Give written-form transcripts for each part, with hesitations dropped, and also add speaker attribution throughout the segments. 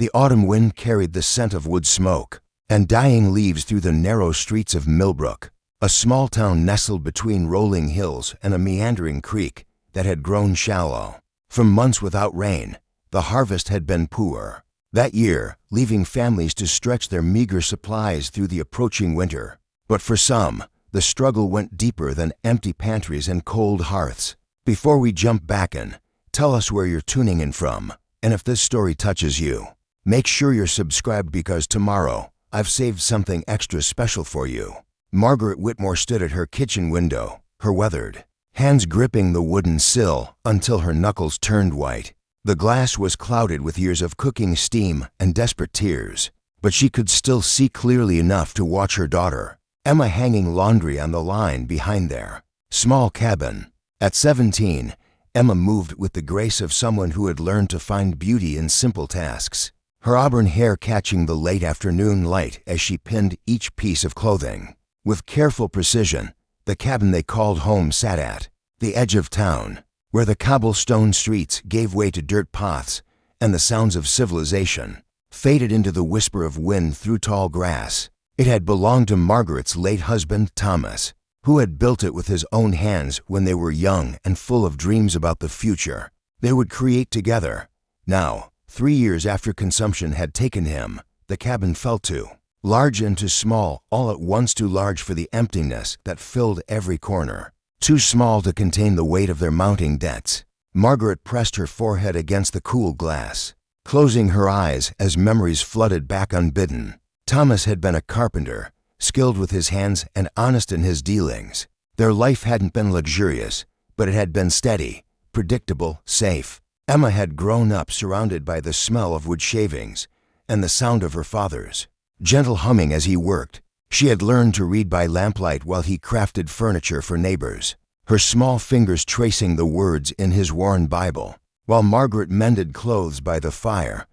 Speaker 1: The autumn wind carried the scent of wood smoke and dying leaves through the narrow streets of Millbrook, a small town nestled between rolling hills and a meandering creek that had grown shallow. From months without rain, the harvest had been poor. That year, leaving families to stretch their meager supplies through the approaching winter. But for some, the struggle went deeper than empty pantries and cold hearths. Before we jump back in, tell us where you're tuning in from, and if this story touches you, make sure you're subscribed because tomorrow, I've saved something extra special for you. Margaret Whitmore stood at her kitchen window, her weathered hands gripping the wooden sill until her knuckles turned white. The glass was clouded with years of cooking steam and desperate tears, but she could still see clearly enough to watch her daughter, Emma, hanging laundry on the line behind their small cabin. At 17, Emma moved with the grace of someone who had learned to find beauty in simple tasks, her auburn hair catching the late afternoon light as she pinned each piece of clothing. With careful precision, the cabin they called home sat at the edge of town, where the cobblestone streets gave way to dirt paths and the sounds of civilization faded into the whisper of wind through tall grass. It had belonged to Margaret's late husband, Thomas, who had built it with his own hands when they were young and full of dreams about the future they would create together. Now, 3 years after consumption had taken him, the cabin felt too large and too small, all at once too large for the emptiness that filled every corner, too small to contain the weight of their mounting debts. Margaret pressed her forehead against the cool glass, closing her eyes as memories flooded back unbidden. Thomas had been a carpenter, skilled with his hands and honest in his dealings. Their life hadn't been luxurious, but it had been steady, predictable, safe. Emma had grown up surrounded by the smell of wood shavings and the sound of her father's gentle humming as he worked. She had learned to read by lamplight while he crafted furniture for neighbors, her small fingers tracing the words in his worn Bible, while Margaret mended clothes by the fire.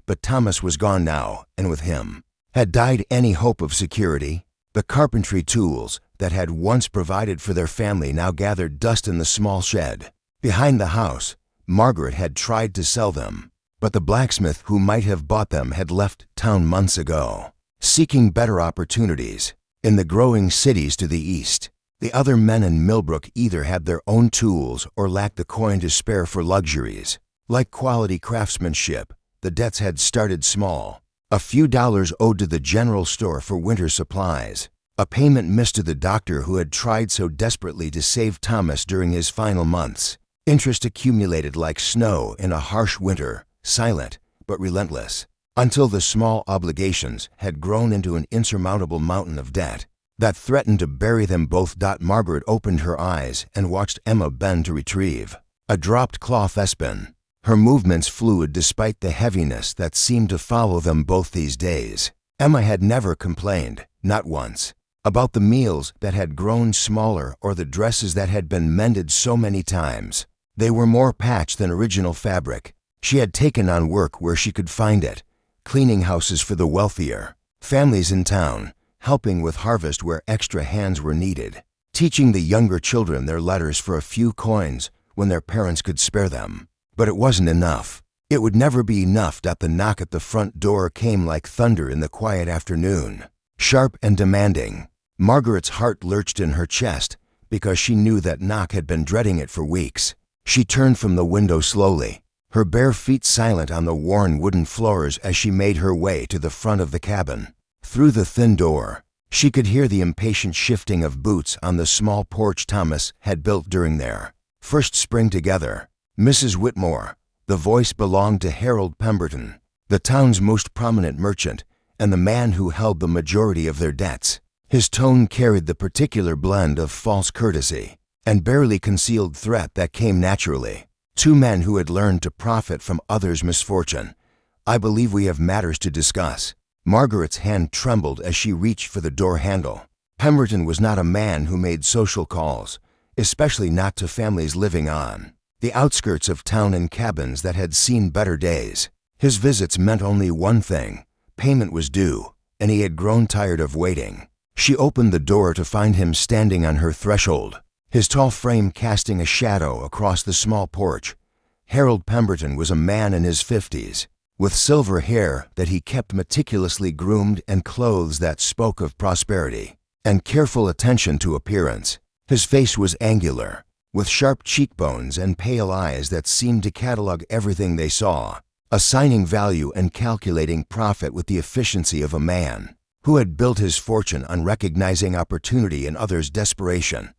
Speaker 1: But Thomas was gone now, and with him had died any hope of security. The carpentry tools that had once provided for their family now gathered dust in the small shed behind the house. Margaret had tried to sell them, but the blacksmith who might have bought them had left town months ago, seeking better opportunities in the growing cities to the east. The other men in Millbrook either had their own tools or lacked the coin to spare for luxuries. Like quality craftsmanship, the debts had started small. A few dollars owed to the general store for winter supplies, a payment missed to the doctor who had tried so desperately to save Thomas during his final months. Interest accumulated like snow in a harsh winter, silent but relentless, until the small obligations had grown into an insurmountable mountain of debt that threatened to bury them both. Margaret opened her eyes and watched Emma bend to retrieve a dropped cloth espin, her movements fluid despite the heaviness that seemed to follow them both these days. Emma had never complained, not once, about the meals that had grown smaller or the dresses that had been mended so many times. They were more patch than original fabric. She had taken on work where she could find it, cleaning houses for the wealthier families in town, helping with harvest where extra hands were needed, teaching the younger children their letters for a few coins when their parents could spare them. But it wasn't enough. It would never be enough. The knock at the front door came like thunder in the quiet afternoon, sharp and demanding. Margaret's heart lurched in her chest because she knew that knock had been dreading it for weeks. She turned from the window slowly, her bare feet silent on the worn wooden floors as she made her way to the front of the cabin. Through the thin door, she could hear the impatient shifting of boots on the small porch Thomas had built during their first spring together. Mrs. Whitmore, the voice belonged to Harold Pemberton, the town's most prominent merchant and the man who held the majority of their debts. His tone carried the particular blend of false courtesy and barely concealed threat that came naturally. Two men who had learned to profit from others' misfortune. I believe we have matters to discuss. Margaret's hand trembled as she reached for the door handle. Pemberton was not a man who made social calls, especially not to families living on the outskirts of town and cabins that had seen better days. His visits meant only one thing: payment was due, and he had grown tired of waiting. She opened the door to find him standing on her threshold, his tall frame casting a shadow across the small porch. Harold Pemberton was a man in his 50s, with silver hair that he kept meticulously groomed and clothes that spoke of prosperity and careful attention to appearance. His face was angular, with sharp cheekbones and pale eyes that seemed to catalog everything they saw, assigning value and calculating profit with the efficiency of a man who had built his fortune on recognizing opportunity in others' desperation.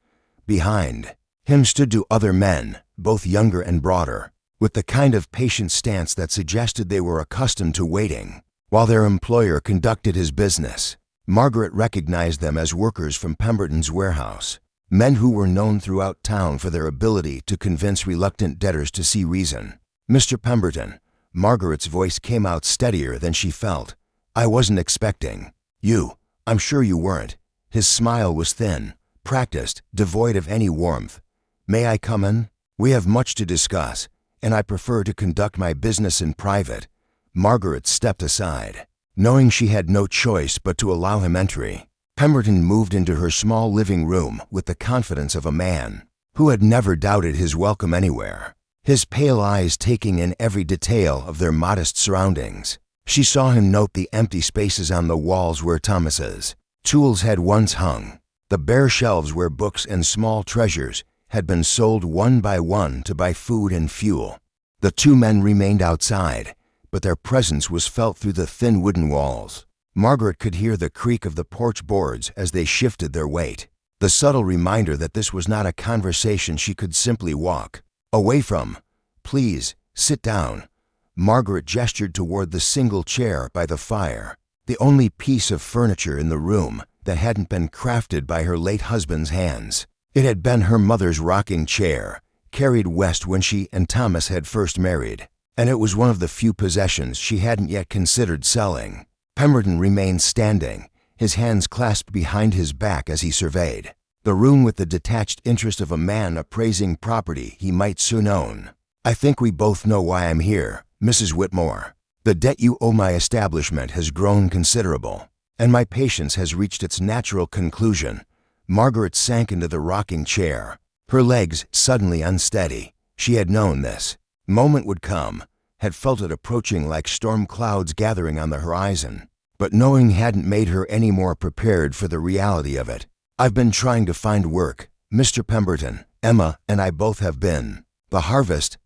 Speaker 1: Behind him stood two other men, both younger and broader, with the kind of patient stance that suggested they were accustomed to waiting while their employer conducted his business. Margaret recognized them as workers from Pemberton's warehouse, men who were known throughout town for their ability to convince reluctant debtors to see reason. "Mr. Pemberton," Margaret's voice came out steadier than she felt. "I wasn't expecting you. I'm sure you weren't." His smile was thin, practiced, devoid of any warmth. "May I come in? We have much to discuss, and I prefer to conduct my business in private." Margaret stepped aside, knowing she had no choice but to allow him entry. Pemberton moved into her small living room with the confidence of a man who had never doubted his welcome anywhere, his pale eyes taking in every detail of their modest surroundings. She saw him note the empty spaces on the walls where Thomas's tools had once hung, the bare shelves where books and small treasures had been sold one by one to buy food and fuel. The two men remained outside, but their presence was felt through the thin wooden walls. Margaret could hear the creak of the porch boards as they shifted their weight, the subtle reminder that this was not a conversation she could simply walk away from. "Please, sit down." Margaret gestured toward the single chair by the fire, the only piece of furniture in the room that hadn't been crafted by her late husband's hands. It had been her mother's rocking chair, carried west when she and Thomas had first married, and it was one of the few possessions she hadn't yet considered selling. Pemberton remained standing, his hands clasped behind his back as he surveyed the room with the detached interest of a man appraising property he might soon own. "I think we both know why I'm here, Mrs. Whitmore. The debt you owe my establishment has grown considerable, and my patience has reached its natural conclusion." Margaret sank into the rocking chair, her legs suddenly unsteady. She had known this moment would come, had felt it approaching like storm clouds gathering on the horizon, but knowing hadn't made her any more prepared for the reality of it. "I've been trying to find work, Mr. Pemberton. Emma and I both have been." The harvest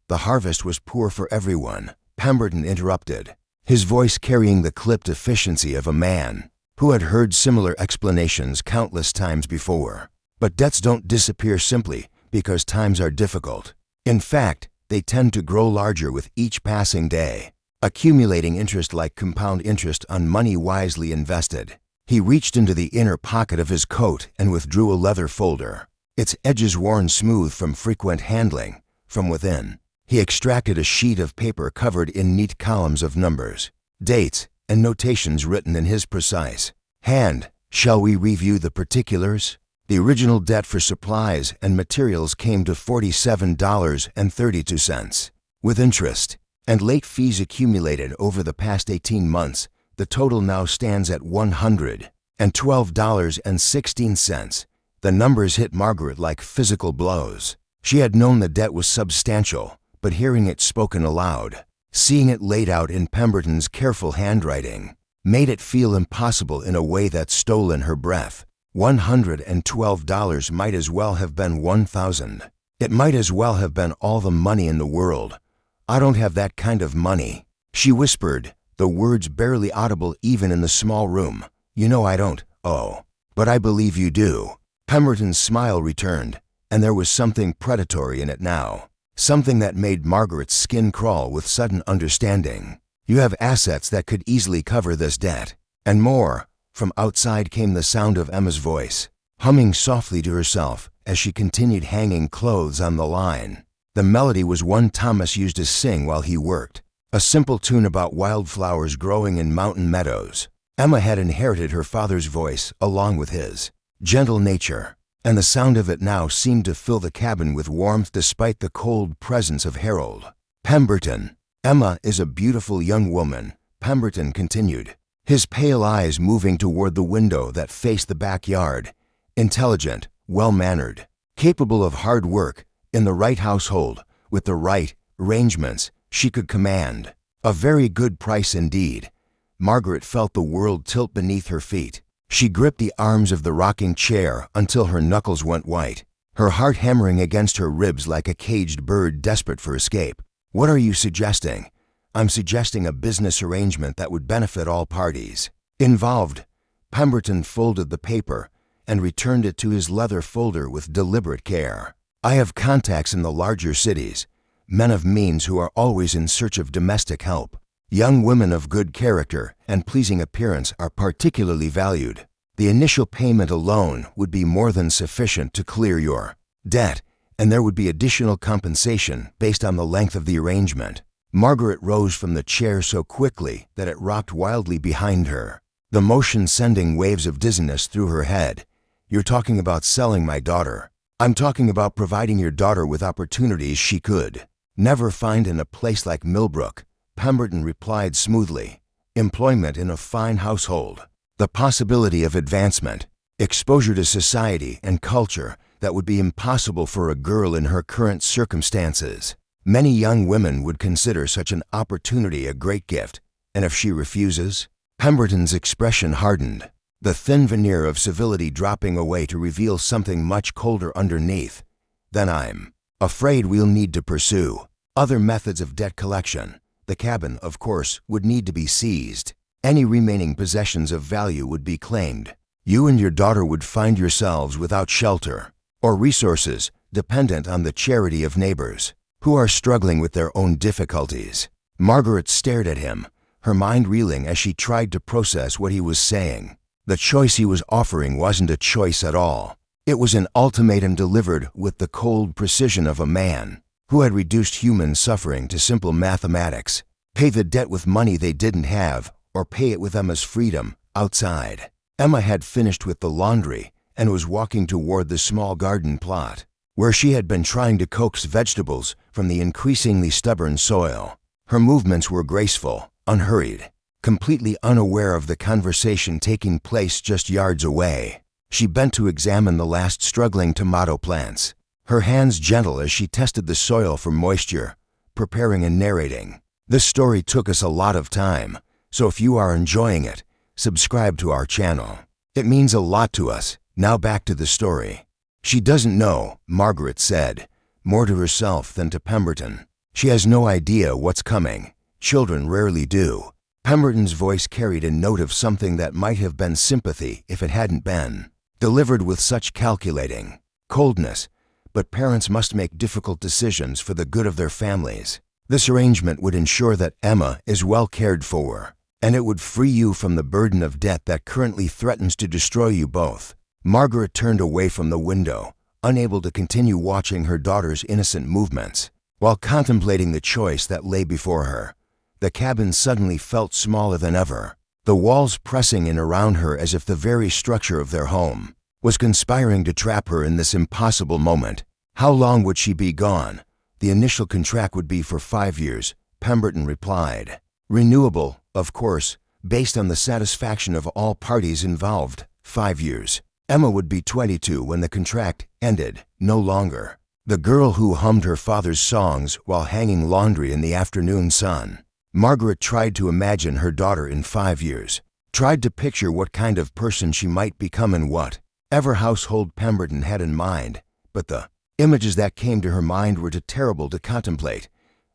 Speaker 1: was poor for everyone," Pemberton interrupted, his voice carrying the clipped efficiency of a man who had heard similar explanations countless times before. "But debts don't disappear simply because times are difficult. In fact, they tend to grow larger with each passing day, accumulating interest like compound interest on money wisely invested." He reached into the inner pocket of his coat and withdrew a leather folder, its edges worn smooth from frequent handling. From within, he extracted a sheet of paper covered in neat columns of numbers, dates, and notations written in his precise hand. "Shall we review the particulars?" The original debt for supplies and materials came to $47.32. With interest and late fees accumulated over the past 18 months, the total now stands at $112.16. The numbers hit Margaret like physical blows. She had known the debt was substantial, but hearing it spoken aloud, seeing it laid out in Pemberton's careful handwriting, made it feel impossible in a way that stole in her breath. $112 might as well have been $1,000. It might as well have been all the money in the world. "I don't have that kind of money," she whispered, the words barely audible even in the small room. "You know I don't." "Oh, but I believe you do." Pemberton's smile returned, and there was something predatory in it now, something that made Margaret's skin crawl with sudden understanding. "You have assets that could easily cover this debt, and more." From outside came the sound of Emma's voice, humming softly to herself as she continued hanging clothes on the line. The melody was one Thomas used to sing while he worked, a simple tune about wildflowers growing in mountain meadows. Emma had inherited her father's voice along with his gentle nature, and the sound of it now seemed to fill the cabin with warmth despite the cold presence of Harold. "Pemberton, Emma is a beautiful young woman," Pemberton continued, his pale eyes moving toward the window that faced the backyard. "Intelligent, well-mannered, capable of hard work, in the right household, with the right arrangements, she could command A very good price indeed. Margaret felt the world tilt beneath her feet. She gripped the arms of the rocking chair until her knuckles went white, her heart hammering against her ribs like a caged bird desperate for escape. What are you suggesting? I'm suggesting a business arrangement that would benefit all parties involved. Pemberton folded the paper and returned it to his leather folder with deliberate care. I have contacts in the larger cities, men of means who are always in search of domestic help. Young women of good character and pleasing appearance are particularly valued. The initial payment alone would be more than sufficient to clear your debt, and there would be additional compensation based on the length of the arrangement. Margaret rose from the chair so quickly that it rocked wildly behind her, the motion sending waves of dizziness through her head. You're talking about selling my daughter. I'm talking about providing your daughter with opportunities she could never find in a place like Millbrook, Pemberton replied smoothly. Employment in a fine household, the possibility of advancement, exposure to society and culture that would be impossible for a girl in her current circumstances. Many young women would consider such an opportunity a great gift, and if she refuses? Pemberton's expression hardened, the thin veneer of civility dropping away to reveal something much colder underneath. Then I'm afraid we'll need to pursue other methods of debt collection. The cabin, of course, would need to be seized. Any remaining possessions of value would be claimed. You and your daughter would find yourselves without shelter or resources, dependent on the charity of neighbors who are struggling with their own difficulties. Margaret stared at him, her mind reeling as she tried to process what he was saying. The choice he was offering wasn't a choice at all. It was an ultimatum delivered with the cold precision of a man who had reduced human suffering to simple mathematics. Pay the debt with money they didn't have, or pay it with Emma's freedom outside. Emma had finished with the laundry and was walking toward the small garden plot, where she had been trying to coax vegetables from the increasingly stubborn soil. Her movements were graceful, unhurried, completely unaware of the conversation taking place just yards away. She bent to examine the last struggling tomato plants, her hands gentle as she tested the soil for moisture, preparing and narrating. This story took us a lot of time, so if you are enjoying it, subscribe to our channel. It means a lot to us. Now back to the story. She doesn't know, Margaret said, more to herself than to Pemberton. She has no idea what's coming. Children rarely do. Pemberton's voice carried a note of something that might have been sympathy if it hadn't been delivered with such calculating coldness. But parents must make difficult decisions for the good of their families. This arrangement would ensure that Emma is well cared for, and it would free you from the burden of debt that currently threatens to destroy you both. Margaret turned away from the window, unable to continue watching her daughter's innocent movements. While contemplating the choice that lay before her, the cabin suddenly felt smaller than ever, the walls pressing in around her as if the very structure of their home was conspiring to trap her in this impossible moment. How long would she be gone? The initial contract would be for 5 years, Pemberton replied. Renewable, of course, based on the satisfaction of all parties involved. 5 years. Emma would be 22 when the contract ended, no longer the girl who hummed her father's songs while hanging laundry in the afternoon sun. Margaret tried to imagine her daughter in 5 years, tried to picture what kind of person she might become and whatever household Pemberton had in mind, but the images that came to her mind were too terrible to contemplate.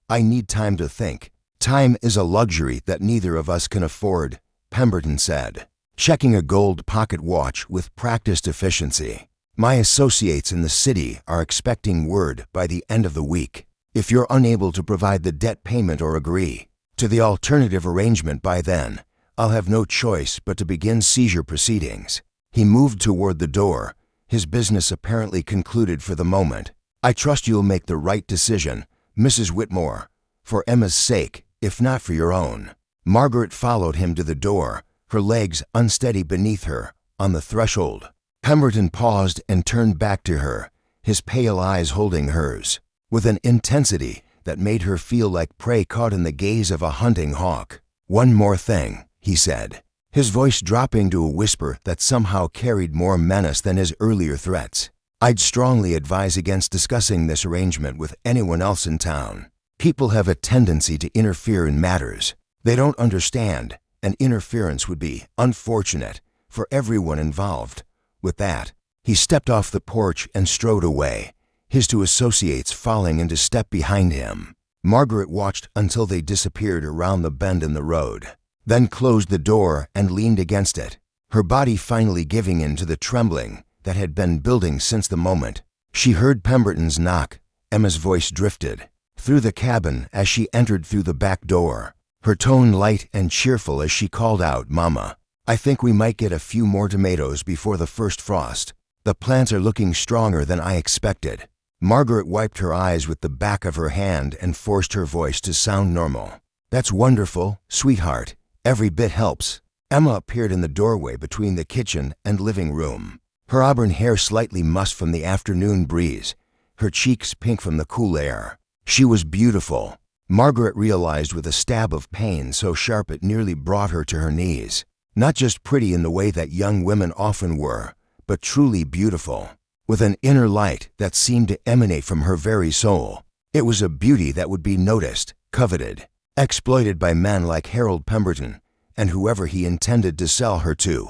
Speaker 1: I need time to think. Time is a luxury that neither of us can afford, Pemberton said, checking a gold pocket watch with practiced efficiency. My associates in the city are expecting word by the end of the week. If you're unable to provide the debt payment or agree to the alternative arrangement by then, I'll have no choice but to begin seizure proceedings. He moved toward the door, his business apparently concluded for the moment. I trust you'll make the right decision, Mrs. Whitmore, for Emma's sake, if not for your own. Margaret followed him to the door, her legs unsteady beneath her, on the threshold. Pemberton paused and turned back to her, his pale eyes holding hers, with an intensity that made her feel like prey caught in the gaze of a hunting hawk. One more thing, he said, his voice dropping to a whisper that somehow carried more menace than his earlier threats. I'd strongly advise against discussing this arrangement with anyone else in town. People have a tendency to interfere in matters they don't understand, and interference would be unfortunate for everyone involved. With that, he stepped off the porch and strode away, his two associates falling into step behind him. Margaret watched until they disappeared around the bend in the road, then closed the door and leaned against it, her body finally giving in to the trembling that had been building since the moment she heard Pemberton's knock. Emma's voice drifted through the cabin as she entered through the back door, her tone light and cheerful as she called out, "Mama, I think we might get a few more tomatoes before the first frost. The plants are looking stronger than I expected." Margaret wiped her eyes with the back of her hand and forced her voice to sound normal. "That's wonderful, sweetheart. Every bit helps." Emma appeared in the doorway between the kitchen and living room, her auburn hair slightly mussed from the afternoon breeze, her cheeks pink from the cool air. She was beautiful, Margaret realized with a stab of pain so sharp it nearly brought her to her knees. Not just pretty in the way that young women often were, but truly beautiful, with an inner light that seemed to emanate from her very soul. It was a beauty that would be noticed, coveted, exploited by men like Harold Pemberton and whoever he intended to sell her to.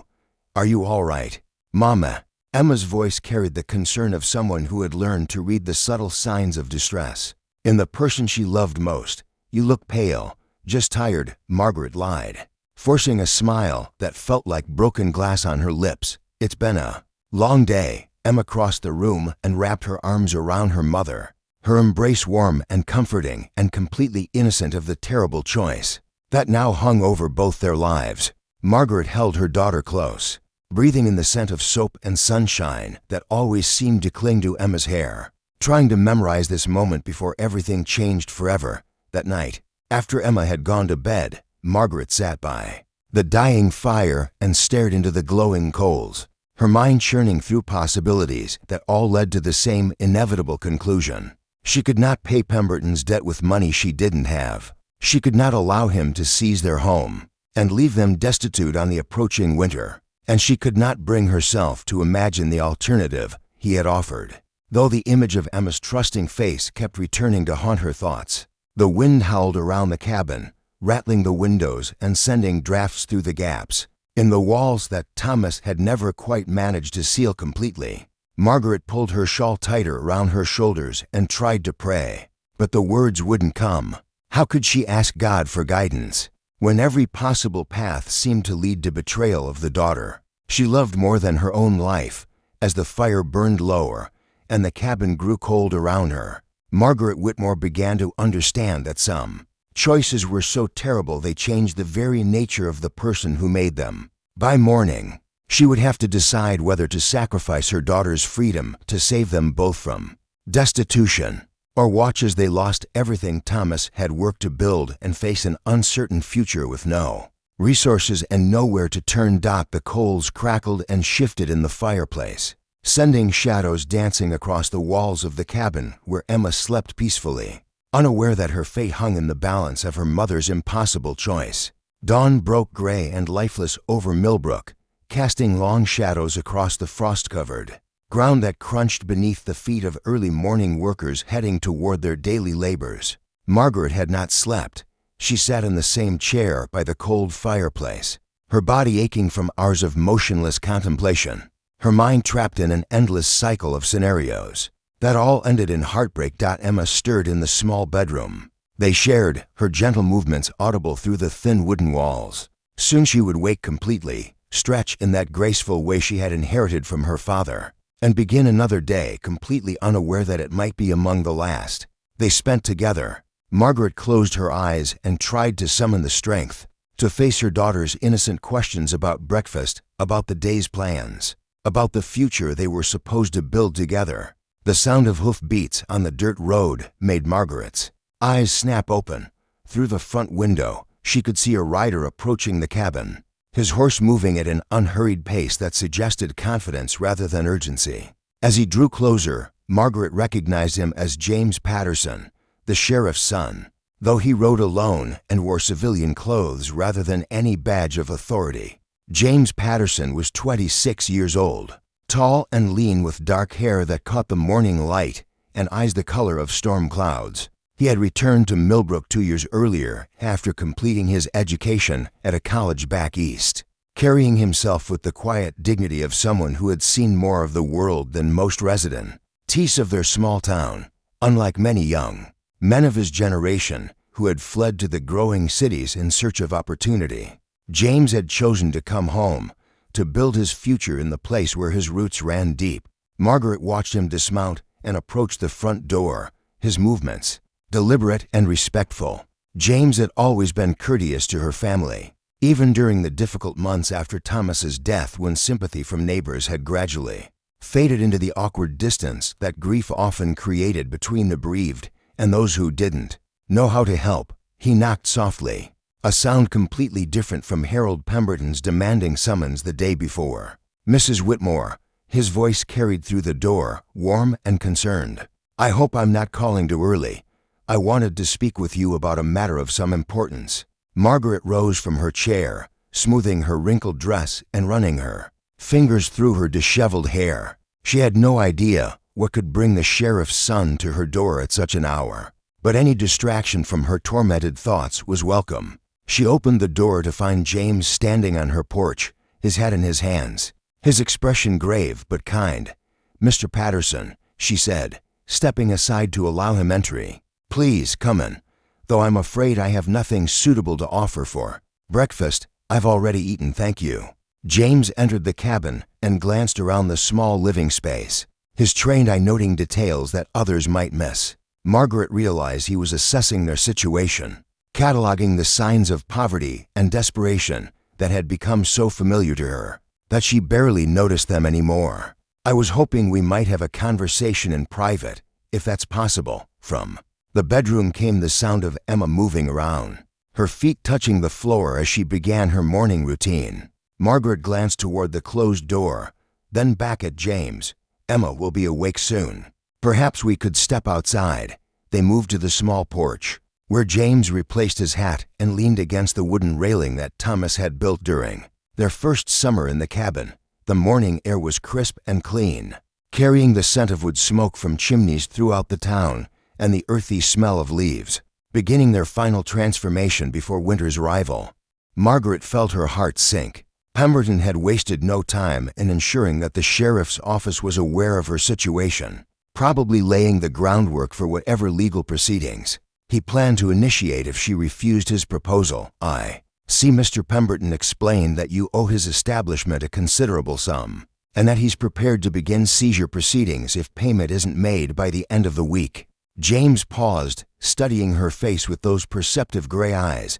Speaker 1: "Are you all right, Mama?" Emma's voice carried the concern of someone who had learned to read the subtle signs of distress in the person she loved most. "You look pale, just tired," Margaret lied, forcing a smile that felt like broken glass on her lips. "It's been a long day." Emma crossed the room and wrapped her arms around her mother, her embrace warm and comforting and completely innocent of the terrible choice that now hung over both their lives. Margaret held her daughter close, breathing in the scent of soap and sunshine that always seemed to cling to Emma's hair, trying to memorize this moment before everything changed forever. That night, after Emma had gone to bed, Margaret sat by the dying fire and stared into the glowing coals, her mind churning through possibilities that all led to the same inevitable conclusion. She could not pay Pemberton's debt with money she didn't have. She could not allow him to seize their home and leave them destitute on the approaching winter, and she could not bring herself to imagine the alternative he had offered, though the image of Emma's trusting face kept returning to haunt her thoughts. The wind howled around the cabin, rattling the windows and sending drafts through the gaps in the walls that Thomas had never quite managed to seal completely. Margaret pulled her shawl tighter around her shoulders and tried to pray, but the words wouldn't come. How could she ask God for guidance when every possible path seemed to lead to betrayal of the daughter she loved more than her own life? As the fire burned lower and the cabin grew cold around her, Margaret Whitmore began to understand that some choices were so terrible they changed the very nature of the person who made them. By morning, she would have to decide whether to sacrifice her daughter's freedom to save them both from destitution, or watch as they lost everything Thomas had worked to build and face an uncertain future with no resources and nowhere to turn. The coals crackled and shifted in the fireplace, sending shadows dancing across the walls of the cabin where Emma slept peacefully, unaware that her fate hung in the balance of her mother's impossible choice. Dawn broke gray and lifeless over Millbrook, casting long shadows across the frost-covered ground that crunched beneath the feet of early morning workers heading toward their daily labors. Margaret had not slept. She sat in the same chair by the cold fireplace, her body aching from hours of motionless contemplation, her mind trapped in an endless cycle of scenarios that all ended in heartbreak. Emma stirred in the small bedroom they shared, her gentle movements audible through the thin wooden walls. Soon she would wake completely, stretch in that graceful way she had inherited from her father, and begin another day completely unaware that it might be among the last they spent together. Margaret closed her eyes and tried to summon the strength to face her daughter's innocent questions about breakfast, about the day's plans, about the future they were supposed to build together. The sound of hoof beats on the dirt road made Margaret's eyes snap open. Through the front window, she could see a rider approaching the cabin, his horse moving at an unhurried pace that suggested confidence rather than urgency. As he drew closer, Margaret recognized him as James Patterson, the sheriff's son, though he rode alone and wore civilian clothes rather than any badge of authority. James Patterson was 26 years old, tall and lean with dark hair that caught the morning light and eyes the color of storm clouds. He had returned to Millbrook 2 years earlier after completing his education at a college back east, carrying himself with the quiet dignity of someone who had seen more of the world than most residents of their small town. Unlike many young men of his generation who had fled to the growing cities in search of opportunity, James had chosen to come home, to build his future in the place where his roots ran deep. Margaret watched him dismount and approach the front door, his movements deliberate and respectful. James had always been courteous to her family, even during the difficult months after Thomas's death, when sympathy from neighbors had gradually faded into the awkward distance that grief often created between the bereaved and those who didn't know how to help. He knocked softly, a sound completely different from Harold Pemberton's demanding summons the day before. "Mrs. Whitmore," his voice carried through the door, warm and concerned. "I hope I'm not calling too early. I wanted to speak with you about a matter of some importance." Margaret rose from her chair, smoothing her wrinkled dress and running her fingers through her disheveled hair. She had no idea what could bring the sheriff's son to her door at such an hour, but any distraction from her tormented thoughts was welcome. She opened the door to find James standing on her porch, his hat in his hands, his expression grave but kind. "Mr. Patterson," she said, stepping aside to allow him entry. "Please come in, though I'm afraid I have nothing suitable to offer for breakfast. I've already eaten, thank you." James entered the cabin and glanced around the small living space, his trained eye noting details that others might miss. Margaret realized he was assessing their situation, cataloging the signs of poverty and desperation that had become so familiar to her that she barely noticed them anymore. "I was hoping we might have a conversation in private, if that's possible." From the bedroom came the sound of Emma moving around, her feet touching the floor as she began her morning routine. Margaret glanced toward the closed door, then back at James. "Emma will be awake soon. Perhaps we could step outside." They moved to the small porch, where James replaced his hat and leaned against the wooden railing that Thomas had built during their first summer in the cabin. The morning air was crisp and clean, carrying the scent of wood smoke from chimneys throughout the town and the earthy smell of leaves, beginning their final transformation before winter's arrival. Margaret felt her heart sink. Pemberton had wasted no time in ensuring that the sheriff's office was aware of her situation, probably laying the groundwork for whatever legal proceedings he planned to initiate if she refused his proposal. "I see Mr. Pemberton explained that you owe his establishment a considerable sum, and that he's prepared to begin seizure proceedings if payment isn't made by the end of the week." James paused, studying her face with those perceptive gray eyes.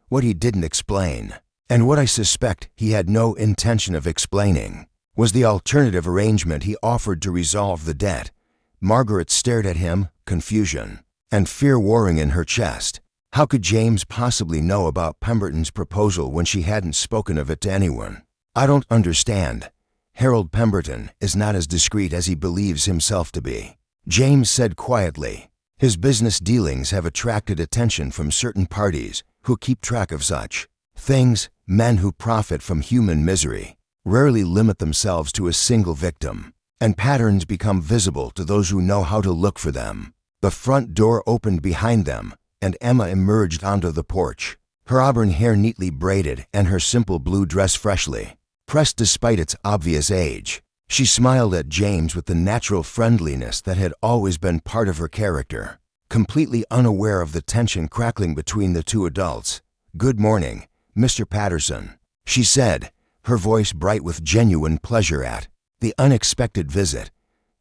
Speaker 1: What he didn't explain, and what I suspect he had no intention of explaining, was the alternative arrangement he offered to resolve the debt. Margaret stared at him, confusion and fear warring in her chest. How could James possibly know about Pemberton's proposal when she hadn't spoken of it to anyone? "I don't understand. Harold Pemberton is not as discreet as he believes himself to be," James said quietly. "His business dealings have attracted attention from certain parties who keep track of such things. Men who profit from human misery rarely limit themselves to a single victim, and patterns become visible to those who know how to look for them." The front door opened behind them, and Emma emerged onto the porch, her auburn hair neatly braided and her simple blue dress freshly pressed despite its obvious age. She smiled at James with the natural friendliness that had always been part of her character, completely unaware of the tension crackling between the two adults. "Good morning, Mr. Patterson," she said, her voice bright with genuine pleasure at the unexpected visit.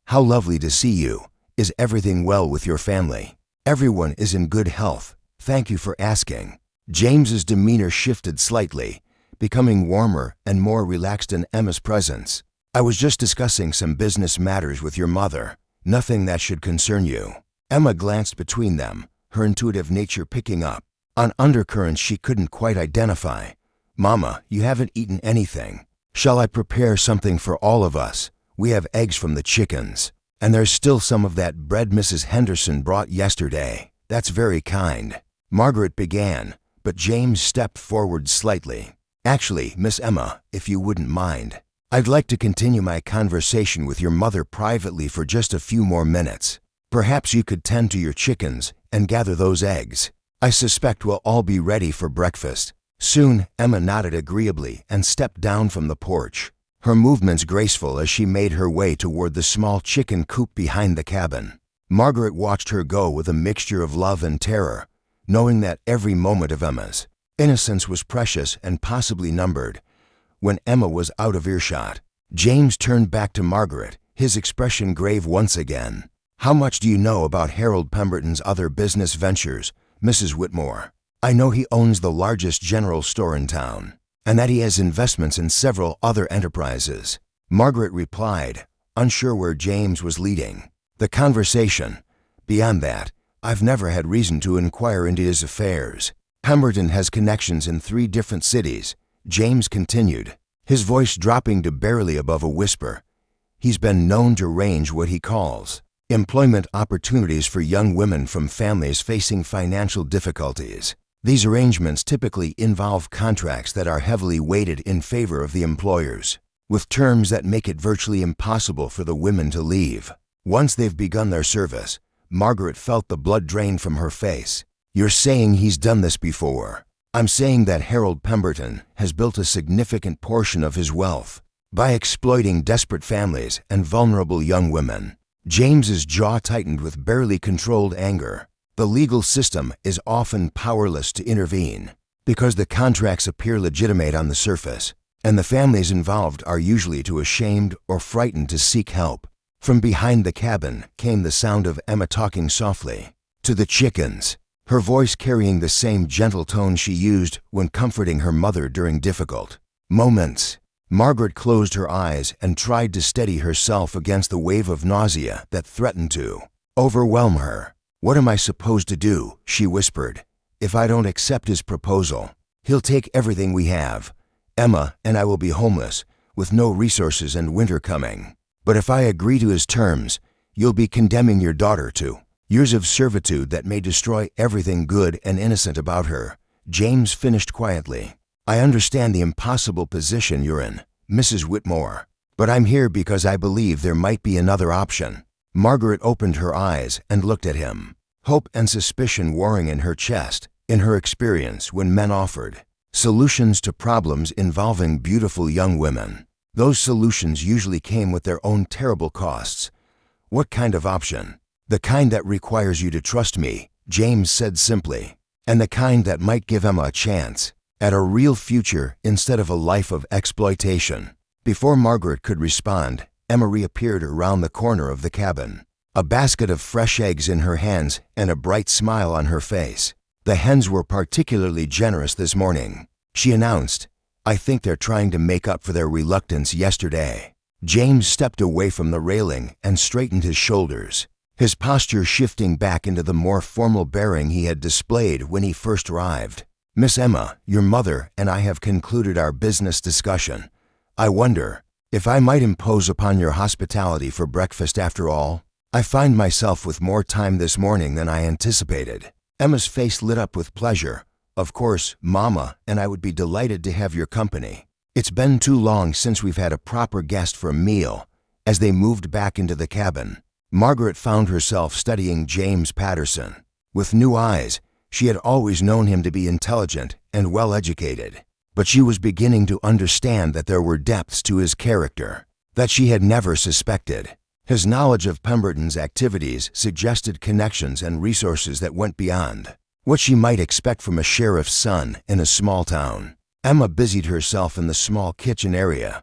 Speaker 1: "How lovely to see you. Is everything well with your family?" "Everyone is in good health, thank you for asking." James's demeanor shifted slightly, becoming warmer and more relaxed in Emma's presence. "I was just discussing some business matters with your mother. Nothing that should concern you." Emma glanced between them, her intuitive nature picking up on undercurrents she couldn't quite identify. "Mama, you haven't eaten anything. Shall I prepare something for all of us? We have eggs from the chickens, and there's still some of that bread Mrs. Henderson brought yesterday." "That's very kind," Margaret began, but James stepped forward slightly. "Actually, Miss Emma, if you wouldn't mind, I'd like to continue my conversation with your mother privately for just a few more minutes." Perhaps you could tend to your chickens and gather those eggs. I suspect we'll all be ready for breakfast soon." Emma nodded agreeably and stepped down from the porch, her movements graceful as she made her way toward the small chicken coop behind the cabin. Margaret watched her go with a mixture of love and terror, knowing that every moment of Emma's innocence was precious and possibly numbered. When Emma was out of earshot, James turned back to Margaret, his expression grave once again. "How much do you know about Harold Pemberton's other business ventures, Mrs. Whitmore?" "I know he owns the largest general store in town, and that he has investments in several other enterprises," Margaret replied, unsure where James was leading the conversation. "Beyond that, I've never had reason to inquire into his affairs. Pemberton has connections in 3 different cities," James continued, his voice dropping to barely above a whisper. "He's been known to arrange what he calls employment opportunities for young women from families facing financial difficulties. These arrangements typically involve contracts that are heavily weighted in favor of the employers, with terms that make it virtually impossible for the women to leave once they've begun their service." Margaret felt the blood drain from her face. "You're saying he's done this before?" "I'm saying that Harold Pemberton has built a significant portion of his wealth by exploiting desperate families and vulnerable young women." James's jaw tightened with barely controlled anger. The legal system is often powerless to intervene because the contracts appear legitimate on the surface, and the families involved are usually too ashamed or frightened to seek help. From behind the cabin came the sound of Emma talking softly to the chickens, her voice carrying the same gentle tone she used when comforting her mother during difficult moments. Margaret closed her eyes and tried to steady herself against the wave of nausea that threatened to overwhelm her. "What am I supposed to do?" she whispered. "If I don't accept his proposal, he'll take everything we have. Emma and I will be homeless, with no resources and winter coming. But if I agree to his terms, you'll be condemning your daughter to years of servitude that may destroy everything good and innocent about her." James finished quietly. "I understand the impossible position you're in, Mrs. Whitmore, but I'm here because I believe there might be another option." Margaret opened her eyes and looked at him, hope and suspicion warring in her chest. In her experience, when men offered solutions to problems involving beautiful young women, those solutions usually came with their own terrible costs. "What kind of option?" "The kind that requires you to trust me," James said simply, "and the kind that might give Emma a chance at a real future instead of a life of exploitation." Before Margaret could respond, Emma reappeared around the corner of the cabin, a basket of fresh eggs in her hands and a bright smile on her face. "The hens were particularly generous this morning," she announced. "I think they're trying to make up for their reluctance yesterday." James stepped away from the railing and straightened his shoulders, his posture shifting back into the more formal bearing he had displayed when he first arrived. "Miss Emma, your mother and I have concluded our business discussion. I wonder if I might impose upon your hospitality for breakfast after all. I find myself with more time this morning than I anticipated." Emma's face lit up with pleasure. "Of course, Mama and I would be delighted to have your company. It's been too long since we've had a proper guest for a meal." As they moved back into the cabin, Margaret found herself studying James Patterson. With new eyes, she had always known him to be intelligent and well-educated, but she was beginning to understand that there were depths to his character that she had never suspected. His knowledge of Pemberton's activities suggested connections and resources that went beyond what she might expect from a sheriff's son in a small town. Emma busied herself in the small kitchen area,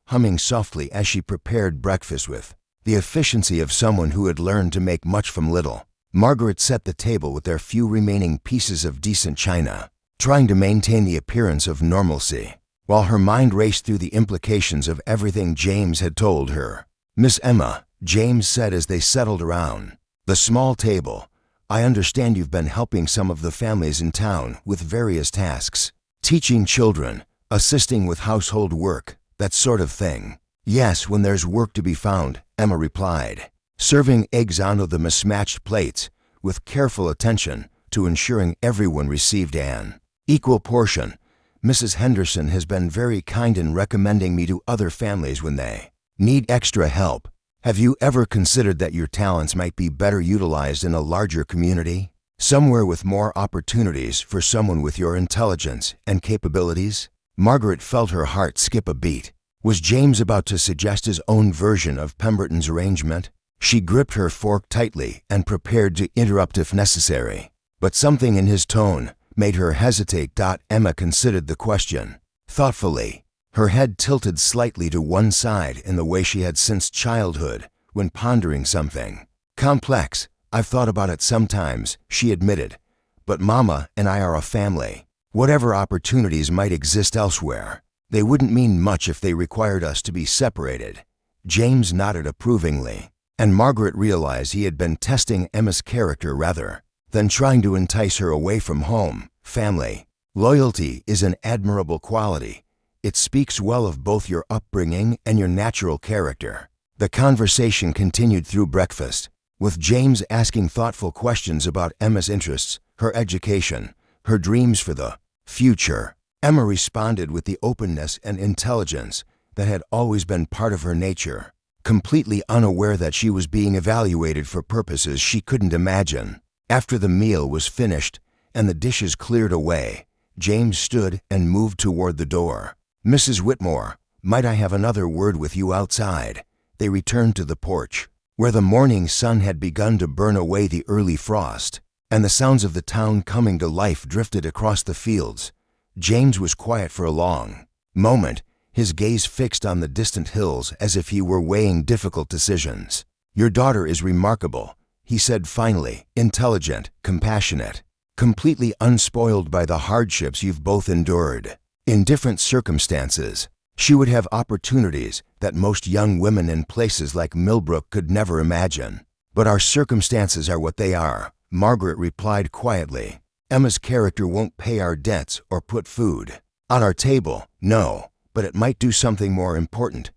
Speaker 1: humming softly as she prepared breakfast with the efficiency of someone who had learned to make much from little. Margaret set the table with their few remaining pieces of decent china, trying to maintain the appearance of normalcy, while her mind raced through the implications of everything James had told her. "Miss Emma," James said as they settled around the small table, "I understand you've been helping some of the families in town with various tasks. Teaching children, assisting with household work, that sort of thing." "Yes, when there's work to be found," Emma replied, serving eggs onto the mismatched plates with careful attention to ensuring everyone received an equal portion. "Mrs. Henderson has been very kind in recommending me to other families when they need extra help." Have you ever considered that your talents might be better utilized in a larger community? Somewhere with more opportunities for someone with your intelligence and capabilities? Margaret felt her heart skip a beat. Was James about to suggest his own version of Pemberton's arrangement? She gripped her fork tightly and prepared to interrupt if necessary. But something in his tone made her hesitate. Emma considered the question thoughtfully, her head tilted slightly to one side in the way she had since childhood when pondering something complex. I've thought about it sometimes, she admitted, but Mama and I are a family. Whatever opportunities might exist elsewhere, they wouldn't mean much if they required us to be separated. James nodded approvingly, and Margaret realized he had been testing Emma's character rather than trying to entice her away from home, family. Loyalty is an admirable quality. It speaks well of both your upbringing and your natural character. The conversation continued through breakfast, with James asking thoughtful questions about Emma's interests, her education, her dreams for the future. Emma responded with the openness and intelligence that had always been part of her nature, completely unaware that she was being evaluated for purposes she couldn't imagine. After the meal was finished and the dishes cleared away, James stood and moved toward the door. Mrs. Whitmore, might I have another word with you outside? They returned to the porch, where the morning sun had begun to burn away the early frost, and the sounds of the town coming to life drifted across the fields. James was quiet for a long moment, his gaze fixed on the distant hills as if he were weighing difficult decisions. Your daughter is remarkable, he said finally, intelligent, compassionate, completely unspoiled by the hardships you've both endured. In different circumstances, she would have opportunities that most young women in places like Millbrook could never imagine. But our circumstances are what they are, Margaret replied quietly. Emma's character won't pay our debts or put food on our table, no, but it might do something more important.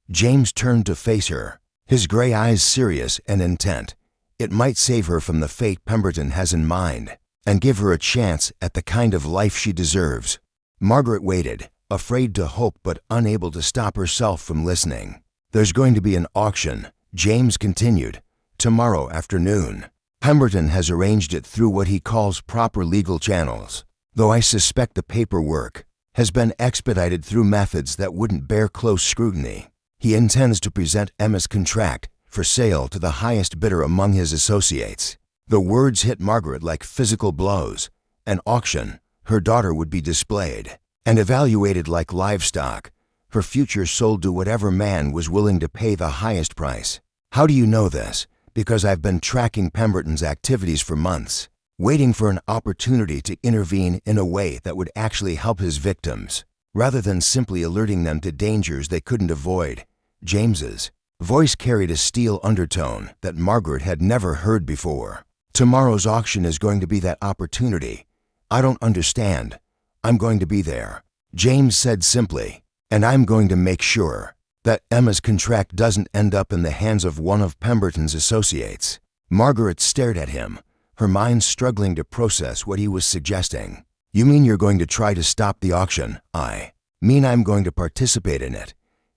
Speaker 1: James turned to face her, his gray eyes serious and intent. It might save her from the fate Pemberton has in mind, and give her a chance at the kind of life she deserves. Margaret waited, afraid to hope but unable to stop herself from listening. There's going to be an auction, James continued, tomorrow afternoon. Pemberton has arranged it through what he calls proper legal channels, though I suspect the paperwork has been expedited through methods that wouldn't bear close scrutiny. He intends to present Emma's contract for sale to the highest bidder among his associates. The words hit Margaret like physical blows. An auction, her daughter would be displayed and evaluated like livestock, her future sold to whatever man was willing to pay the highest price. How do you know this? Because I've been tracking Pemberton's activities for months, waiting for an opportunity to intervene in a way that would actually help his victims, rather than simply alerting them to dangers they couldn't avoid. James's voice carried a steel undertone that Margaret had never heard before. Tomorrow's auction is going to be that opportunity. I don't understand. I'm going to be there, James said simply, and I'm going to make sure that Emma's contract doesn't end up in the hands of one of Pemberton's associates. Margaret stared at him, her mind struggling to process what he was suggesting. You mean you're going to try to stop the auction? I mean I'm going to participate in it.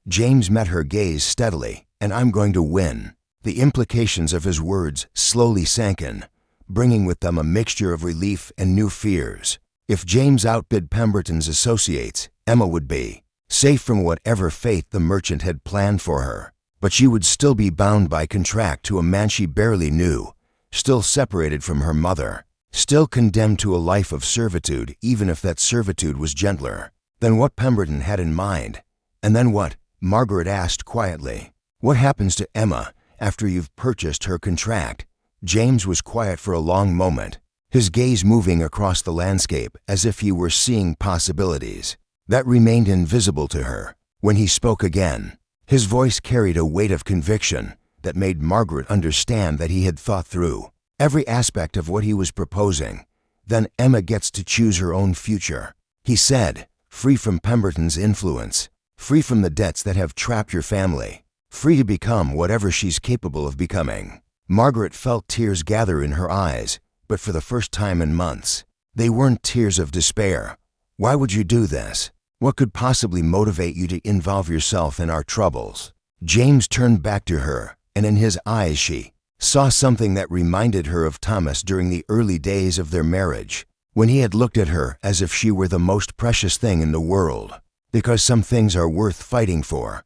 Speaker 1: James met her gaze steadily, and I'm going to win. The implications of his words slowly sank in, bringing with them a mixture of relief and new fears. If James outbid Pemberton's associates, Emma would be safe from whatever fate the merchant had planned for her, but she would still be bound by contract to a man she barely knew, still separated from her mother, still condemned to a life of servitude even if that servitude was gentler than what Pemberton had in mind. And then what? Margaret asked quietly. What happens to Emma after you've purchased her contract? James was quiet for a long moment, his gaze moving across the landscape as if he were seeing possibilities that remained invisible to her. When he spoke again, his voice carried a weight of conviction that made Margaret understand that he had thought through every aspect of what he was proposing. Then Emma gets to choose her own future, he said, free from Pemberton's influence, free from the debts that have trapped your family, free to become whatever she's capable of becoming. Margaret felt tears gather in her eyes, but for the first time in months, they weren't tears of despair. Why would you do this? What could possibly motivate you to involve yourself in our troubles? James turned back to her, and in his eyes she saw something that reminded her of Thomas during the early days of their marriage, when he had looked at her as if she were the most precious thing in the world. "Because some things are worth fighting for,"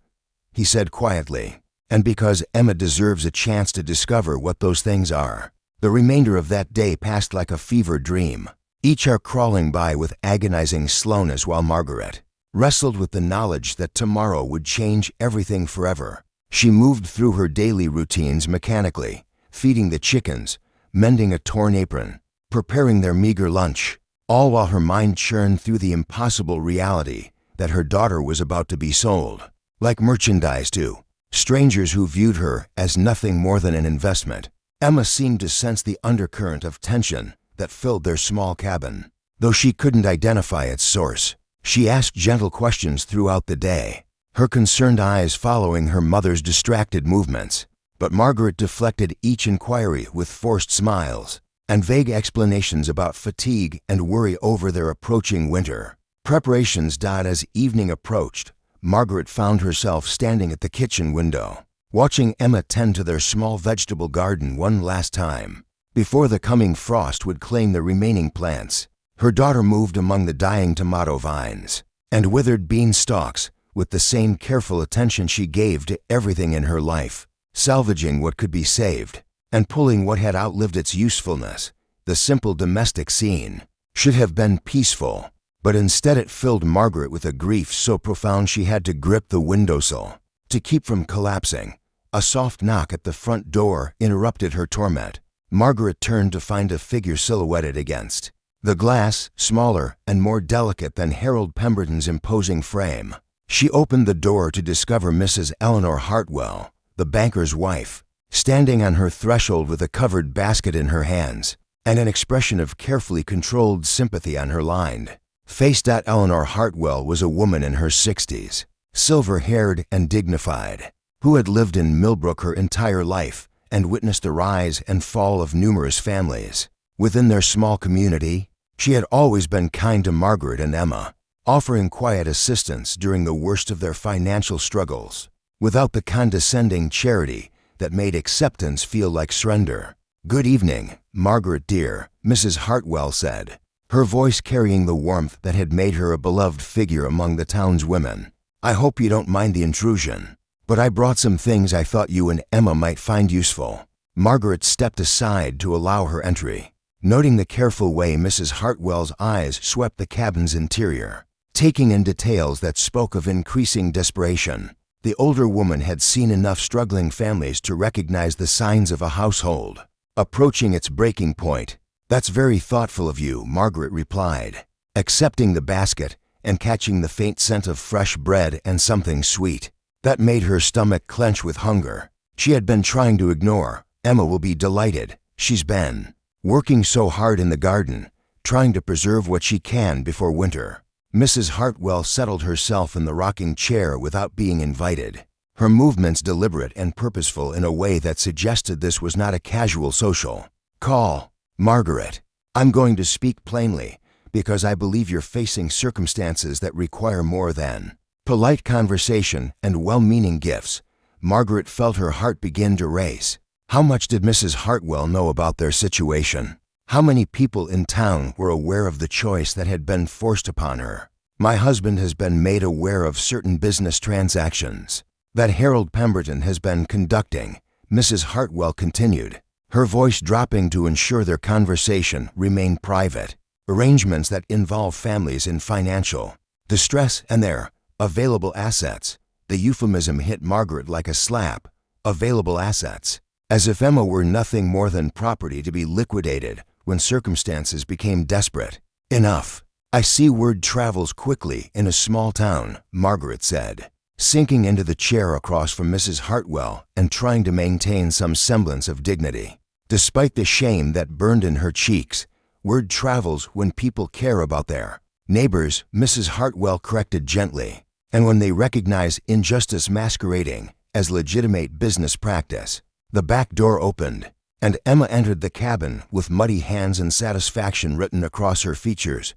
Speaker 1: he said quietly, "and because Emma deserves a chance to discover what those things are." The remainder of that day passed like a fever dream, each hour crawling by with agonizing slowness while Margaret wrestled with the knowledge that tomorrow would change everything forever. She moved through her daily routines mechanically, feeding the chickens, mending a torn apron, preparing their meager lunch, all while her mind churned through the impossible reality that her daughter was about to be sold, like merchandise to strangers who viewed her as nothing more than an investment. Emma seemed to sense the undercurrent of tension that filled their small cabin. Though she couldn't identify its source, she asked gentle questions throughout the day, her concerned eyes following her mother's distracted movements. But Margaret deflected each inquiry with forced smiles and vague explanations about fatigue and worry over their approaching winter. Preparations died as evening approached. Margaret found herself standing at the kitchen window, watching Emma tend to their small vegetable garden one last time, before the coming frost would claim the remaining plants. Her daughter moved among the dying tomato vines and withered bean stalks with the same careful attention she gave to everything in her life, salvaging what could be saved and pulling what had outlived its usefulness. The simple domestic scene should have been peaceful, but instead it filled Margaret with a grief so profound she had to grip the windowsill to keep from collapsing. A soft knock at the front door interrupted her torment. Margaret turned to find a figure silhouetted against the glass, smaller and more delicate than Harold Pemberton's imposing frame. She opened the door to discover Mrs. Eleanor Hartwell, the banker's wife, standing on her threshold with a covered basket in her hands and an expression of carefully controlled sympathy on her lined face. Eleanor Hartwell was a woman in her 60s, silver-haired and dignified, who had lived in Millbrook her entire life and witnessed the rise and fall of numerous families within their small community. She had always been kind to Margaret and Emma, offering quiet assistance during the worst of their financial struggles, without the condescending charity that made acceptance feel like surrender. "Good evening, Margaret dear," Mrs. Hartwell said, her voice carrying the warmth that had made her a beloved figure among the town's women. "I hope you don't mind the intrusion, but I brought some things I thought you and Emma might find useful." Margaret stepped aside to allow her entry, noting the careful way Mrs. Hartwell's eyes swept the cabin's interior, taking in details that spoke of increasing desperation. The older woman had seen enough struggling families to recognize the signs of a household approaching its breaking point. "That's very thoughtful of you," Margaret replied, accepting the basket and catching the faint scent of fresh bread and something sweet that made her stomach clench with hunger. She had been trying to ignore. "Emma will be delighted. She's been working so hard in the garden, trying to preserve what she can before winter." Mrs. Hartwell settled herself in the rocking chair without being invited, her movements deliberate and purposeful in a way that suggested this was not a casual social call. "Margaret, I'm going to speak plainly because I believe you're facing circumstances that require more than polite conversation and well-meaning gifts." Margaret felt her heart begin to race. How much did Mrs. Hartwell know about their situation? How many people in town were aware of the choice that had been forced upon her? "My husband has been made aware of certain business transactions that Harold Pemberton has been conducting," Mrs. Hartwell continued, her voice dropping to ensure their conversation remained private. "Arrangements that involve families in financial distress and their available assets." The euphemism hit Margaret like a slap. Available assets. As if Emma were nothing more than property to be liquidated when circumstances became desperate. "Enough. I see word travels quickly in a small town," Margaret said, sinking into the chair across from Mrs. Hartwell and trying to maintain some semblance of dignity. Despite the shame that burned in her cheeks, word travels when people care about their neighbors, Mrs. Hartwell corrected gently, and when they recognize injustice masquerading as legitimate business practice. The back door opened, and Emma entered the cabin with muddy hands and satisfaction written across her features.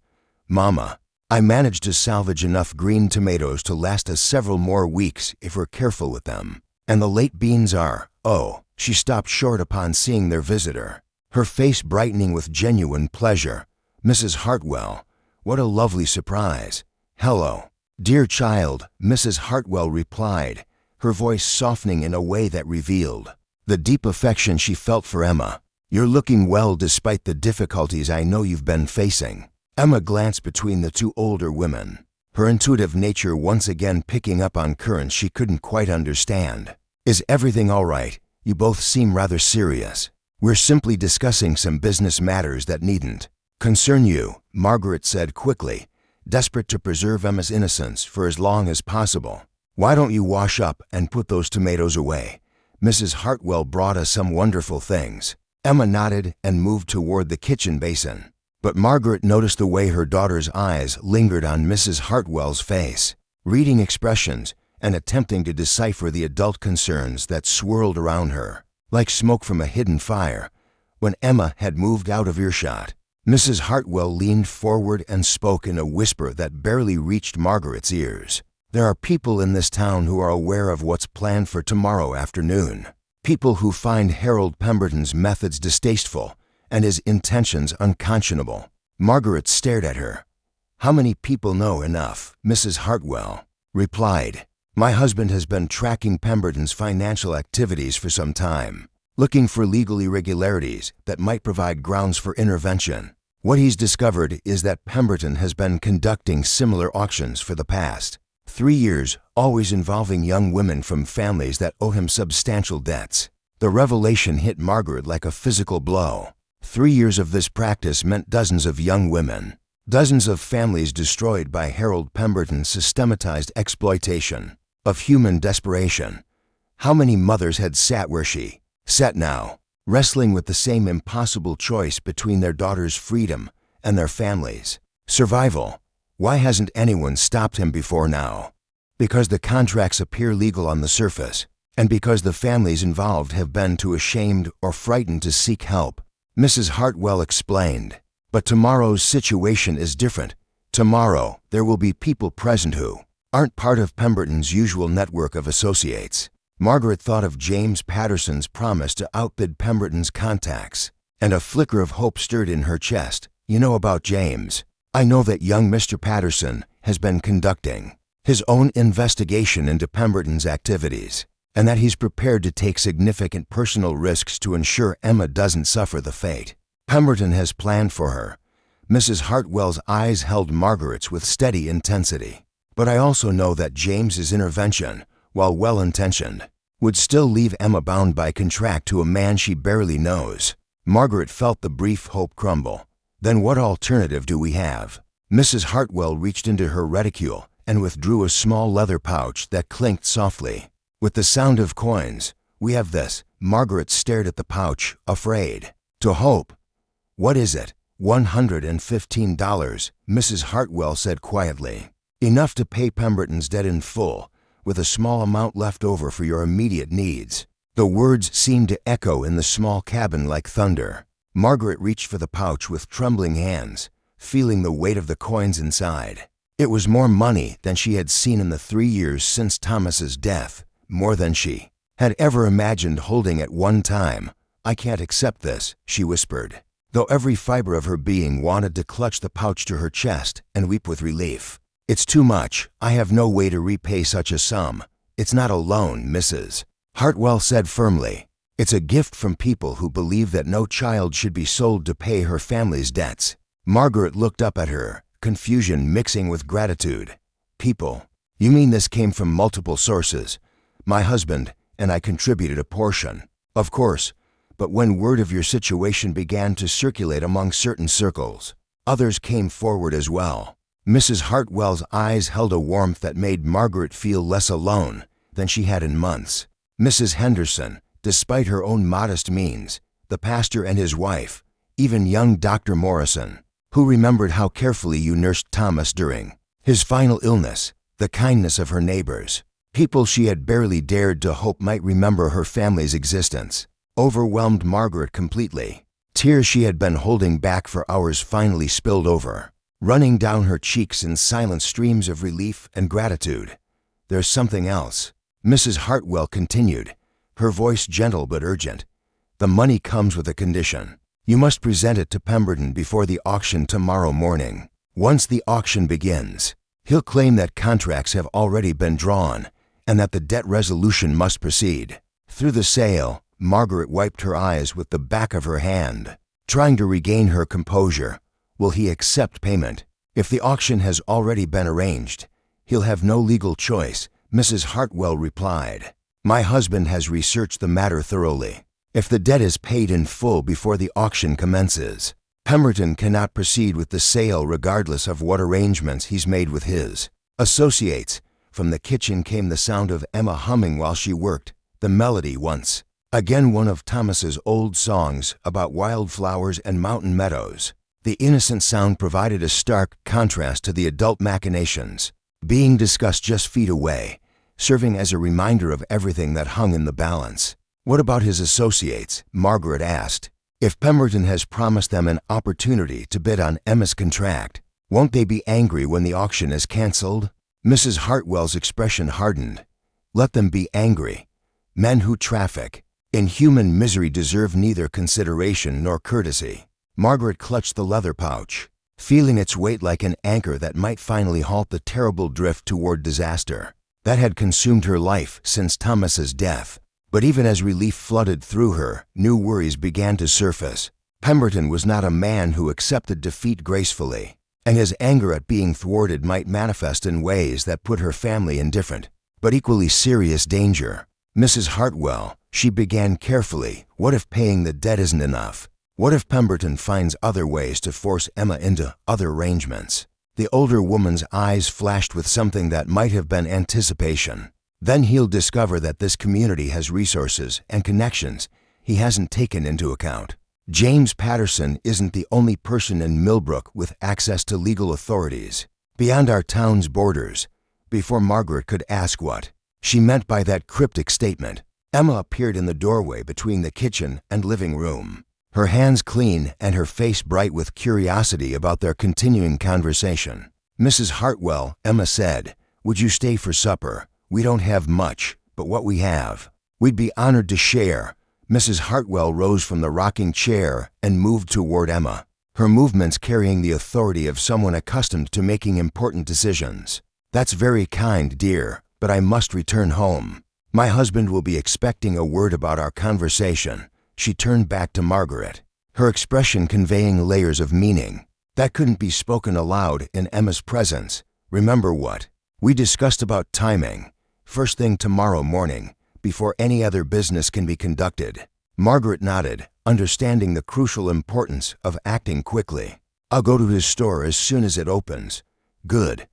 Speaker 1: "Mama, I managed to salvage enough green tomatoes to last us several more weeks if we're careful with them. And the late beans are "Oh." She stopped short upon seeing their visitor, her face brightening with genuine pleasure. "Mrs. Hartwell, what a lovely surprise." "Hello, dear child," Mrs. Hartwell replied, her voice softening in a way that revealed the deep affection she felt for Emma. "You're looking well despite the difficulties I know you've been facing." Emma glanced between the two older women, her intuitive nature once again picking up on currents she couldn't quite understand. "Is everything all right? You both seem rather serious." "We're simply discussing some business matters that needn't concern you," Margaret said quickly, desperate to preserve Emma's innocence for as long as possible. "Why don't you wash up and put those tomatoes away? Mrs. Hartwell brought us some wonderful things." Emma nodded and moved toward the kitchen basin. But Margaret noticed the way her daughter's eyes lingered on Mrs. Hartwell's face, reading expressions and attempting to decipher the adult concerns that swirled around her, like smoke from a hidden fire. When Emma had moved out of earshot, Mrs. Hartwell leaned forward and spoke in a whisper that barely reached Margaret's ears. "There are people in this town who are aware of what's planned for tomorrow afternoon. People who find Harold Pemberton's methods distasteful and his intentions unconscionable." Margaret stared at her. "How many people know enough?" Mrs. Hartwell replied. "My husband has been tracking Pemberton's financial activities for some time, looking for legal irregularities that might provide grounds for intervention. What he's discovered is that Pemberton has been conducting similar auctions for the past 3 years, always involving young women from families that owe him substantial debts." The revelation hit Margaret like a physical blow. 3 years of this practice meant dozens of young women, dozens of families destroyed by Harold Pemberton's systematized exploitation of human desperation. How many mothers had sat where she sat now, wrestling with the same impossible choice between their daughter's freedom and their family's survival? Why hasn't anyone stopped him before now? Because the contracts appear legal on the surface, and because the families involved have been too ashamed or frightened to seek help, Mrs. Hartwell explained. But tomorrow's situation is different. Tomorrow, there will be people present who aren't part of Pemberton's usual network of associates. Margaret thought of James Patterson's promise to outbid Pemberton's contacts, and a flicker of hope stirred in her chest. "You know about James. I know that young Mr. Patterson has been conducting his own investigation into Pemberton's activities, and that he's prepared to take significant personal risks to ensure Emma doesn't suffer the fate Pemberton has planned for her." Mrs. Hartwell's eyes held Margaret's with steady intensity. "But I also know that James's intervention, while well-intentioned, would still leave Emma bound by contract to a man she barely knows." Margaret felt the brief hope crumble. "Then what alternative do we have?" Mrs. Hartwell reached into her reticule and withdrew a small leather pouch that clinked softly with the sound of coins. "We have this." Margaret stared at the pouch, afraid. "To hope." "What is it?" $115, Mrs. Hartwell said quietly. "Enough to pay Pemberton's debt in full, with a small amount left over for your immediate needs." The words seemed to echo in the small cabin like thunder. Margaret reached for the pouch with trembling hands, feeling the weight of the coins inside. It was more money than she had seen in the 3 years since Thomas's death, more than she had ever imagined holding at one time. "I can't accept this," she whispered, though every fiber of her being wanted to clutch the pouch to her chest and weep with relief. "It's too much. I have no way to repay such a sum. It's not a loan," Mrs. Hartwell said firmly. "It's a gift from people who believe that no child should be sold to pay her family's debts." Margaret looked up at her, confusion mixing with gratitude. "People? You mean this came from multiple sources? My husband and I contributed a portion, of course, but when word of your situation began to circulate among certain circles, others came forward as well." Mrs. Hartwell's eyes held a warmth that made Margaret feel less alone than she had in months. "Mrs. Henderson, despite her own modest means, the pastor and his wife, even young Dr. Morrison, who remembered how carefully you nursed Thomas during his final illness, the kindness of her neighbors, people she had barely dared to hope might remember her family's existence, overwhelmed Margaret completely. Tears she had been holding back for hours finally spilled over, running down her cheeks in silent streams of relief and gratitude. "There's something else," Mrs. Hartwell continued, her voice gentle but urgent. "The money comes with a condition. You must present it to Pemberton before the auction tomorrow morning. Once the auction begins, he'll claim that contracts have already been drawn and that the debt resolution must proceed." Through the sale, Margaret wiped her eyes with the back of her hand, trying to regain her composure. Will he accept payment? If the auction has already been arranged, he'll have no legal choice, Mrs. Hartwell replied. "My husband has researched the matter thoroughly. If the debt is paid in full before the auction commences, Pemberton cannot proceed with the sale regardless of what arrangements he's made with his associates." From the kitchen came the sound of Emma humming while she worked, the melody once again one of Thomas's old songs about wildflowers and mountain meadows. The innocent sound provided a stark contrast to the adult machinations being discussed just feet away, serving as a reminder of everything that hung in the balance. "What about his associates?" Margaret asked. "If Pemberton has promised them an opportunity to bid on Emma's contract, won't they be angry when the auction is canceled?" Mrs. Hartwell's expression hardened. "Let them be angry. Men who traffic in human misery deserve neither consideration nor courtesy." Margaret clutched the leather pouch, feeling its weight like an anchor that might finally halt the terrible drift toward disaster that had consumed her life since Thomas's death. But even as relief flooded through her, new worries began to surface. Pemberton was not a man who accepted defeat gracefully, and his anger at being thwarted might manifest in ways that put her family in different, but equally serious danger. "Mrs. Hartwell," she began carefully, "what if paying the debt isn't enough? What if Pemberton finds other ways to force Emma into other arrangements?" The older woman's eyes flashed with something that might have been anticipation. "Then he'll discover that this community has resources and connections he hasn't taken into account. James Patterson isn't the only person in Millbrook with access to legal authorities beyond our town's borders." Before Margaret could ask what she meant by that cryptic statement, Emma appeared in the doorway between the kitchen and living room, her hands clean and her face bright with curiosity about their continuing conversation. "Mrs. Hartwell," Emma said, "would you stay for supper? We don't have much, but what we have, we'd be honored to share." Mrs. Hartwell rose from the rocking chair and moved toward Emma, her movements carrying the authority of someone accustomed to making important decisions. "That's very kind, dear, but I must return home. My husband will be expecting a word about our conversation." She turned back to Margaret, her expression conveying layers of meaning that couldn't be spoken aloud in Emma's presence. "Remember what we discussed about timing? First thing tomorrow morning, before any other business can be conducted." Margaret nodded, understanding the crucial importance of acting quickly. "I'll go to his store as soon as it opens." "Good."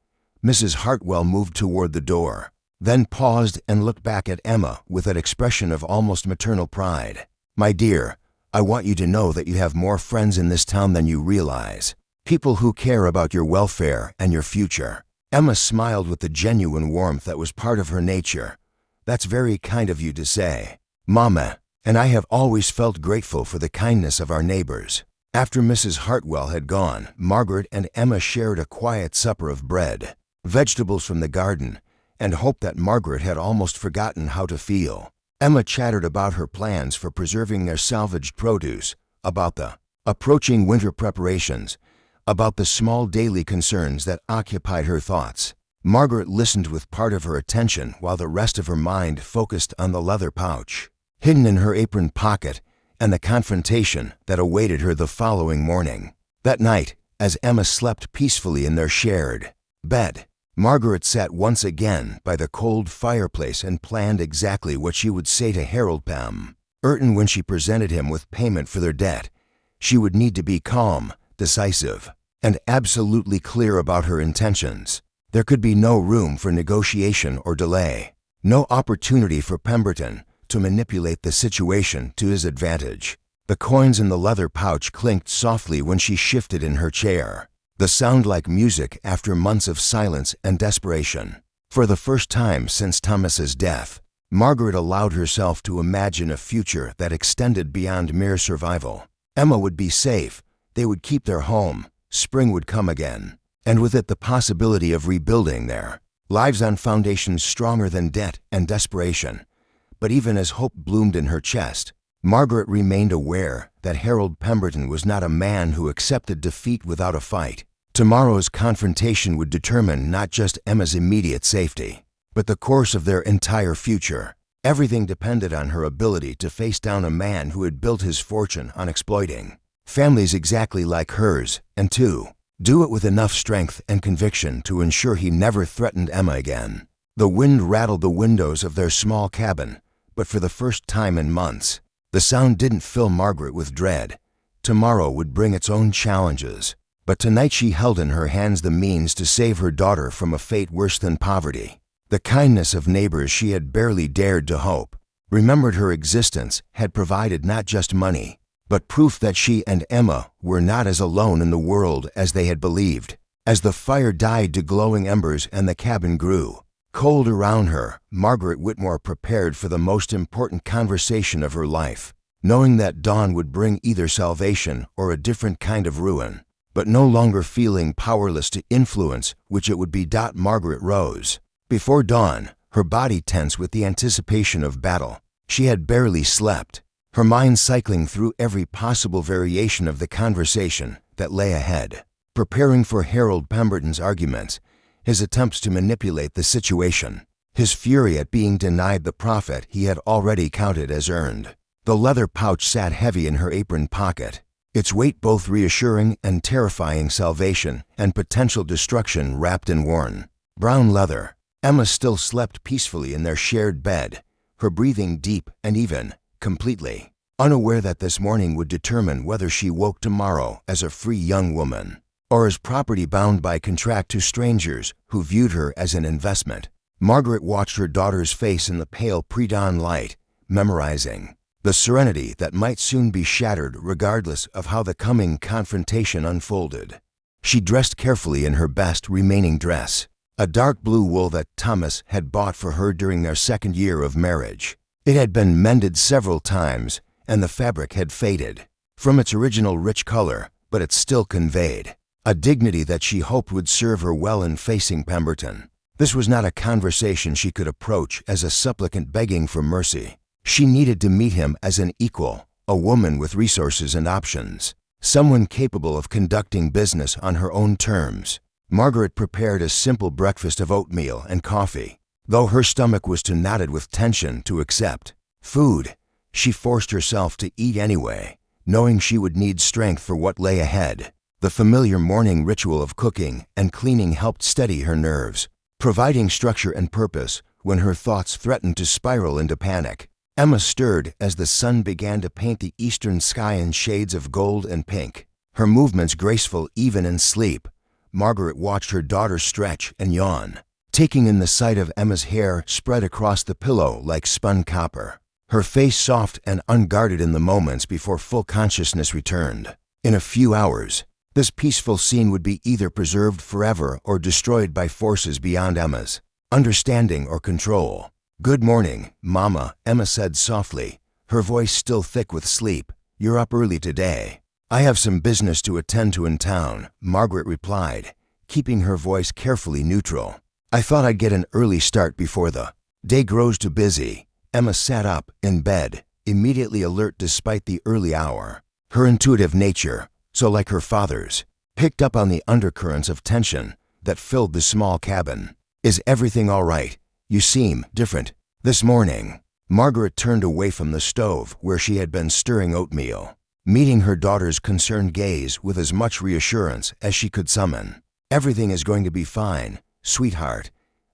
Speaker 1: Mrs. Hartwell moved toward the door, then paused and looked back at Emma with an expression of almost maternal pride. "My dear, I want you to know that you have more friends in this town than you realize. People who care about your welfare and your future." Emma smiled with the genuine warmth that was part of her nature. "That's very kind of you to say, Mama, and I have always felt grateful for the kindness of our neighbors." After Mrs. Hartwell had gone, Margaret and Emma shared a quiet supper of bread, vegetables from the garden, and hope that Margaret had almost forgotten how to feel. Emma chattered about her plans for preserving their salvaged produce, about the approaching winter preparations, about the small daily concerns that occupied her thoughts. Margaret listened with part of her attention while the rest of her mind focused on the leather pouch hidden in her apron pocket and the confrontation that awaited her the following morning. That night, as Emma slept peacefully in their shared bed, Margaret sat once again by the cold fireplace and planned exactly what she would say to Harold Pemberton when she presented him with payment for their debt. She would need to be calm, decisive, and absolutely clear about her intentions. There could be no room for negotiation or delay, no opportunity for Pemberton to manipulate the situation to his advantage. The coins in the leather pouch clinked softly when she shifted in her chair, the sound like music after months of silence and desperation. For the first time since Thomas's death, Margaret allowed herself to imagine a future that extended beyond mere survival. Emma would be safe, they would keep their home, spring would come again, and with it the possibility of rebuilding their lives on foundations stronger than debt and desperation. But even as hope bloomed in her chest, Margaret remained aware that Harold Pemberton was not a man who accepted defeat without a fight. Tomorrow's confrontation would determine not just Emma's immediate safety, but the course of their entire future. Everything depended on her ability to face down a man who had built his fortune on exploiting families exactly like hers, and to do it with enough strength and conviction to ensure he never threatened Emma again. The wind rattled the windows of their small cabin, but for the first time in months, the sound didn't fill Margaret with dread. Tomorrow would bring its own challenges, but tonight she held in her hands the means to save her daughter from a fate worse than poverty. The kindness of neighbors she had barely dared to hope, remembered her existence, had provided not just money, but proof that she and Emma were not as alone in the world as they had believed. As the fire died to glowing embers and the cabin grew cold around her, Margaret Whitmore prepared for the most important conversation of her life, knowing that dawn would bring either salvation or a different kind of ruin, but no longer feeling powerless to influence which it would be. Margaret rose. Before dawn, her body tense with the anticipation of battle. She had barely slept, her mind cycling through every possible variation of the conversation that lay ahead, preparing for Harold Pemberton's arguments, his attempts to manipulate the situation, his fury at being denied the profit he had already counted as earned. The leather pouch sat heavy in her apron pocket, its weight both reassuring and terrifying salvation and potential destruction wrapped in worn brown leather. Emma still slept peacefully in their shared bed, her breathing deep and even, completely unaware that this morning would determine whether she woke tomorrow as a free young woman or as property bound by contract to strangers who viewed her as an investment. Margaret watched her daughter's face in the pale pre-dawn light, memorizing the serenity that might soon be shattered regardless of how the coming confrontation unfolded. She dressed carefully in her best remaining dress, a dark blue wool that Thomas had bought for her during their second year of marriage. It had been mended several times, and the fabric had faded from its original rich color, but it still conveyed a dignity that she hoped would serve her well in facing Pemberton. This was not a conversation she could approach as a supplicant begging for mercy. She needed to meet him as an equal, a woman with resources and options, someone capable of conducting business on her own terms. Margaret prepared a simple breakfast of oatmeal and coffee, though her stomach was too knotted with tension to accept food. She forced herself to eat anyway, knowing she would need strength for what lay ahead. The familiar morning ritual of cooking and cleaning helped steady her nerves, providing structure and purpose when her thoughts threatened to spiral into panic. Emma stirred as the sun began to paint the eastern sky in shades of gold and pink, her movements graceful even in sleep. Margaret watched her daughter stretch and yawn, taking in the sight of Emma's hair spread across the pillow like spun copper, her face soft and unguarded in the moments before full consciousness returned. In a few hours, this peaceful scene would be either preserved forever or destroyed by forces beyond Emma's understanding or control. "Good morning, Mama," Emma said softly, her voice still thick with sleep. "You're up early today." "I have some business to attend to in town," Margaret replied, keeping her voice carefully neutral. "I thought I'd get an early start before the day grows too busy." Emma sat up in bed, immediately alert despite the early hour. Her intuitive nature, so like her father's, picked up on the undercurrents of tension that filled the small cabin. "Is everything all right? You seem different this morning." Margaret turned away from the stove where she had been stirring oatmeal, meeting her daughter's concerned gaze with as much reassurance as she could summon. "Everything is going to be fine, sweetheart.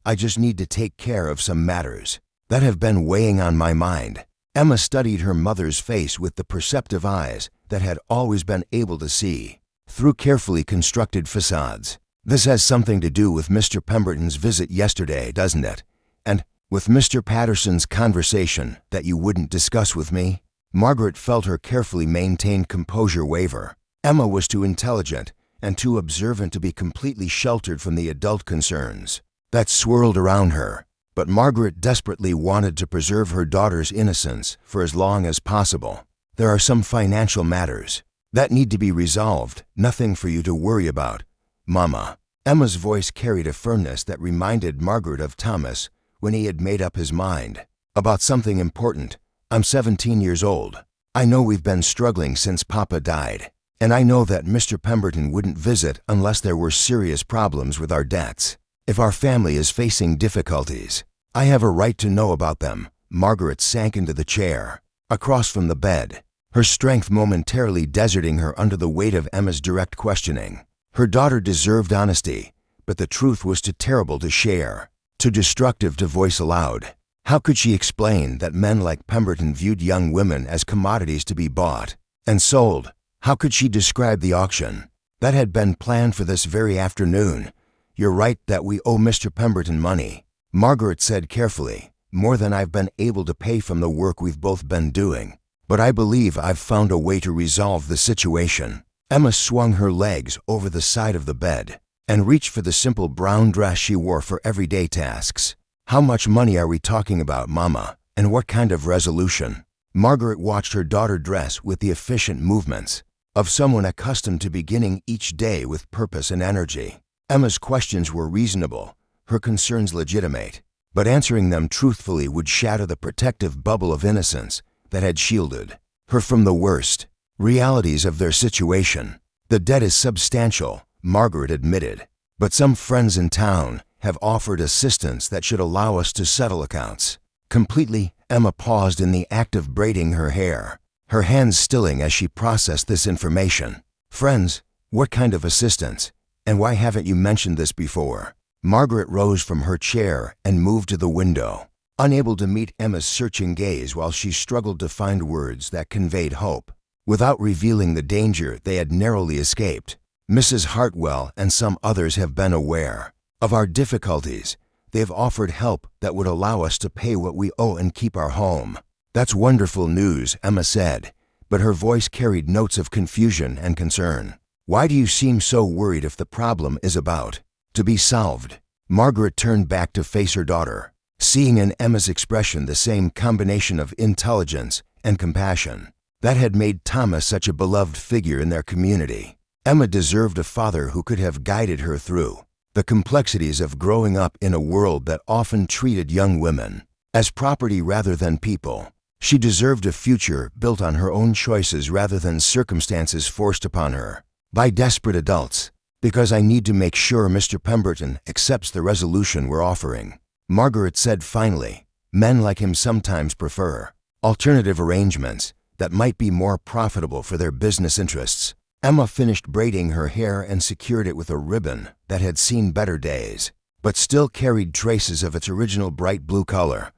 Speaker 1: I just need to take care of some matters that have been weighing on my mind." Emma studied her mother's face with the perceptive eyes that had always been able to see through carefully constructed facades. "This has something to do with Mr. Pemberton's visit yesterday, doesn't it? And with Mr. Patterson's conversation that you wouldn't discuss with me?" Margaret felt her carefully maintained composure waver. Emma was too intelligent and too observant to be completely sheltered from the adult concerns that swirled around her. But Margaret desperately wanted to preserve her daughter's innocence for as long as possible. "There are some financial matters that need to be resolved. Nothing for you to worry about, Mama." Emma's voice carried a firmness that reminded Margaret of Thomas when he had made up his mind. About something important. I'm 17 years old. I know we've been struggling since Papa died. And I know that Mr. Pemberton wouldn't visit unless there were serious problems with our debts. If our family is facing difficulties, I have a right to know about them." Margaret sank into the chair, across from the bed, her strength momentarily deserting her under the weight of Emma's direct questioning. Her daughter deserved honesty, but the truth was too terrible to share, too destructive to voice aloud. How could she explain that men like Pemberton viewed young women as commodities to be bought and sold? How could she describe the auction that had been planned for this very afternoon? "You're right that we owe Mr. Pemberton money," Margaret said carefully, "more than I've been able to pay from the work we've both been doing. But I believe I've found a way to resolve the situation." Emma swung her legs over the side of the bed and reached for the simple brown dress she wore for everyday tasks. "How much money are we talking about, Mama, and what kind of resolution?" Margaret watched her daughter dress with the efficient movements of someone accustomed to beginning each day with purpose and energy. Emma's questions were reasonable, her concerns legitimate, but answering them truthfully would shatter the protective bubble of innocence that had shielded her from the worst realities of their situation. "The debt is substantial," Margaret admitted, "but some friends in town have offered assistance that should allow us to settle accounts." Completely, Emma paused in the act of braiding her hair, her hands stilling as she processed this information. "Friends? What kind of assistance? And why haven't you mentioned this before?" Margaret rose from her chair and moved to the window, unable to meet Emma's searching gaze while she struggled to find words that conveyed hope, without revealing the danger they had narrowly escaped. "Mrs. Hartwell and some others have been aware of our difficulties. They've offered help that would allow us to pay what we owe and keep our home." "That's wonderful news," Emma said, but her voice carried notes of confusion and concern. "Why do you seem so worried if the problem is about to be solved?" Margaret turned back to face her daughter, seeing in Emma's expression the same combination of intelligence and compassion that had made Thomas such a beloved figure in their community. Emma deserved a father who could have guided her through the complexities of growing up in a world that often treated young women as property rather than people. She deserved a future built on her own choices rather than circumstances forced upon her by desperate adults. "Because I need to make sure Mr. Pemberton accepts the resolution we're offering," Margaret said finally. "Men like him sometimes prefer alternative arrangements that might be more profitable for their business interests." Emma finished braiding her hair and secured it with a ribbon that had seen better days, but still carried traces of its original bright blue color.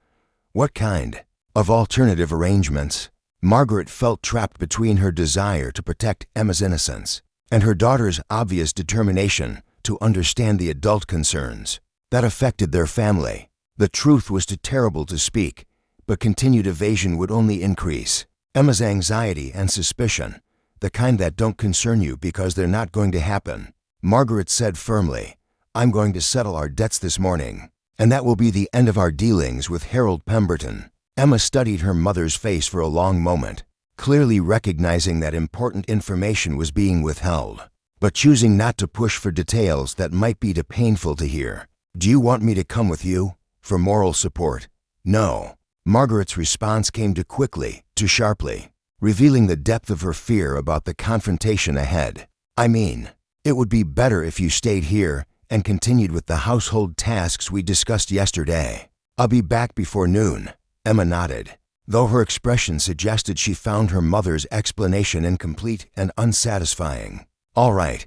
Speaker 1: "What kind of alternative arrangements?" Margaret felt trapped between her desire to protect Emma's innocence and her daughter's obvious determination to understand the adult concerns that affected their family. The truth was too terrible to speak, but continued evasion would only increase Emma's anxiety and suspicion, the kind that don't concern you because they're not going to happen. Margaret said firmly, "I'm going to settle our debts this morning, and that will be the end of our dealings with Harold Pemberton." Emma studied her mother's face for a long moment, clearly recognizing that important information was being withheld, but choosing not to push for details that might be too painful to hear. "Do you want me to come with you for moral support?" "No." Margaret's response came too quickly, too sharply, revealing the depth of her fear about the confrontation ahead. "I mean, it would be better if you stayed here and continued with the household tasks we discussed yesterday." "I'll be back before noon." Emma nodded, though her expression suggested she found her mother's explanation incomplete and unsatisfying. "All right,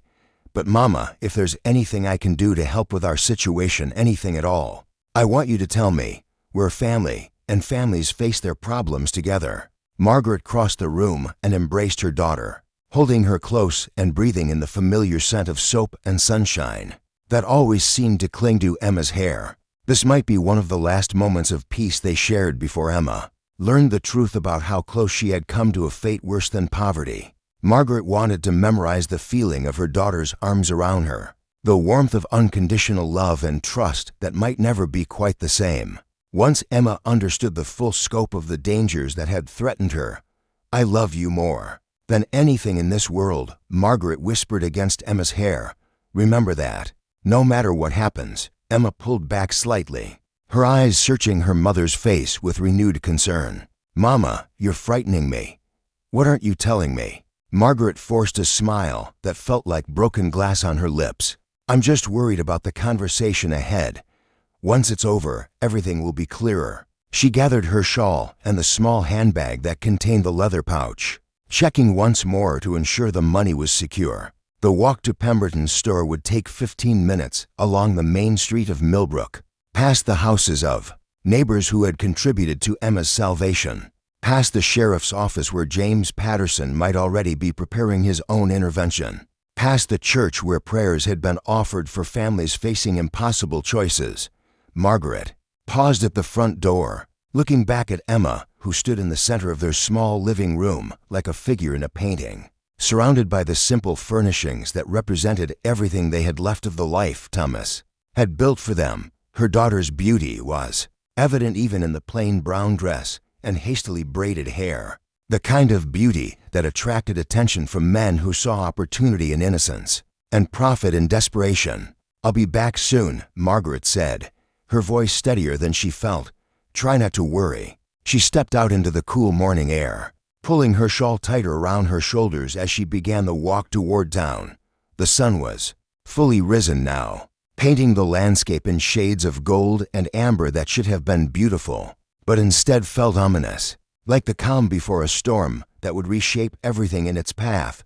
Speaker 1: but Mama, if there's anything I can do to help with our situation, anything at all, I want you to tell me. We're family, and families face their problems together." Margaret crossed the room and embraced her daughter, holding her close and breathing in the familiar scent of soap and sunshine that always seemed to cling to Emma's hair. This might be one of the last moments of peace they shared before Emma learned the truth about how close she had come to a fate worse than poverty. Margaret wanted to memorize the feeling of her daughter's arms around her, the warmth of unconditional love and trust that might never be quite the same. Once Emma understood the full scope of the dangers that had threatened her. "I love you more than anything in this world," Margaret whispered against Emma's hair. "Remember that. No matter what happens." Emma pulled back slightly, her eyes searching her mother's face with renewed concern. "Mama, you're frightening me. What aren't you telling me?" Margaret forced a smile that felt like broken glass on her lips. "I'm just worried about the conversation ahead. Once it's over, everything will be clearer." She gathered her shawl and the small handbag that contained the leather pouch, checking once more to ensure the money was secure. The walk to Pemberton's store would take 15 minutes along the main street of Millbrook, past the houses of neighbors who had contributed to Emma's salvation, past the sheriff's office where James Patterson might already be preparing his own intervention, past the church where prayers had been offered for families facing impossible choices. Margaret paused at the front door, looking back at Emma, who stood in the center of their small living room like a figure in a painting, surrounded by the simple furnishings that represented everything they had left of the life Thomas had built for them. Her daughter's beauty was evident even in the plain brown dress and hastily braided hair, the kind of beauty that attracted attention from men who saw opportunity in innocence and profit in desperation. "I'll be back soon," Margaret said, her voice steadier than she felt. "Try not to worry." She stepped out into the cool morning air, pulling her shawl tighter around her shoulders as she began the walk toward town. The sun was fully risen now, painting the landscape in shades of gold and amber that should have been beautiful, but instead felt ominous, like the calm before a storm that would reshape everything in its path.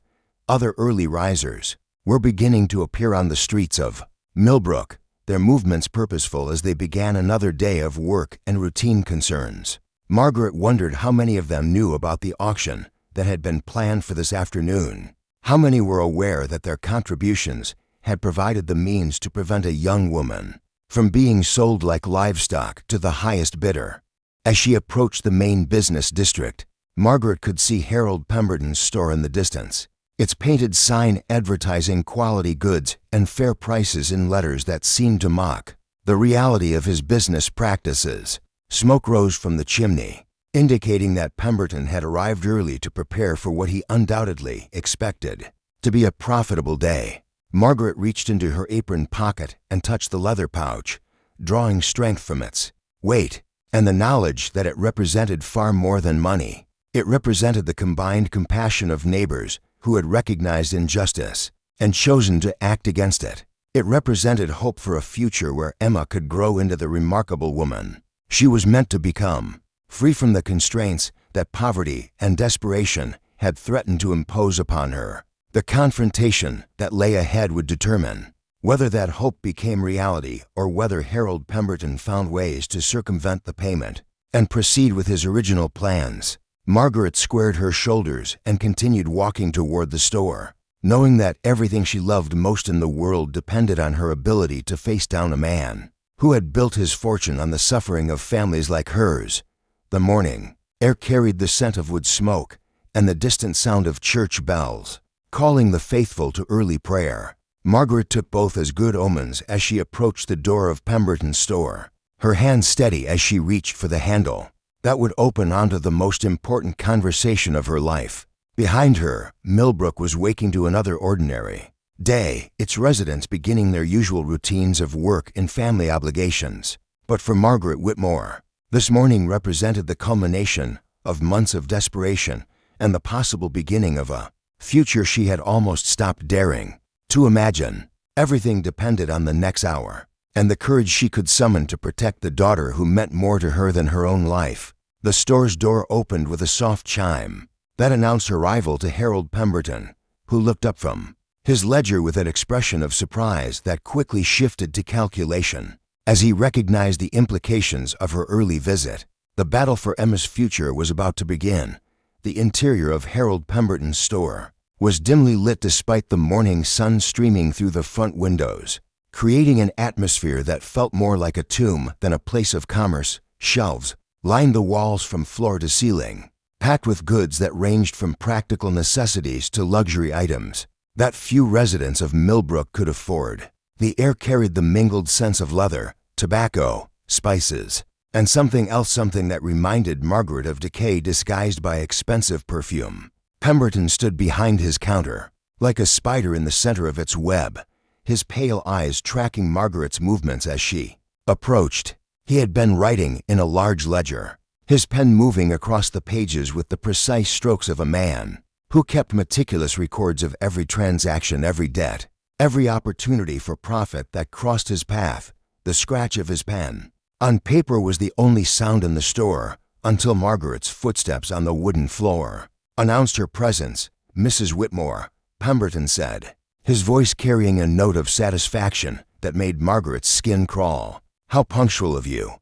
Speaker 1: Other early risers were beginning to appear on the streets of Millbrook, their movements purposeful as they began another day of work and routine concerns. Margaret wondered how many of them knew about the auction that had been planned for this afternoon. How many were aware that their contributions had provided the means to prevent a young woman from being sold like livestock to the highest bidder. As she approached the main business district, Margaret could see Harold Pemberton's store in the distance, its painted sign advertising quality goods and fair prices in letters that seemed to mock the reality of his business practices. Smoke rose from the chimney, indicating that Pemberton had arrived early to prepare for what he undoubtedly expected to be a profitable day. Margaret reached into her apron pocket and touched the leather pouch, drawing strength from its weight and the knowledge that it represented far more than money. It represented the combined compassion of neighbors who had recognized injustice and chosen to act against it. It represented hope for a future where Emma could grow into the remarkable woman she was meant to become, free from the constraints that poverty and desperation had threatened to impose upon her. The confrontation that lay ahead would determine whether that hope became reality or whether Harold Pemberton found ways to circumvent the payment and proceed with his original plans. Margaret squared her shoulders and continued walking toward the store, knowing that everything she loved most in the world depended on her ability to face down a man who had built his fortune on the suffering of families like hers. The morning air carried the scent of wood smoke and the distant sound of church bells, calling the faithful to early prayer. Margaret took both as good omens as she approached the door of Pemberton's store, her hand steady as she reached for the handle that would open onto the most important conversation of her life. Behind her, Millbrook was waking to another ordinary day, its residents beginning their usual routines of work and family obligations. But for Margaret Whitmore, this morning represented the culmination of months of desperation and the possible beginning of a future she had almost stopped daring to imagine. Everything depended on the next hour and the courage she could summon to protect the daughter who meant more to her than her own life. The store's door opened with a soft chime that announced arrival to Harold Pemberton, who looked up from his ledger with an expression of surprise that quickly shifted to calculation as he recognized the implications of her early visit. The battle for Emma's future was about to begin. The interior of Harold Pemberton's store was dimly lit despite the morning sun streaming through the front windows, creating an atmosphere that felt more like a tomb than a place of commerce. Shelves lined the walls from floor to ceiling, packed with goods that ranged from practical necessities to luxury items that few residents of Millbrook could afford. The air carried the mingled scents of leather, tobacco, spices, and something else, something that reminded Margaret of decay disguised by expensive perfume. Pemberton stood behind his counter, like a spider in the center of its web, his pale eyes tracking Margaret's movements as she approached. He had been writing in a large ledger, his pen moving across the pages with the precise strokes of a man who kept meticulous records of every transaction, every debt, every opportunity for profit that crossed his path. The scratch of his pen on paper was the only sound in the store until Margaret's footsteps on the wooden floor announced her presence. "Mrs. Whitmore," Pemberton said, his voice carrying a note of satisfaction that made Margaret's skin crawl. "How punctual of you.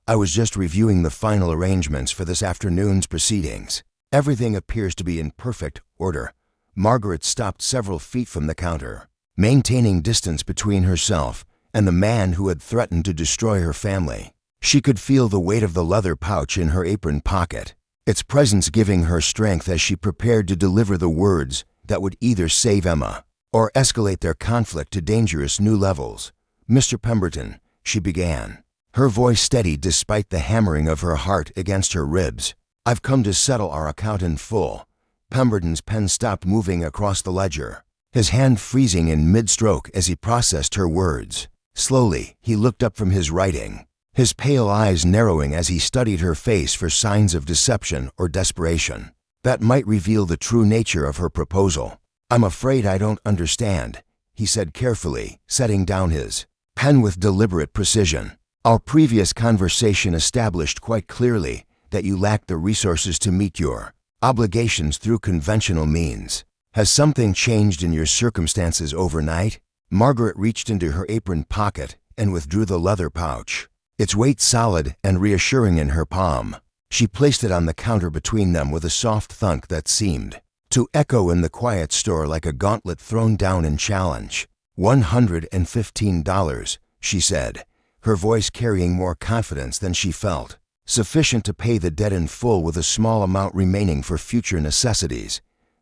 Speaker 1: I was just reviewing the final arrangements for this afternoon's proceedings. Everything appears to be in perfect order." Margaret stopped several feet from the counter, maintaining distance between herself and the man who had threatened to destroy her family. She could feel the weight of the leather pouch in her apron pocket, its presence giving her strength as she prepared to deliver the words that would either save Emma or escalate their conflict to dangerous new levels. "Mr. Pemberton," she began, her voice steady despite the hammering of her heart against her ribs, "I've come to settle our account in full." Pemberton's pen stopped moving across the ledger, his hand freezing in mid-stroke as he processed her words. Slowly, he looked up from his writing, his pale eyes narrowing as he studied her face for signs of deception or desperation that might reveal the true nature of her proposal. "I'm afraid I don't understand," he said carefully, setting down his pen with deliberate precision. "Our previous conversation established quite clearly that you lack the resources to meet your obligations through conventional means. Has something changed in your circumstances overnight?" Margaret reached into her apron pocket and withdrew the leather pouch, its weight solid and reassuring in her palm. She placed it on the counter between them with a soft thunk that seemed to echo in the quiet store like a gauntlet thrown down in challenge. $115, she said, her voice carrying more confidence than she felt. "Sufficient to pay the debt in full with a small amount remaining for future necessities."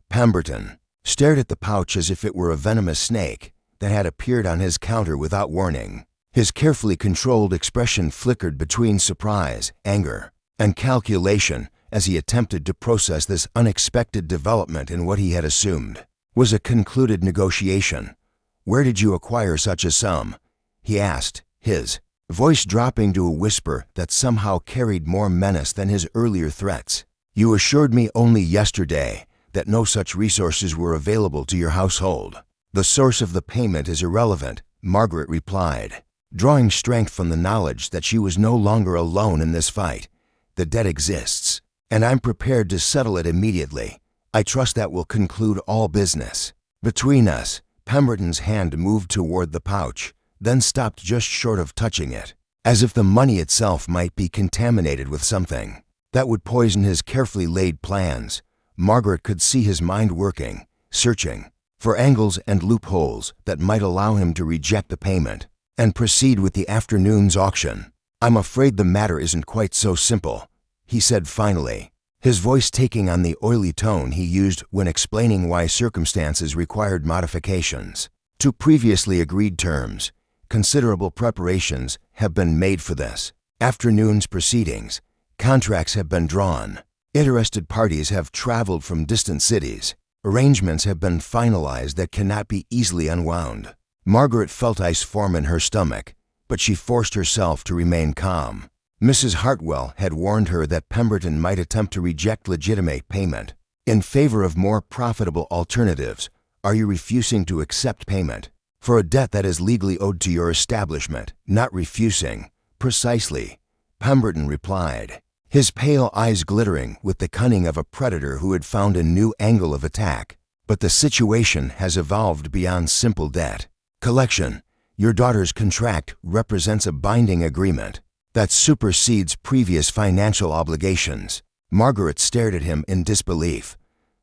Speaker 1: Pemberton stared at the pouch as if it were a venomous snake that had appeared on his counter without warning. His carefully controlled expression flickered between surprise, anger, and calculation as he attempted to process this unexpected development in what he had assumed was a concluded negotiation. "Where did you acquire such a sum?" he asked, his voice dropping to a whisper that somehow carried more menace than his earlier threats. "You assured me only yesterday that no such resources were available to your household." "The source of the payment is irrelevant," Margaret replied, drawing strength from the knowledge that she was no longer alone in this fight. "The debt exists, and I'm prepared to settle it immediately. I trust that will conclude all business between us." Pemberton's hand moved toward the pouch, then stopped just short of touching it, as if the money itself might be contaminated with something that would poison his carefully laid plans. Margaret could see his mind working, searching for angles and loopholes that might allow him to reject the payment and proceed with the afternoon's auction. "I'm afraid the matter isn't quite so simple," he said finally, his voice taking on the oily tone he used when explaining why circumstances required modifications to previously agreed terms. "Considerable preparations have been made for this afternoon's proceedings. Contracts have been drawn. Interested parties have traveled from distant cities. Arrangements have been finalized that cannot be easily unwound." Margaret felt ice form in her stomach, but she forced herself to remain calm. Mrs. Hartwell had warned her that Pemberton might attempt to reject legitimate payment in favor of more profitable alternatives. "Are you refusing to accept payment for a debt that is legally owed to your establishment?" "Not refusing." "Precisely," Pemberton replied, his pale eyes glittering with the cunning of a predator who had found a new angle of attack. "But the situation has evolved beyond simple debt collection. Your daughter's contract represents a binding agreement that supersedes previous financial obligations." Margaret stared at him in disbelief.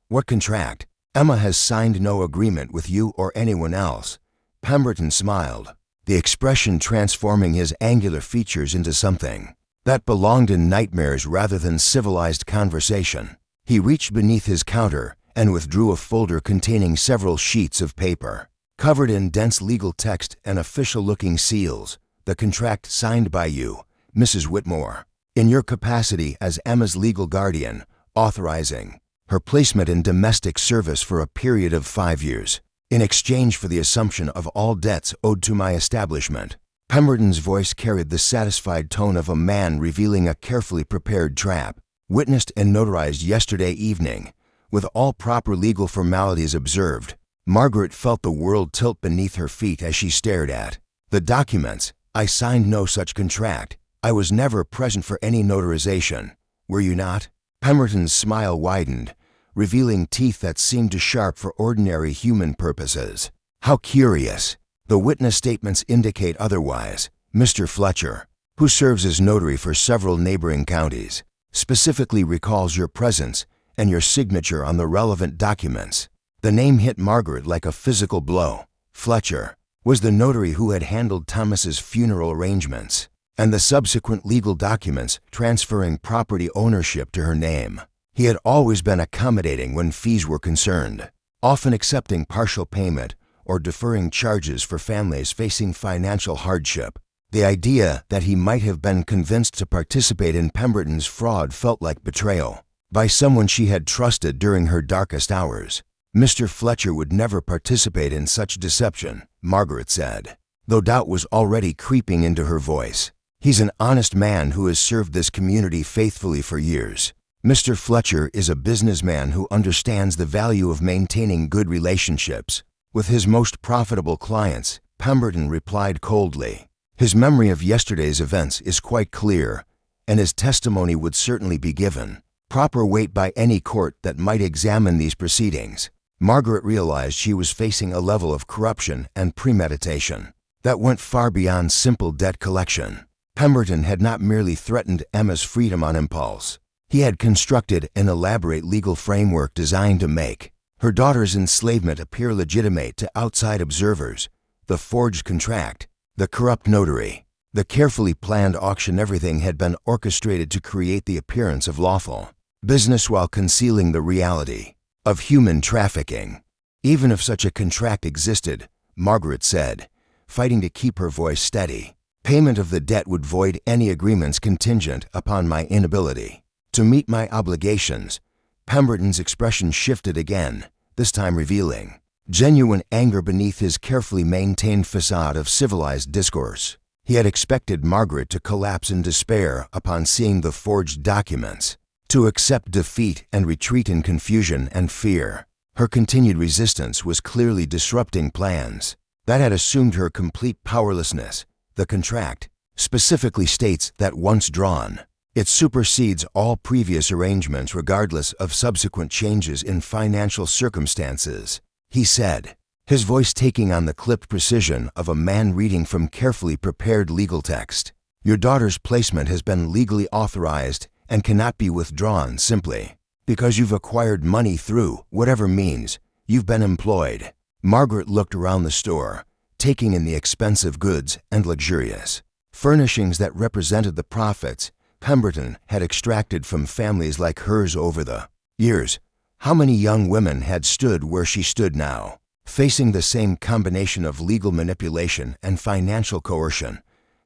Speaker 1: "What contract?" "Emma has signed no agreement with you or anyone else." Pemberton smiled, the expression transforming his angular features into something that belonged in nightmares rather than civilized conversation. He reached beneath his counter and withdrew a folder containing several sheets of paper, covered in dense legal text and official-looking seals. "The contract signed by you, Mrs. Whitmore, in your capacity as Emma's legal guardian, authorizing her placement in domestic service for a period of 5 years, in exchange for the assumption of all debts owed to my establishment." Pemberton's voice carried the satisfied tone of a man revealing a carefully prepared trap, witnessed and notarized yesterday evening. With all proper legal formalities observed, Margaret felt the world tilt beneath her feet as she stared at the documents. I signed no such contract. I was never present for any notarization. Were you not? Pemberton's smile widened, revealing teeth that seemed too sharp for ordinary human purposes. How curious. The witness statements indicate otherwise. Mr. Fletcher, who serves as notary for several neighboring counties, specifically recalls your presence and your signature on the relevant documents. The name hit Margaret like a physical blow. Fletcher was the notary who had handled Thomas's funeral arrangements and the subsequent legal documents transferring property ownership to her name. He had always been accommodating when fees were concerned, often accepting partial payment or deferring charges for families facing financial hardship. The idea that he might have been convinced to participate in Pemberton's fraud felt like betrayal by someone she had trusted during her darkest hours. Mr. Fletcher would never participate in such deception, Margaret said, though doubt was already creeping into her voice. He's an honest man who has served this community faithfully for years. Mr. Fletcher is a businessman who understands the value of maintaining good relationships with his most profitable clients, Pemberton replied coldly. His memory of yesterday's events is quite clear, and his testimony would certainly be given proper weight by any court that might examine these proceedings. Margaret realized she was facing a level of corruption and premeditation that went far beyond simple debt collection. Pemberton had not merely threatened Emma's freedom on impulse. He had constructed an elaborate legal framework designed to make her daughter's enslavement appear legitimate to outside observers. The forged contract, the corrupt notary, the carefully planned auction, everything had been orchestrated to create the appearance of lawful business while concealing the reality of human trafficking. Even if such a contract existed, Margaret said, fighting to keep her voice steady, payment of the debt would void any agreements contingent upon my inability to meet my obligations. Pemberton's expression shifted again, this time revealing genuine anger beneath his carefully maintained facade of civilized discourse. He had expected Margaret to collapse in despair upon seeing the forged documents, to accept defeat and retreat in confusion and fear. Her continued resistance was clearly disrupting plans that had assumed her complete powerlessness. The contract specifically states that once drawn, it supersedes all previous arrangements regardless of subsequent changes in financial circumstances, he said, his voice taking on the clipped precision of a man reading from carefully prepared legal text. Your daughter's placement has been legally authorized and cannot be withdrawn simply because you've acquired money through whatever means you've been employed. Margaret looked around the store, taking in the expensive goods and luxurious furnishings that represented the profits Pemberton had extracted from families like hers over the years. How many young women had stood where she stood now, facing the same combination of legal manipulation and financial coercion?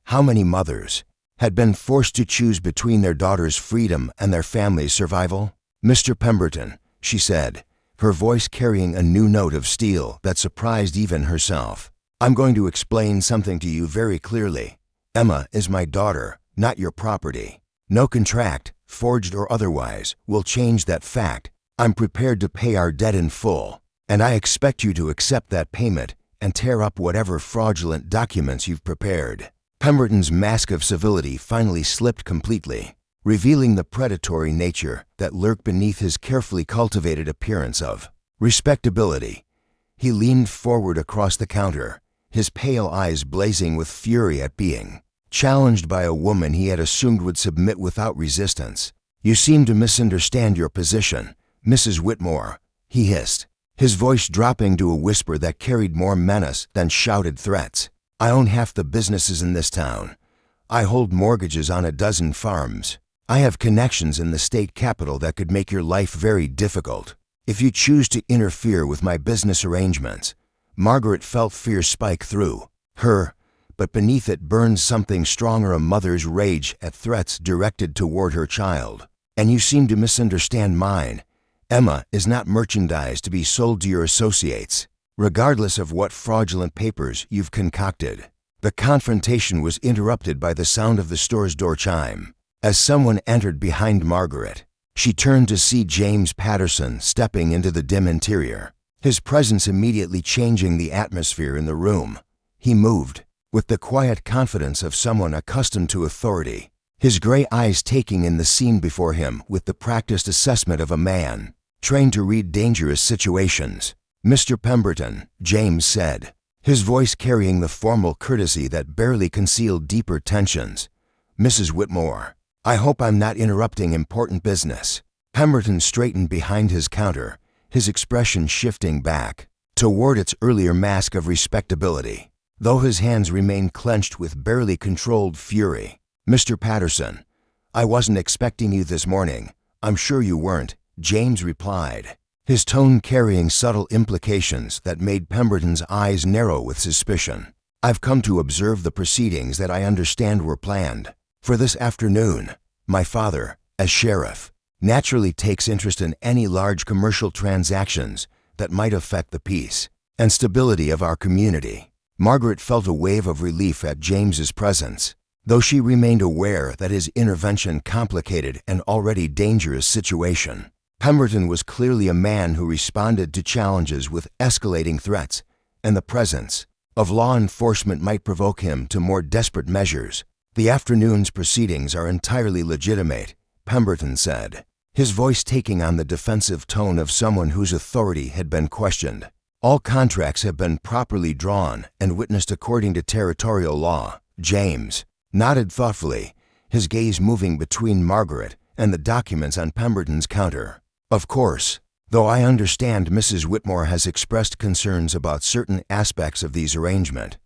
Speaker 1: How many mothers had been forced to choose between their daughter's freedom and their family's survival? Mr. Pemberton, she said, her voice carrying a new note of steel that surprised even herself. I'm going to explain something to you very clearly. Emma is my daughter, not your property. No contract, forged or otherwise, will change that fact. I'm prepared to pay our debt in full, and I expect you to accept that payment and tear up whatever fraudulent documents you've prepared. Pemberton's mask of civility finally slipped completely, revealing the predatory nature that lurked beneath his carefully cultivated appearance of respectability. He leaned forward across the counter, his pale eyes blazing with fury at being challenged by a woman he had assumed would submit without resistance. You seem to misunderstand your position, Mrs. Whitmore, he hissed, his voice dropping to a whisper that carried more menace than shouted threats. I own half the businesses in this town. I hold mortgages on a dozen farms. I have connections in the state capital that could make your life very difficult if you choose to interfere with my business arrangements. Margaret felt fear spike through her, but beneath it burned something stronger, a mother's rage at threats directed toward her child. And you seem to misunderstand mine. Emma is not merchandise to be sold to your associates, regardless of what fraudulent papers you've concocted. The confrontation was interrupted by the sound of the store's door chime. As someone entered behind Margaret, she turned to see James Patterson stepping into the dim interior, his presence immediately changing the atmosphere in the room. He moved with the quiet confidence of someone accustomed to authority, his gray eyes taking in the scene before him with the practiced assessment of a man trained to read dangerous situations. "Mr. Pemberton," James said, his voice carrying the formal courtesy that barely concealed deeper tensions. "Mrs. Whitmore, I hope I'm not interrupting important business." Pemberton straightened behind his counter, his expression shifting back toward its earlier mask of respectability, though his hands remained clenched with barely controlled fury. "Mr. Patterson, I wasn't expecting you this morning. I'm sure you weren't," James replied, his tone carrying subtle implications that made Pemberton's eyes narrow with suspicion. "I've come to observe the proceedings that I understand were planned for this afternoon. My father, as sheriff, naturally takes interest in any large commercial transactions that might affect the peace and stability of our community." Margaret felt a wave of relief at James's presence, though she remained aware that his intervention complicated an already dangerous situation. Pemberton was clearly a man who responded to challenges with escalating threats, and the presence of law enforcement might provoke him to more desperate measures. "The afternoon's proceedings are entirely legitimate," Pemberton said, his voice taking on the defensive tone of someone whose authority had been questioned. "All contracts have been properly drawn and witnessed according to territorial law." James nodded thoughtfully, his gaze moving between Margaret and the documents on Pemberton's counter. "Of course, though I understand Mrs. Whitmore has expressed concerns about certain aspects of these arrangements.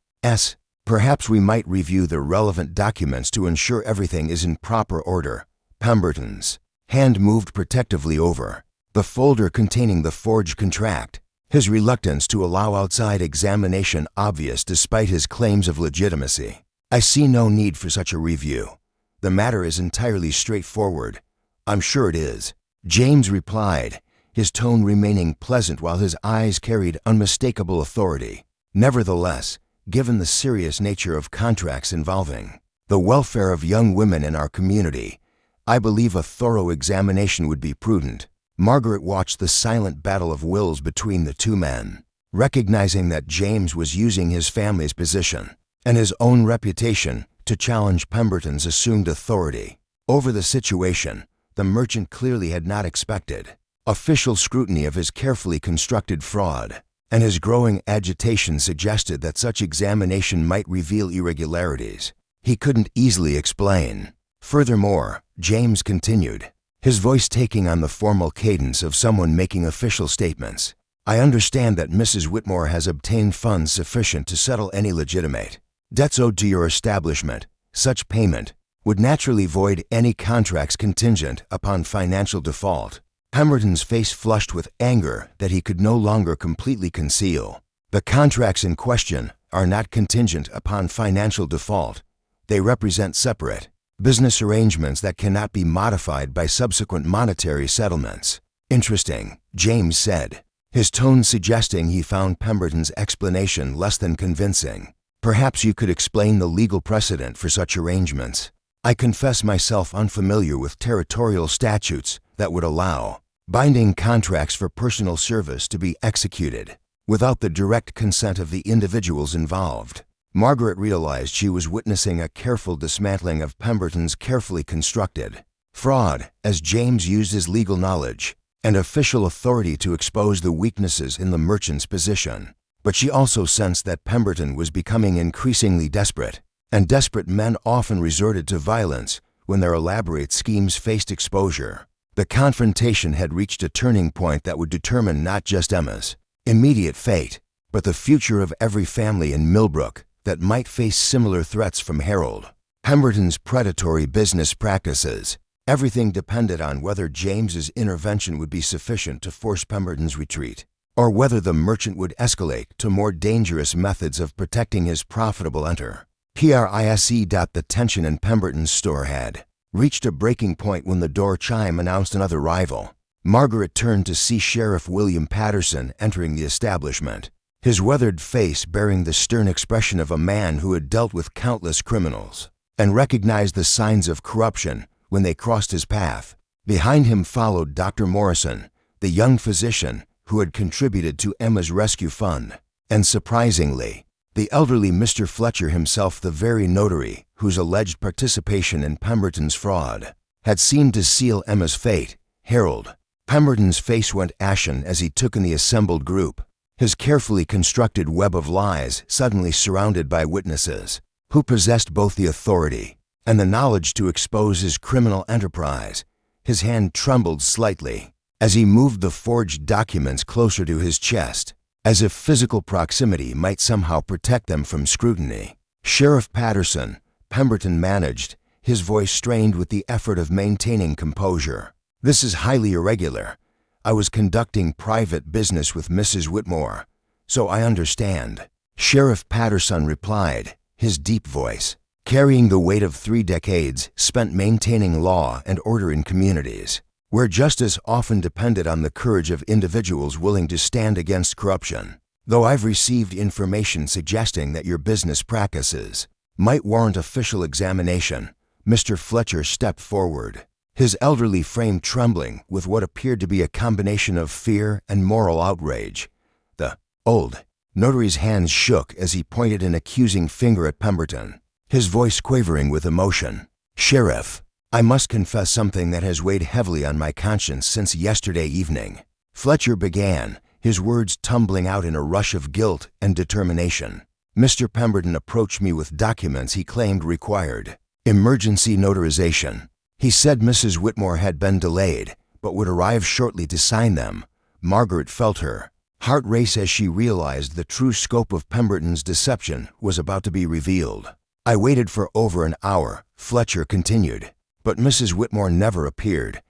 Speaker 1: Perhaps we might review the relevant documents to ensure everything is in proper order." Pemberton's hand moved protectively over the folder containing the forged contract, his reluctance to allow outside examination obvious despite his claims of legitimacy. "I see no need for such a review. The matter is entirely straightforward." "I'm sure it is," James replied, his tone remaining pleasant while his eyes carried unmistakable authority. "Nevertheless, given the serious nature of contracts involving the welfare of young women in our community, I believe a thorough examination would be prudent." Margaret watched the silent battle of wills between the two men, recognizing that James was using his family's position and his own reputation to challenge Pemberton's assumed authority over the situation. The merchant clearly had not expected official scrutiny of his carefully constructed fraud, and his growing agitation suggested that such examination might reveal irregularities he couldn't easily explain. "Furthermore," James continued, his voice taking on the formal cadence of someone making official statements, "I understand that Mrs. Whitmore has obtained funds sufficient to settle any legitimate debts owed to your establishment. Such payment would naturally void any contracts contingent upon financial default." Pemberton's face flushed with anger that he could no longer completely conceal. "The contracts in question are not contingent upon financial default. They represent separate business arrangements that cannot be modified by subsequent monetary settlements." "Interesting," James said, his tone suggesting he found Pemberton's explanation less than convincing. "Perhaps you could explain the legal precedent for such arrangements." "I confess myself unfamiliar with territorial statutes that would allow binding contracts for personal service to be executed without the direct consent of the individuals involved." Margaret realized she was witnessing a careful dismantling of Pemberton's carefully constructed fraud as James used his legal knowledge and official authority to expose the weaknesses in the merchant's position. But she also sensed that Pemberton was becoming increasingly desperate, and desperate men often resorted to violence when their elaborate schemes faced exposure. The confrontation had reached a turning point that would determine not just Emma's immediate fate, but the future of every family in Millbrook that might face similar threats from Harold Pemberton's predatory business practices. Everything depended on whether James's intervention would be sufficient to force Pemberton's retreat, or whether the merchant would escalate to more dangerous methods of protecting his profitable enterprise. The tension in Pemberton's store had reached a breaking point when the door chime announced another arrival. Margaret turned to see Sheriff William Patterson entering the establishment, his weathered face bearing the stern expression of a man who had dealt with countless criminals and recognized the signs of corruption when they crossed his path. Behind him followed Dr. Morrison, the young physician who had contributed to Emma's rescue fund, and surprisingly, the elderly Mr. Fletcher himself, the very notary whose alleged participation in Pemberton's fraud had seemed to seal Emma's fate. Harold Pemberton's face went ashen as he took in the assembled group, his carefully constructed web of lies suddenly surrounded by witnesses who possessed both the authority and the knowledge to expose his criminal enterprise. His hand trembled slightly as he moved the forged documents closer to his chest, as if physical proximity might somehow protect them from scrutiny. "Sheriff Patterson," Pemberton managed, his voice strained with the effort of maintaining composure. "This is highly irregular. I was conducting private business with Mrs. Whitmore, so I understand." Sheriff Patterson replied, his deep voice carrying the weight of 3 decades spent maintaining law and order in communities where justice often depended on the courage of individuals willing to stand against corruption. "Though I've received information suggesting that your business practices might warrant official examination," Mr. Fletcher stepped forward, his elderly frame trembling with what appeared to be a combination of fear and moral outrage. The old notary's hands shook as he pointed an accusing finger at Pemberton, his voice quavering with emotion. "Sheriff, I must confess something that has weighed heavily on my conscience since yesterday evening," Fletcher began, his words tumbling out in a rush of guilt and determination. "Mr. Pemberton approached me with documents he claimed required emergency notarization. He said Mrs. Whitmore had been delayed, but would arrive shortly to sign them." Margaret felt her heart race as she realized the true scope of Pemberton's deception was about to be revealed. "I waited for over an hour," Fletcher continued, "but Mrs. Whitmore never appeared."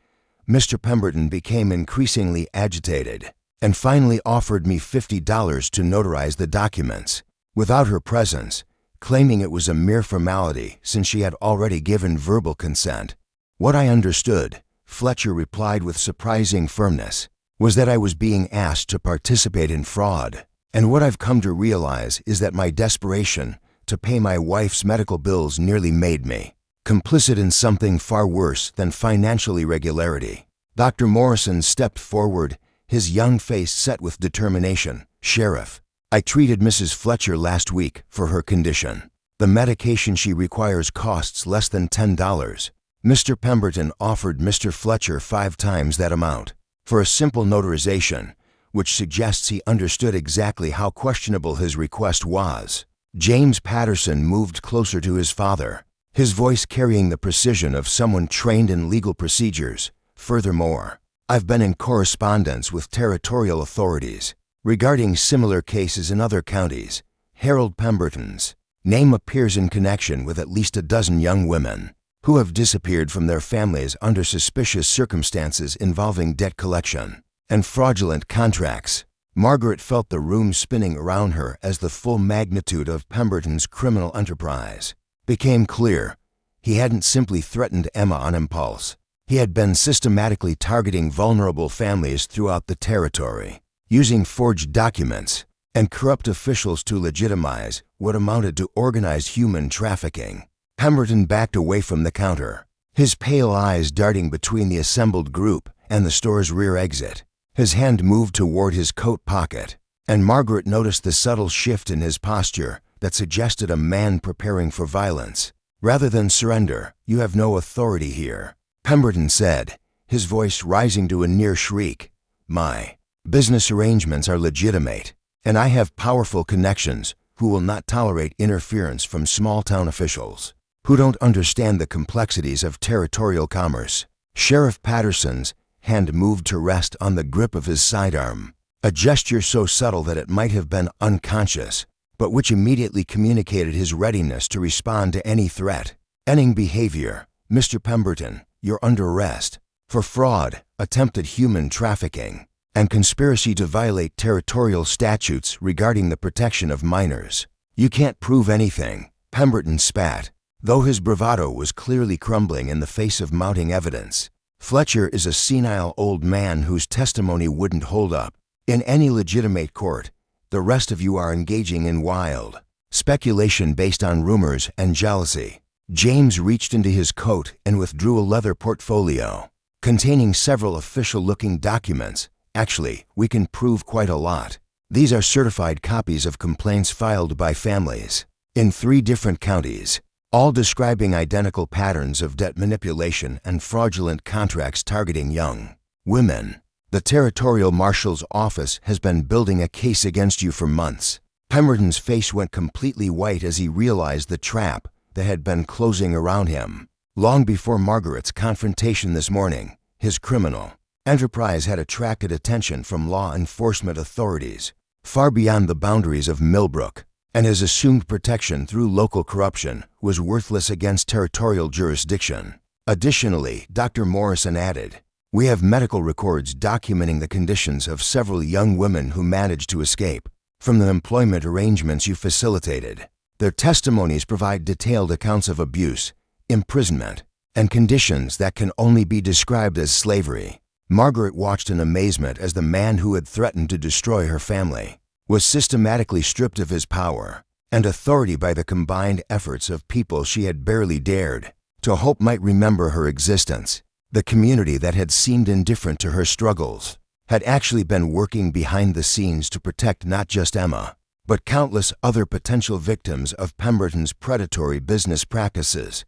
Speaker 1: Mr. Pemberton became increasingly agitated and finally offered me $50 to notarize the documents without her presence, claiming it was a mere formality since she had already given verbal consent. "What I understood," Fletcher replied with surprising firmness, "was that I was being asked to participate in fraud, and what I've come to realize is that my desperation to pay my wife's medical bills nearly made me complicit in something far worse than financial irregularity." Dr. Morrison stepped forward, his young face set with determination. "Sheriff, I treated Mrs. Fletcher last week for her condition. The medication she requires costs less than $10. Mr. Pemberton offered Mr. Fletcher 5 times that amount for a simple notarization, which suggests he understood exactly how questionable his request was." James Patterson moved closer to his father, his voice carrying the precision of someone trained in legal procedures. "Furthermore, I've been in correspondence with territorial authorities regarding similar cases in other counties. Harold Pemberton's name appears in connection with at least a dozen young women who have disappeared from their families under suspicious circumstances involving debt collection and fraudulent contracts." Margaret felt the room spinning around her as the full magnitude of Pemberton's criminal enterprise became clear. He hadn't simply threatened Emma on impulse. He had been systematically targeting vulnerable families throughout the territory, using forged documents and corrupt officials to legitimize what amounted to organized human trafficking. Pemberton backed away from the counter, his pale eyes darting between the assembled group and the store's rear exit. His hand moved toward his coat pocket, and Margaret noticed the subtle shift in his posture that suggested a man preparing for violence. "Rather than surrender, you have no authority here," Pemberton said, his voice rising to a near shriek. "My business arrangements are legitimate, and I have powerful connections who will not tolerate interference from small-town officials who don't understand the complexities of territorial commerce." Sheriff Patterson's hand moved to rest on the grip of his sidearm, a gesture so subtle that it might have been unconscious, but which immediately communicated his readiness to respond to any threat. "Any behavior, Mr. Pemberton, you're under arrest for fraud, attempted human trafficking, and conspiracy to violate territorial statutes regarding the protection of minors." "You can't prove anything," Pemberton spat, though his bravado was clearly crumbling in the face of mounting evidence. "Fletcher is a senile old man whose testimony wouldn't hold up in any legitimate court. The rest of you are engaging in wild speculation based on rumors and jealousy." James reached into his coat and withdrew a leather portfolio containing several official-looking documents. "Actually, we can prove quite a lot. These are certified copies of complaints filed by families in 3 different counties, all describing identical patterns of debt manipulation and fraudulent contracts targeting young women. The Territorial Marshal's office has been building a case against you for months." Pemberton's face went completely white as he realized the trap that had been closing around him. Long before Margaret's confrontation this morning, his criminal enterprise had attracted attention from law enforcement authorities far beyond the boundaries of Millbrook, and his assumed protection through local corruption was worthless against territorial jurisdiction. Additionally, Dr. Morrison added, "We have medical records documenting the conditions of several young women who managed to escape from the employment arrangements you facilitated. Their testimonies provide detailed accounts of abuse, imprisonment, and conditions that can only be described as slavery." Margaret watched in amazement as the man who had threatened to destroy her family was systematically stripped of his power and authority by the combined efforts of people she had barely dared to hope might remember her existence. The community that had seemed indifferent to her struggles had actually been working behind the scenes to protect not just Emma, but countless other potential victims of Pemberton's predatory business practices.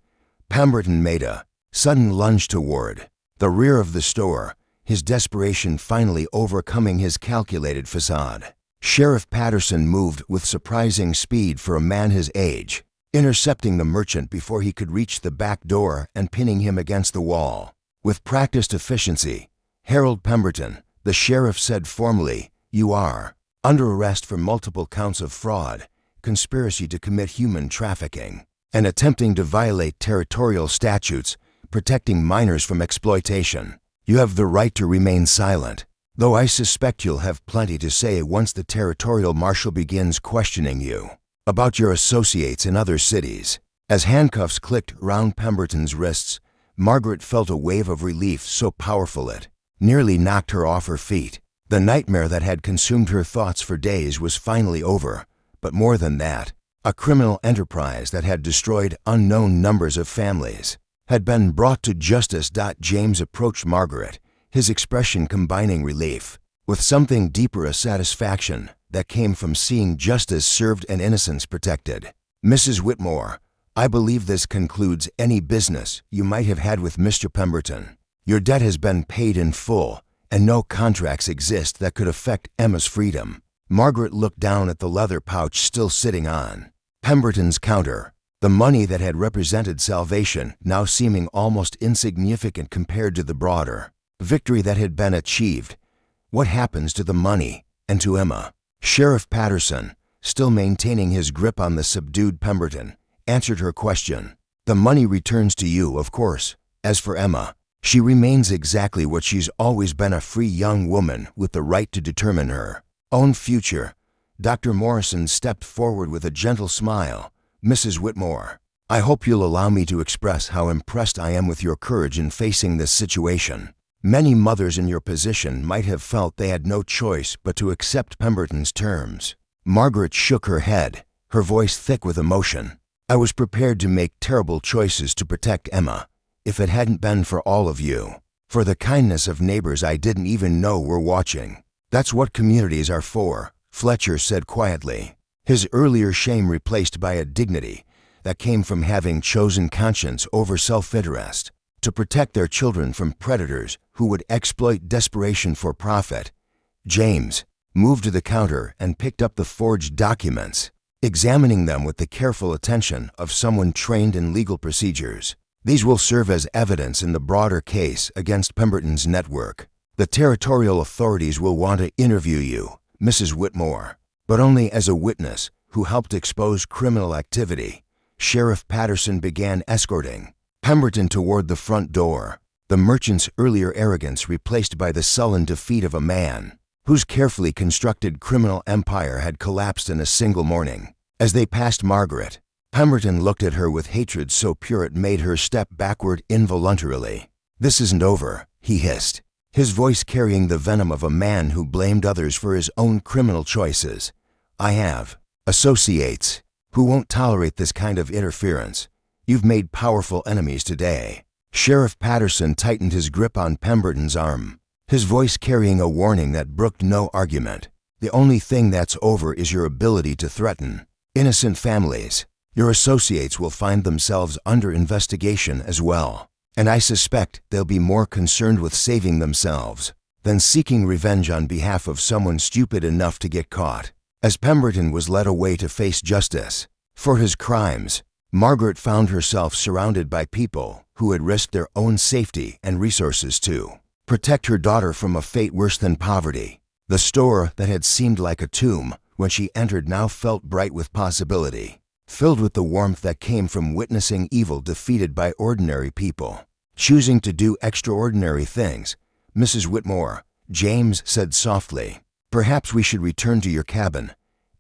Speaker 1: Pemberton made a sudden lunge toward the rear of the store, his desperation finally overcoming his calculated facade. Sheriff Patterson moved with surprising speed for a man his age, intercepting the merchant before he could reach the back door and pinning him against the wall. With practiced efficiency, "Harold Pemberton," the sheriff said formally, "you are under arrest for multiple counts of fraud, conspiracy to commit human trafficking, and attempting to violate territorial statutes protecting minors from exploitation. You have the right to remain silent, though I suspect you'll have plenty to say once the Territorial Marshal begins questioning you about your associates in other cities." As handcuffs clicked round Pemberton's wrists, Margaret felt a wave of relief so powerful it nearly knocked her off her feet. The nightmare that had consumed her thoughts for days was finally over, but more than that, a criminal enterprise that had destroyed unknown numbers of families had been brought to justice. James approached Margaret, his expression combining relief with something deeper, a satisfaction that came from seeing justice served and innocence protected. "Mrs. Whitmore, I believe this concludes any business you might have had with Mr. Pemberton. Your debt has been paid in full, and no contracts exist that could affect Emma's freedom." Margaret looked down at the leather pouch still sitting on Pemberton's counter, the money that had represented salvation now seeming almost insignificant compared to the broader victory that had been achieved. "What happens to the money and to Emma?" Sheriff Patterson, still maintaining his grip on the subdued Pemberton, answered her question. "The money returns to you, of course. As for Emma, she remains exactly what she's always been, a free young woman with the right to determine her own future." Dr. Morrison stepped forward with a gentle smile. "Mrs. Whitmore, I hope you'll allow me to express how impressed I am with your courage in facing this situation. Many mothers in your position might have felt they had no choice but to accept Pemberton's terms." Margaret shook her head, her voice thick with emotion. "I was prepared to make terrible choices to protect Emma, if it hadn't been for all of you, for the kindness of neighbors I didn't even know were watching. That's what communities are for," Fletcher said quietly, his earlier shame replaced by a dignity that came from having chosen conscience over self-interest. "To protect their children from predators who would exploit desperation for profit." James moved to the counter and picked up the forged documents, examining them with the careful attention of someone trained in legal procedures. "These will serve as evidence in the broader case against Pemberton's network. The territorial authorities will want to interview you, Mrs. Whitmore, but only as a witness who helped expose criminal activity." Sheriff Patterson began escorting Pemberton toward the front door, the merchant's earlier arrogance replaced by the sullen defeat of a man whose carefully constructed criminal empire had collapsed in a single morning. As they passed Margaret, Pemberton looked at her with hatred so pure it made her step backward involuntarily. "This isn't over," he hissed, his voice carrying the venom of a man who blamed others for his own criminal choices. I have associates who won't tolerate this kind of interference. You've made powerful enemies today." Sheriff Patterson tightened his grip on Pemberton's arm, his voice carrying a warning that brooked no argument. "The only thing that's over is your ability to threaten innocent families. Your associates will find themselves under investigation as well, and I suspect they'll be more concerned with saving themselves than seeking revenge on behalf of someone stupid enough to get caught." As Pemberton was led away to face justice for his crimes, Margaret found herself surrounded by people who had risked their own safety and resources to protect her daughter from a fate worse than poverty. The store that had seemed like a tomb when she entered now felt bright with possibility, filled with the warmth that came from witnessing evil defeated by ordinary people choosing to do extraordinary things. "Mrs. Whitmore," James said softly, "perhaps we should return to your cabin.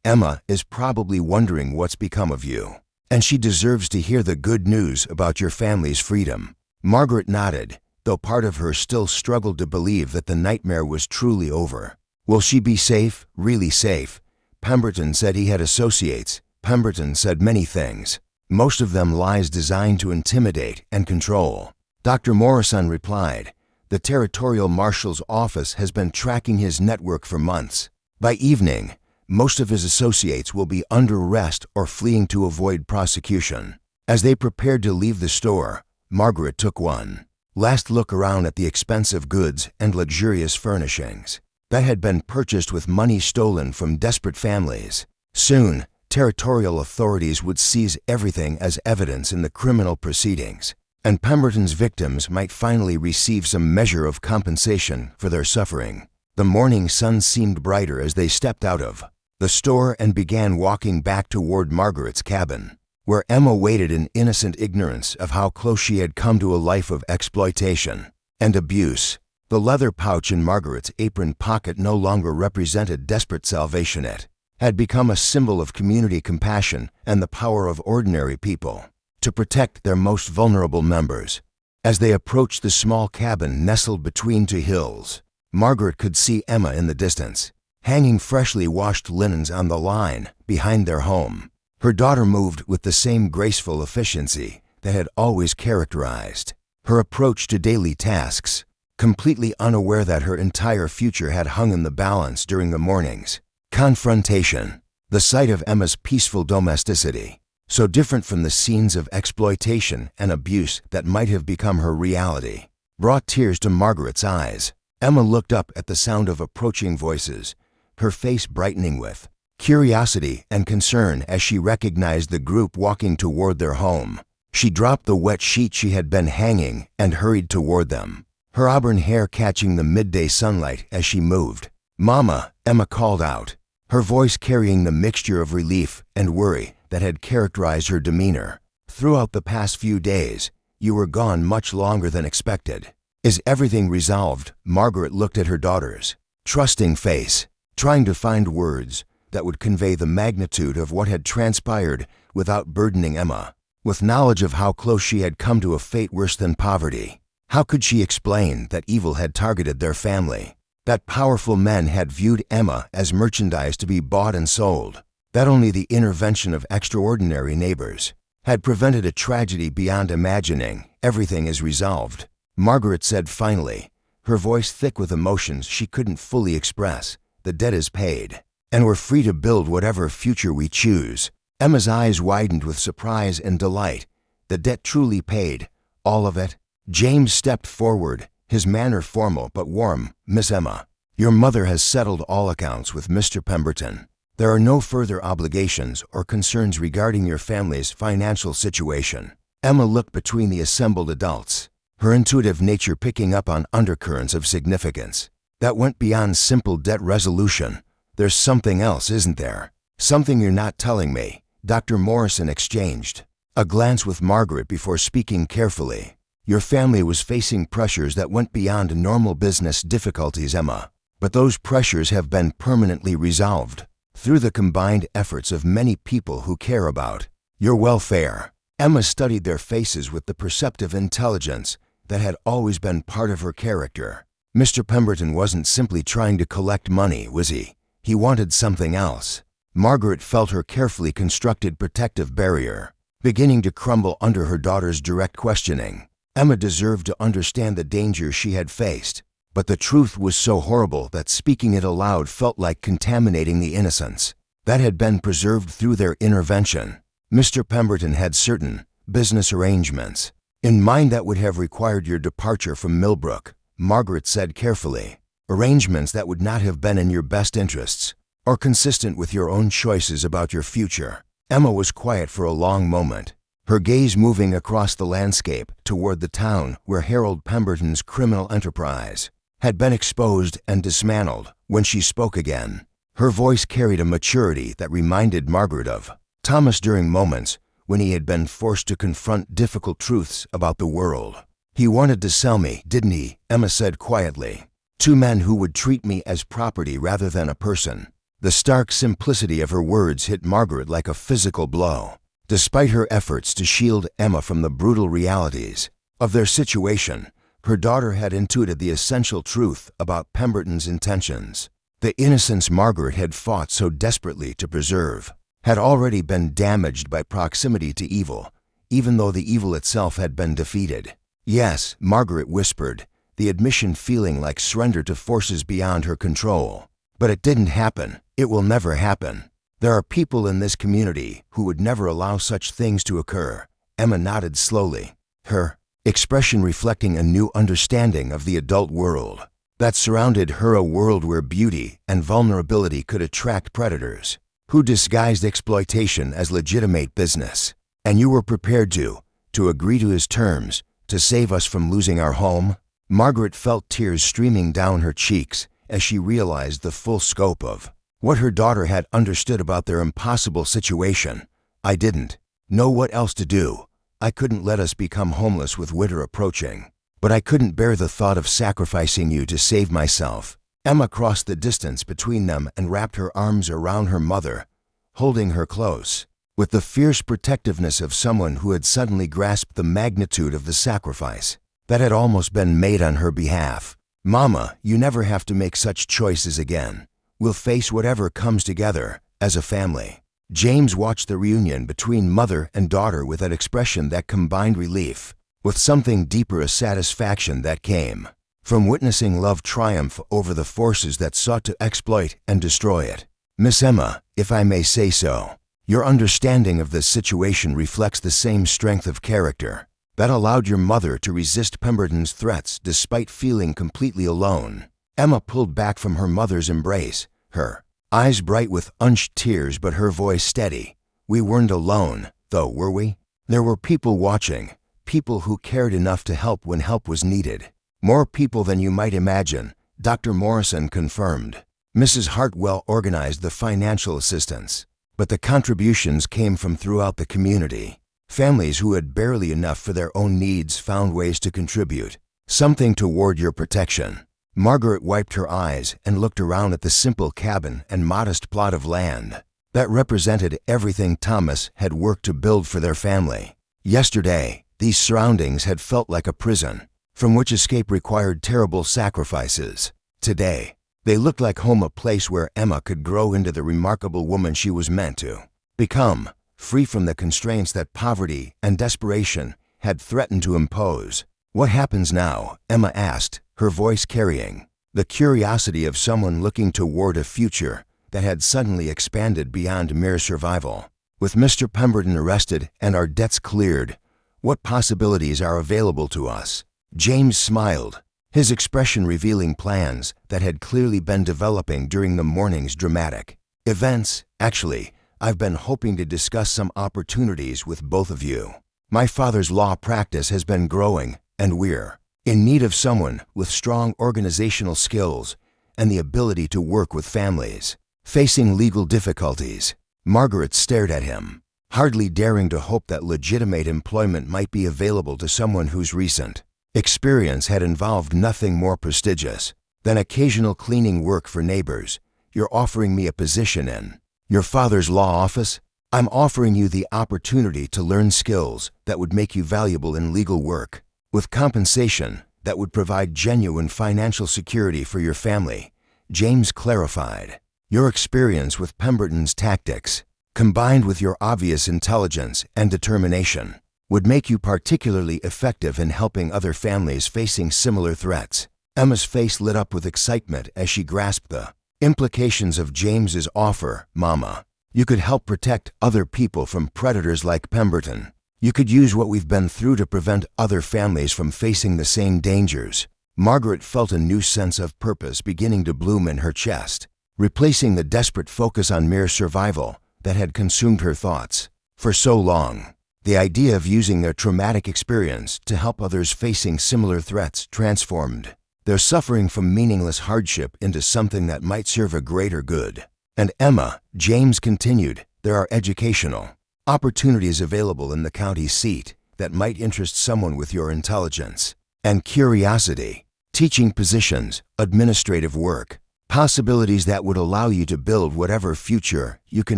Speaker 1: Emma is probably wondering what's become of you, and she deserves to hear the good news about your family's freedom." Margaret nodded, though part of her still struggled to believe that the nightmare was truly over. "Will she be safe, really safe?" Pemberton said he had associates. Pemberton said many things, most of them lies designed to intimidate and control. Dr. Morrison replied, "The Territorial Marshal's office has been tracking his network for months. By evening, most of his associates will be under arrest or fleeing to avoid prosecution." As they prepared to leave the store, Margaret took one last look around at the expensive goods and luxurious furnishings that had been purchased with money stolen from desperate families. Soon, territorial authorities would seize everything as evidence in the criminal proceedings, and Pemberton's victims might finally receive some measure of compensation for their suffering. The morning sun seemed brighter as they stepped out of the store and began walking back toward Margaret's cabin, where Emma waited in innocent ignorance of how close she had come to a life of exploitation and abuse. The leather pouch in Margaret's apron pocket no longer represented desperate salvation. It had become a symbol of community compassion and the power of ordinary people to protect their most vulnerable members. As they approached the small cabin nestled between two hills, Margaret could see Emma in the distance, hanging freshly washed linens on the line behind their home. Her daughter moved with the same graceful efficiency that had always characterized her approach to daily tasks, completely unaware that her entire future had hung in the balance during the morning's confrontation. The sight of Emma's peaceful domesticity, so different from the scenes of exploitation and abuse that might have become her reality, brought tears to Margaret's eyes. Emma looked up at the sound of approaching voices, her face brightening with curiosity and concern as she recognized the group walking toward their home. She dropped the wet sheet she had been hanging and hurried toward them, her auburn hair catching the midday sunlight as she moved. "Mama," Emma called out, her voice carrying the mixture of relief and worry that had characterized her demeanor. "Throughout the past few days, you were gone much longer than expected. Is everything resolved?" Margaret looked at her daughter's trusting face, trying to find words that would convey the magnitude of what had transpired without burdening Emma with knowledge of how close she had come to a fate worse than poverty. How could she explain that evil had targeted their family, that powerful men had viewed Emma as merchandise to be bought and sold, that only the intervention of extraordinary neighbors had prevented a tragedy beyond imagining? "Everything is resolved," Margaret said finally, her voice thick with emotions she couldn't fully express. "The debt is paid, and we're free to build whatever future we choose." Emma's eyes widened with surprise and delight. "The debt truly paid, all of it?" James stepped forward, his manner formal but warm. "Miss Emma, your mother has settled all accounts with Mr. Pemberton. There are no further obligations or concerns regarding your family's financial situation." Emma looked between the assembled adults, her intuitive nature picking up on undercurrents of significance that went beyond simple debt resolution. "There's something else, isn't there? Something you're not telling me?" Dr. Morrison exchanged a glance with Margaret before speaking carefully. "Your family was facing pressures that went beyond normal business difficulties, Emma, but those pressures have been permanently resolved through the combined efforts of many people who care about your welfare." Emma studied their faces with the perceptive intelligence that had always been part of her character. Mr. Pemberton wasn't simply trying to collect money, was he? He wanted something else. Margaret felt her carefully constructed protective barrier beginning to crumble under her daughter's direct questioning. Emma deserved to understand the danger she had faced, but the truth was so horrible that speaking it aloud felt like contaminating the innocence that had been preserved through their intervention. Mr. Pemberton had certain business arrangements in mind that would have required your departure from Millbrook, Margaret said carefully. Arrangements that would not have been in your best interests or consistent with your own choices about your future. Emma was quiet for a long moment, her gaze moving across the landscape toward the town where Harold Pemberton's criminal enterprise had been exposed and dismantled. When she spoke again, her voice carried a maturity that reminded Margaret of Thomas during moments when he had been forced to confront difficult truths about the world. He wanted to sell me, didn't he? Emma said quietly. Two men who would treat me as property rather than a person. The stark simplicity of her words hit Margaret like a physical blow. Despite her efforts to shield Emma from the brutal realities of their situation, her daughter had intuited the essential truth about Pemberton's intentions. The innocence Margaret had fought so desperately to preserve had already been damaged by proximity to evil, even though the evil itself had been defeated. Yes, Margaret whispered, the admission feeling like surrender to forces beyond her control. But it didn't happen. It will never happen. There are people in this community who would never allow such things to occur. Emma nodded slowly, her expression reflecting a new understanding of the adult world that surrounded her, a world where beauty and vulnerability could attract predators who disguised exploitation as legitimate business. And you were prepared to agree to his terms to save us from losing our home? Margaret felt tears streaming down her cheeks as she realized the full scope of what her daughter had understood about their impossible situation. I didn't know what else to do. I couldn't let us become homeless with winter approaching. But I couldn't bear the thought of sacrificing you to save myself. Emma crossed the distance between them and wrapped her arms around her mother, holding her close, with the fierce protectiveness of someone who had suddenly grasped the magnitude of the sacrifice that had almost been made on her behalf. Mama, you never have to make such choices again. We'll face whatever comes together as a family. James watched the reunion between mother and daughter with an expression that combined relief with something deeper, a satisfaction that came from witnessing love triumph over the forces that sought to exploit and destroy it. Miss Emma, if I may say so, your understanding of this situation reflects the same strength of character that allowed your mother to resist Pemberton's threats despite feeling completely alone. Emma pulled back from her mother's embrace, her eyes bright with unshed tears but her voice steady. We weren't alone, though, were we? There were people watching, people who cared enough to help when help was needed. More people than you might imagine, Dr. Morrison confirmed. Mrs. Hartwell organized the financial assistance, but the contributions came from throughout the community. Families who had barely enough for their own needs found ways to contribute, something toward your protection. Margaret wiped her eyes and looked around at the simple cabin and modest plot of land that represented everything Thomas had worked to build for their family. Yesterday, these surroundings had felt like a prison, from which escape required terrible sacrifices. Today, they looked like home, a place where Emma could grow into the remarkable woman she was meant to become, free from the constraints that poverty and desperation had threatened to impose. What happens now? Emma asked, her voice carrying the curiosity of someone looking toward a future that had suddenly expanded beyond mere survival. With Mr. Pemberton arrested and our debts cleared, what possibilities are available to us? James smiled, his expression revealing plans that had clearly been developing during the morning's dramatic events. Actually, I've been hoping to discuss some opportunities with both of you. My father's law practice has been growing, and we're in need of someone with strong organizational skills and the ability to work with families facing legal difficulties. Margaret stared at him, hardly daring to hope that legitimate employment might be available to someone whose recent experience had involved nothing more prestigious than occasional cleaning work for neighbors. You're offering me a position in your father's law office? I'm offering you the opportunity to learn skills that would make you valuable in legal work, with compensation that would provide genuine financial security for your family, James clarified. Your experience with Pemberton's tactics, combined with your obvious intelligence and determination, would make you particularly effective in helping other families facing similar threats. Emma's face lit up with excitement as she grasped the implications of James's offer. Mama, you could help protect other people from predators like Pemberton. You could use what we've been through to prevent other families from facing the same dangers. Margaret felt a new sense of purpose beginning to bloom in her chest, replacing the desperate focus on mere survival that had consumed her thoughts for so long. The idea of using their traumatic experience to help others facing similar threats transformed their suffering from meaningless hardship into something that might serve a greater good. And Emma, James continued, there are educational opportunities available in the county seat that might interest someone with your intelligence and curiosity. Teaching positions, administrative work, possibilities that would allow you to build whatever future you can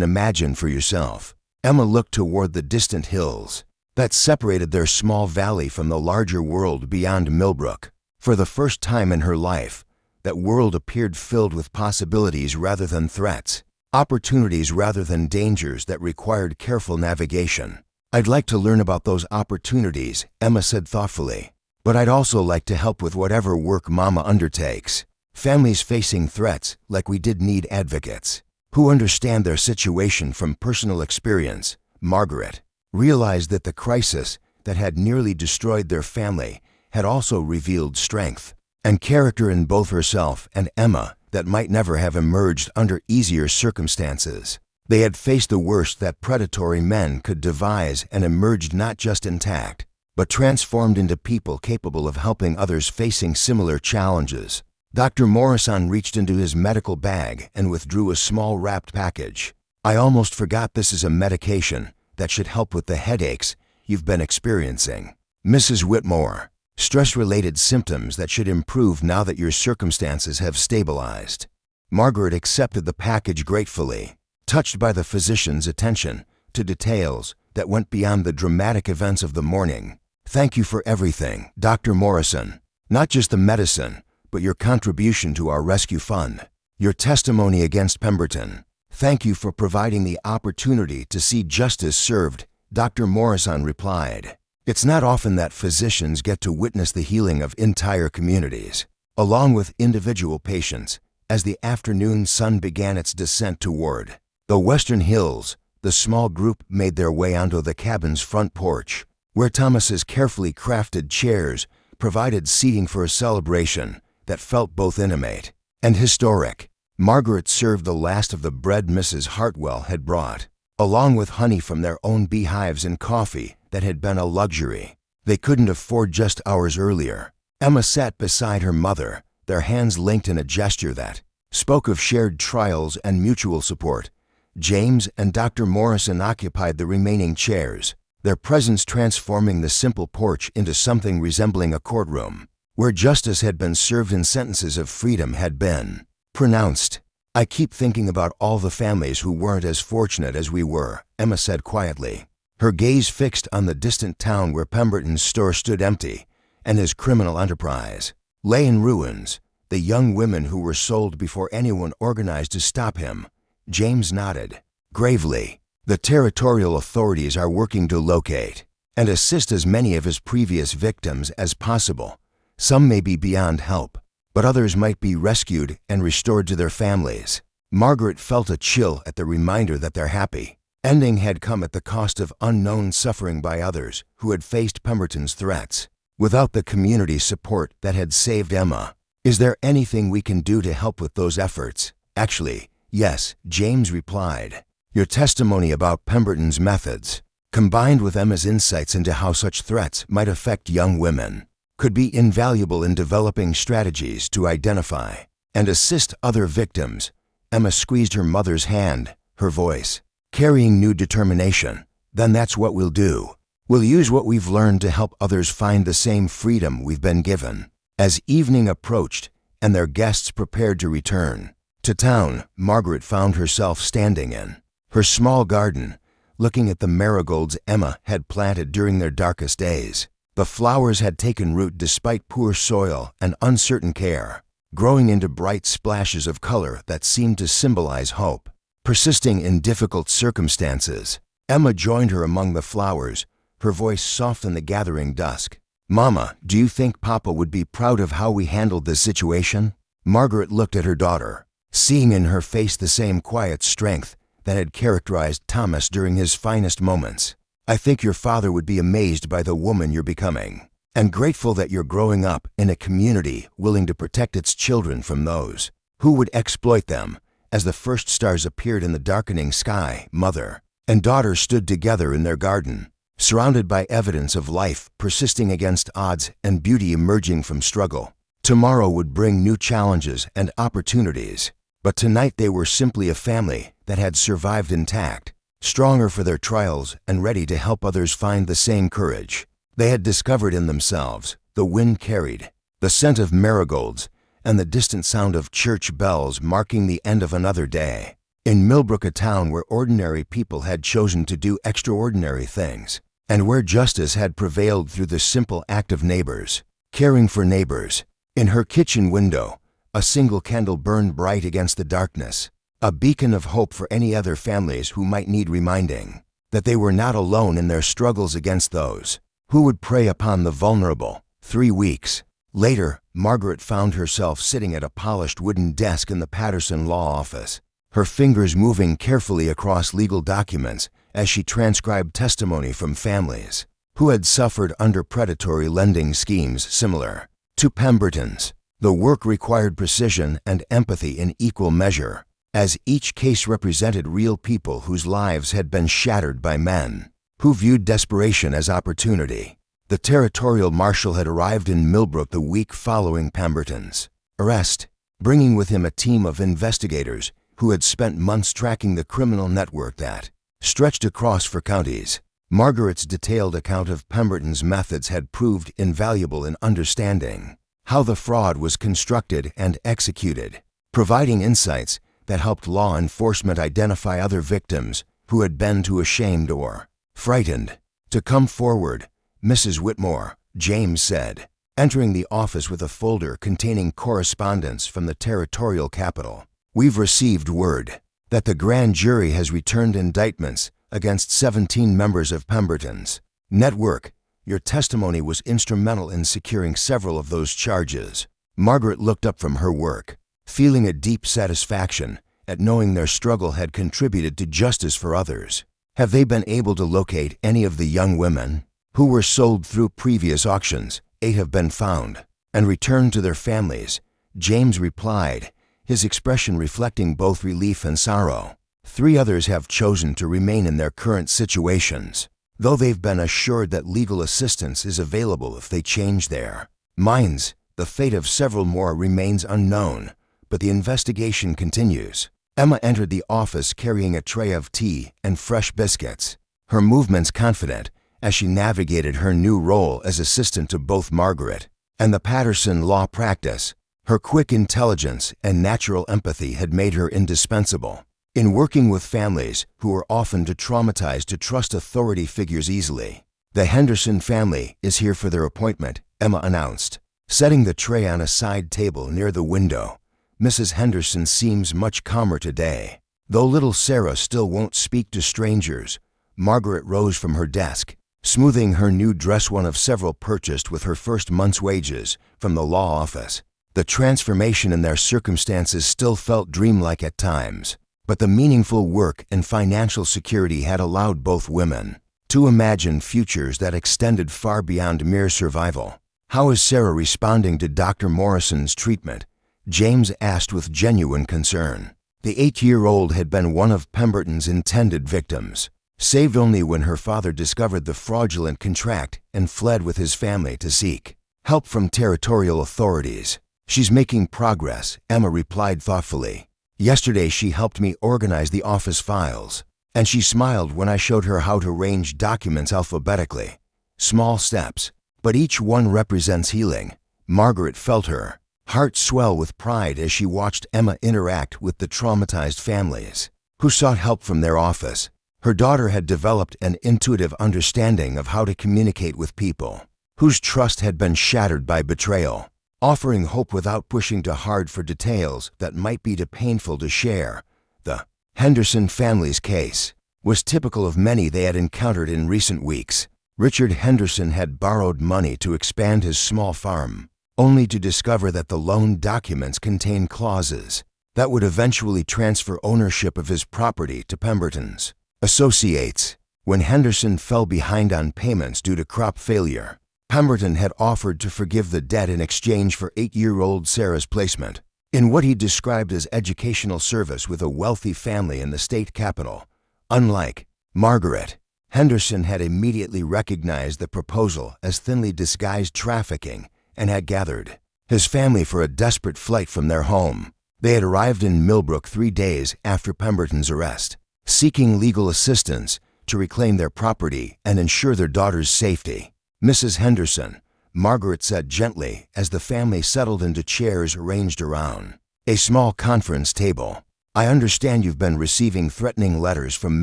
Speaker 1: imagine for yourself. Emma looked toward the distant hills that separated their small valley from the larger world beyond Millbrook. For the first time in her life, that world appeared filled with possibilities rather than threats, opportunities rather than dangers that required careful navigation. I'd like to learn about those opportunities, Emma said thoughtfully. But I'd also like to help with whatever work Mama undertakes. Families facing threats like we did need advocates who understand their situation from personal experience. Margaret realized that the crisis that had nearly destroyed their family had also revealed strength and character in both herself and Emma that might never have emerged under easier circumstances. They had faced the worst that predatory men could devise and emerged not just intact, but transformed into people capable of helping others facing similar challenges. Dr. Morrison reached into his medical bag and withdrew a small wrapped package. I almost forgot this is a medication that should help with the headaches you've been experiencing, Mrs. Whitmore. Stress-related symptoms that should improve now that your circumstances have stabilized. Margaret accepted the package gratefully, touched by the physician's attention to details that went beyond the dramatic events of the morning. Thank you for everything, Dr. Morrison. Not just the medicine, but your contribution to our rescue fund. Your testimony against Pemberton. Thank you for providing the opportunity to see justice served, Dr. Morrison replied. It's not often that physicians get to witness the healing of entire communities, along with individual patients. As the afternoon sun began its descent toward the western hills, the small group made their way onto the cabin's front porch, where Thomas's carefully crafted chairs provided seating for a celebration that felt both intimate and historic. Margaret served the last of the bread Mrs. Hartwell had brought, along with honey from their own beehives and coffee that had been a luxury they couldn't afford just hours earlier. Emma sat beside her mother, their hands linked in a gesture that spoke of shared trials and mutual support. James and Dr. Morrison occupied the remaining chairs, their presence transforming the simple porch into something resembling a courtroom, where justice had been served and sentences of freedom had been pronounced. I keep thinking about all the families who weren't as fortunate as we were, Emma said quietly, her gaze fixed on the distant town where Pemberton's store stood empty and his criminal enterprise lay in ruins. The young women who were sold before anyone organized to stop him. James nodded gravely. The territorial authorities are working to locate and assist as many of his previous victims as possible. Some may be beyond help, but others might be rescued and restored to their families. Margaret felt a chill at the reminder that their happy ending had come at the cost of unknown suffering by others who had faced Pemberton's threats. Without the community support that had saved Emma, is there anything we can do to help with those efforts? Actually, yes, James replied. Your testimony about Pemberton's methods, combined with Emma's insights into how such threats might affect young women, could be invaluable in developing strategies to identify and assist other victims. Emma squeezed her mother's hand, her voice carrying new determination. Then that's what we'll do. We'll use what we've learned to help others find the same freedom we've been given. As evening approached and their guests prepared to return to town, Margaret found herself standing in her small garden, looking at the marigolds Emma had planted during their darkest days. The flowers had taken root despite poor soil and uncertain care, growing into bright splashes of color that seemed to symbolize hope. Persisting in difficult circumstances, Emma joined her among the flowers, her voice soft in the gathering dusk. "Mama, do you think Papa would be proud of how we handled this situation?" Margaret looked at her daughter, seeing in her face the same quiet strength that had characterized Thomas during his finest moments. "I think your father would be amazed by the woman you're becoming, and grateful that you're growing up in a community willing to protect its children from those who would exploit them." As the first stars appeared in the darkening sky, mother and daughter stood together in their garden, surrounded by evidence of life persisting against odds and beauty emerging from struggle. Tomorrow would bring new challenges and opportunities, but tonight they were simply a family that had survived intact, stronger for their trials and ready to help others find the same courage they had discovered in themselves. The wind carried the scent of marigolds and the distant sound of church bells, marking the end of another day. In Millbrook, a town where ordinary people had chosen to do extraordinary things, and where justice had prevailed through the simple act of neighbors caring for neighbors. In her kitchen window, a single candle burned bright against the darkness, a beacon of hope for any other families who might need reminding that they were not alone in their struggles against those who would prey upon the vulnerable. 3 weeks later, Margaret found herself sitting at a polished wooden desk in the Patterson Law Office, her fingers moving carefully across legal documents as she transcribed testimony from families who had suffered under predatory lending schemes similar to Pemberton's. The work required precision and empathy in equal measure, as each case represented real people whose lives had been shattered by men who viewed desperation as opportunity. The territorial marshal had arrived in Millbrook the week following Pemberton's arrest, bringing with him a team of investigators who had spent months tracking the criminal network that stretched across 4 counties. Margaret's detailed account of Pemberton's methods had proved invaluable in understanding how the fraud was constructed and executed, providing insights that helped law enforcement identify other victims who had been too ashamed or frightened to come forward. "Mrs. Whitmore," James said, entering the office with a folder containing correspondence from the territorial capital, "we've received word that the grand jury has returned indictments against 17 members of Pemberton's network. Your testimony was instrumental in securing several of those charges." Margaret looked up from her work, feeling a deep satisfaction at knowing their struggle had contributed to justice for others. "Have they been able to locate any of the young women who were sold through previous auctions?" 8 have been found and returned to their families, James replied, his expression reflecting both relief and sorrow. 3 others have chosen to remain in their current situations, though they've been assured that legal assistance is available if they change their minds. The fate of several more remains unknown, but the investigation continues. Emma entered the office carrying a tray of tea and fresh biscuits, her movements confident as she navigated her new role as assistant to both Margaret and the Patterson law practice. Her quick intelligence and natural empathy had made her indispensable in working with families who were often too traumatized to trust authority figures easily. "The Henderson family is here for their appointment," Emma announced, setting the tray on a side table near the window. "Mrs. Henderson seems much calmer today, though little Sarah still won't speak to strangers." Margaret rose from her desk, smoothing her new dress, one of several purchased with her first month's wages from the law office. The transformation in their circumstances still felt dreamlike at times, but the meaningful work and financial security had allowed both women to imagine futures that extended far beyond mere survival. "How is Sarah responding to Dr. Morrison's treatment?" James asked with genuine concern. The 8-year-old had been one of Pemberton's intended victims, saved only when her father discovered the fraudulent contract and fled with his family to seek help from territorial authorities. "She's making progress," Emma replied thoughtfully. "Yesterday she helped me organize the office files, and she smiled when I showed her how to arrange documents alphabetically. Small steps, but each one represents healing." Margaret felt her heart swell with pride as she watched Emma interact with the traumatized families who sought help from their office. Her daughter had developed an intuitive understanding of how to communicate with people whose trust had been shattered by betrayal. offering hope without pushing too hard for details that might be too painful to share. The Henderson family's case was typical of many they had encountered in recent weeks. Richard Henderson had borrowed money to expand his small farm, only to discover that the loan documents contained clauses that would eventually transfer ownership of his property to Pemberton's associates. When Henderson fell behind on payments due to crop failure, Pemberton had offered to forgive the debt in exchange for 8-year-old Sarah's placement in what he described as educational service with a wealthy family in the state capital. Unlike Margaret, Henderson had immediately recognized the proposal as thinly disguised trafficking and had gathered his family for a desperate flight from their home. They had arrived in Millbrook 3 days after Pemberton's arrest, seeking legal assistance to reclaim their property and ensure their daughter's safety. "Mrs. Henderson," Margaret said gently as the family settled into chairs arranged around a small conference table, "I understand you've been receiving threatening letters from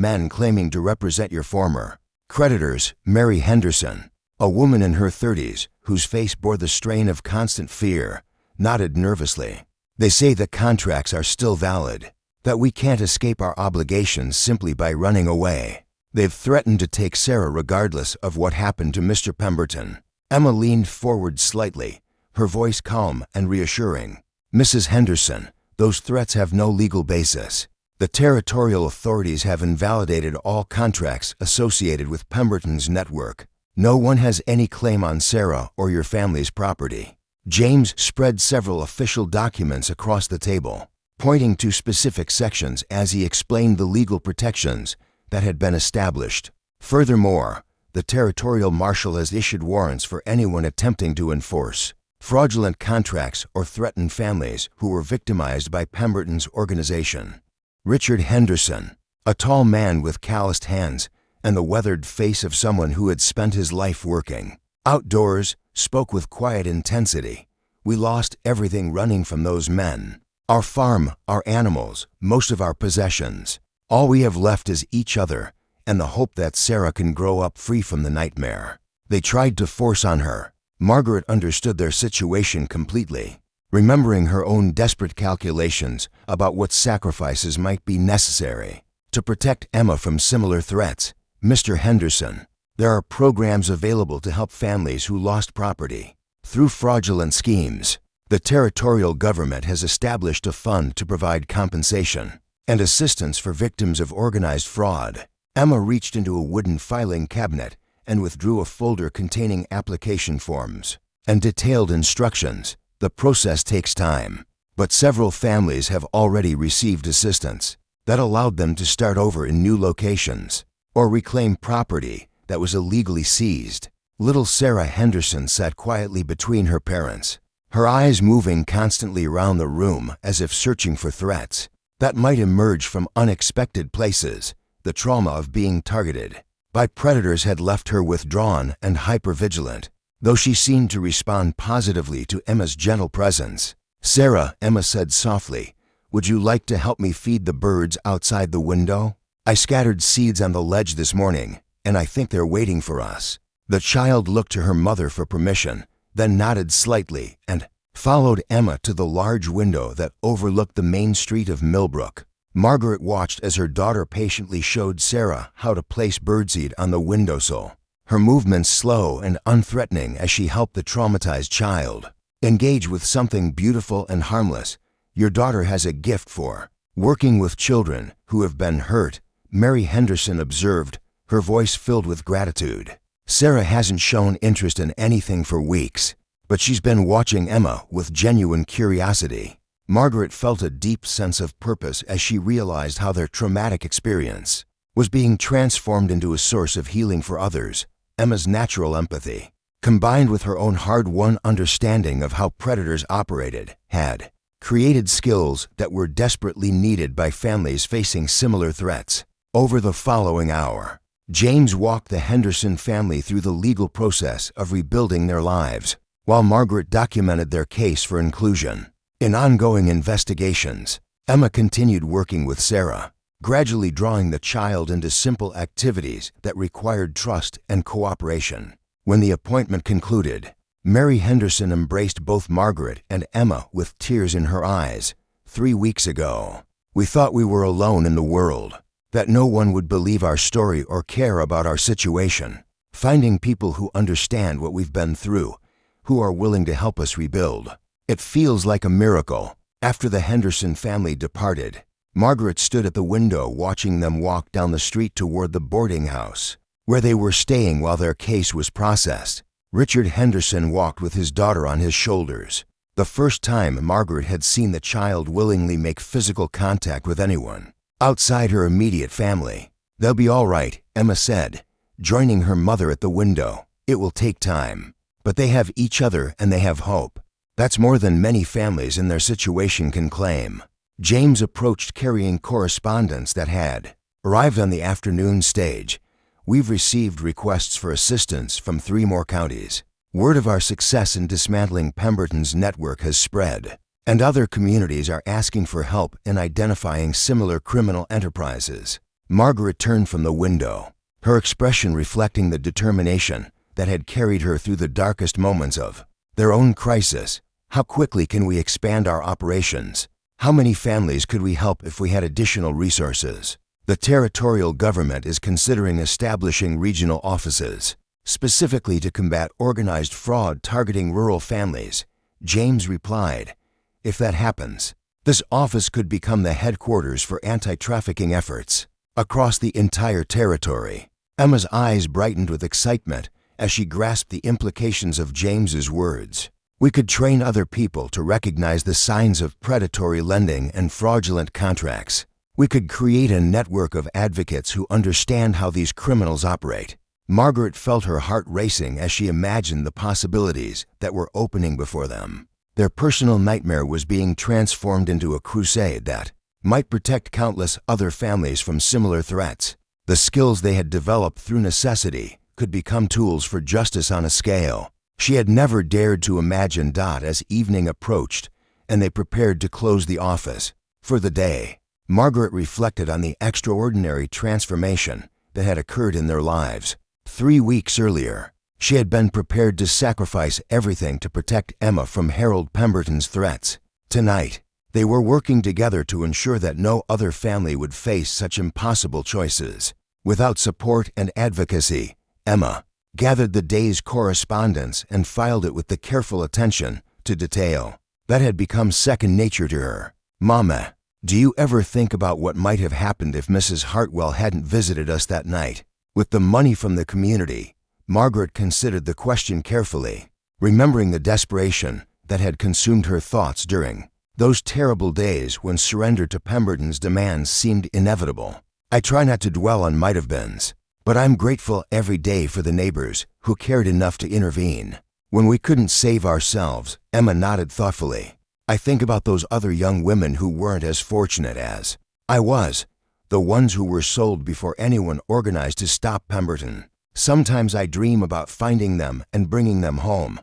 Speaker 1: men claiming to represent your former creditors." Mary Henderson, a woman in her 30s whose face bore the strain of constant fear, nodded nervously. "They say the contracts are still valid, that we can't escape our obligations simply by running away. They've threatened to take Sarah regardless of what happened to Mr. Pemberton." Emma leaned forward slightly, her voice calm and reassuring. "Mrs. Henderson, those threats have no legal basis. The territorial authorities have invalidated all contracts associated with Pemberton's network. No one has any claim on Sarah or your family's property." James spread several official documents across the table, pointing to specific sections as he explained the legal protections that had been established. "Furthermore, the territorial marshal has issued warrants for anyone attempting to enforce fraudulent contracts or threaten families who were victimized by Pemberton's organization." Richard Henderson, a tall man with calloused hands and the weathered face of someone who had spent his life working outdoors, spoke with quiet intensity. "We lost everything running from those men. Our farm, our animals, most of our possessions. All we have left is each other and the hope that Sarah can grow up free from the nightmare they tried to force on her." Margaret understood their situation completely, remembering her own desperate calculations about what sacrifices might be necessary to protect Emma from similar threats. "Mr. Henderson, there are programs available to help families who lost property through fraudulent schemes. The territorial government has established a fund to provide compensation and assistance for victims of organized fraud." Emma reached into a wooden filing cabinet and withdrew a folder containing application forms and detailed instructions. "The process takes time, but several families have already received assistance that allowed them to start over in new locations or reclaim property that was illegally seized." Little Sarah Henderson sat quietly between her parents, her eyes moving constantly around the room as if searching for threats that might emerge from unexpected places. The trauma of being targeted by predators had left her withdrawn and hypervigilant, though she seemed to respond positively to Emma's gentle presence. "Sarah," Emma said softly, "would you like to help me feed the birds outside the window? I scattered seeds on the ledge this morning, and I think they're waiting for us." The child looked to her mother for permission, then nodded slightly and followed Emma to the large window that overlooked the main street of Millbrook. Margaret watched as her daughter patiently showed Sarah how to place birdseed on the windowsill, her movements slow and unthreatening as she helped the traumatized child engage with something beautiful and harmless. "Your daughter has a gift for working with children who have been hurt," Mary Henderson observed, her voice filled with gratitude. Sarah hasn't shown interest in anything for weeks, but she's been watching Emma with genuine curiosity. Margaret felt a deep sense of purpose as she realized how their traumatic experience was being transformed into a source of healing for others. Emma's natural empathy, combined with her own hard-won understanding of how predators operated, had created skills that were desperately needed by families facing similar threats. Over the following hour, James walked the Henderson family through the legal process of rebuilding their lives, while Margaret documented their case for inclusion. In ongoing investigations, Emma continued working with Sarah, gradually drawing the child into simple activities that required trust and cooperation. When the appointment concluded, Mary Henderson embraced both Margaret and Emma with tears in her eyes. 3 weeks ago, we thought we were alone in the world, that no one would believe our story or care about our situation. Finding people who understand what we've been through, who are willing to help us rebuild. It feels like a miracle. After the Henderson family departed, Margaret stood at the window watching them walk down the street toward the boarding house, where they were staying while their case was processed. Richard Henderson walked with his daughter on his shoulders. The first time Margaret had seen the child willingly make physical contact with anyone outside her immediate family. "They'll be all right," Emma said, joining her mother at the window. "It will take time, but they have each other and they have hope. That's more than many families in their situation can claim." James approached carrying correspondence that had arrived on the afternoon stage. "We've received requests for assistance from 3 more counties. Word of our success in dismantling Pemberton's network has spread, and other communities are asking for help in identifying similar criminal enterprises." Margaret turned from the window, her expression reflecting the determination that had carried her through the darkest moments of their own crisis. "How quickly can we expand our operations? How many families could we help if we had additional resources?" "The territorial government is considering establishing regional offices, specifically to combat organized fraud targeting rural families," James replied. "If that happens, this office could become the headquarters for anti-trafficking efforts across the entire territory." Emma's eyes brightened with excitement as she grasped the implications of James's words. "We could train other people to recognize the signs of predatory lending and fraudulent contracts. We could create a network of advocates who understand how these criminals operate." Margaret felt her heart racing as she imagined the possibilities that were opening before them. Their personal nightmare was being transformed into a crusade that might protect countless other families from similar threats. The skills they had developed through necessity could become tools for justice on a scale she had never dared to imagine. As evening approached and they prepared to close the office for the day, Margaret reflected on the extraordinary transformation that had occurred in their lives. 3 weeks earlier, she had been prepared to sacrifice everything to protect Emma from Harold Pemberton's threats. Tonight, they were working together to ensure that no other family would face such impossible choices. Without support and advocacy, Emma gathered the day's correspondence and filed it with the careful attention to detail that had become second nature to her. "Mama, do you ever think about what might have happened if Mrs. Hartwell hadn't visited us that night?" With the money from the community, Margaret considered the question carefully, remembering the desperation that had consumed her thoughts during those terrible days when surrender to Pemberton's demands seemed inevitable. "I try not to dwell on might-have-beens, but I'm grateful every day for the neighbors who cared enough to intervene when we couldn't save ourselves." Emma nodded thoughtfully. "I think about those other young women who weren't as fortunate as I was, the ones who were sold before anyone organized to stop Pemberton. Sometimes I dream about finding them and bringing them home."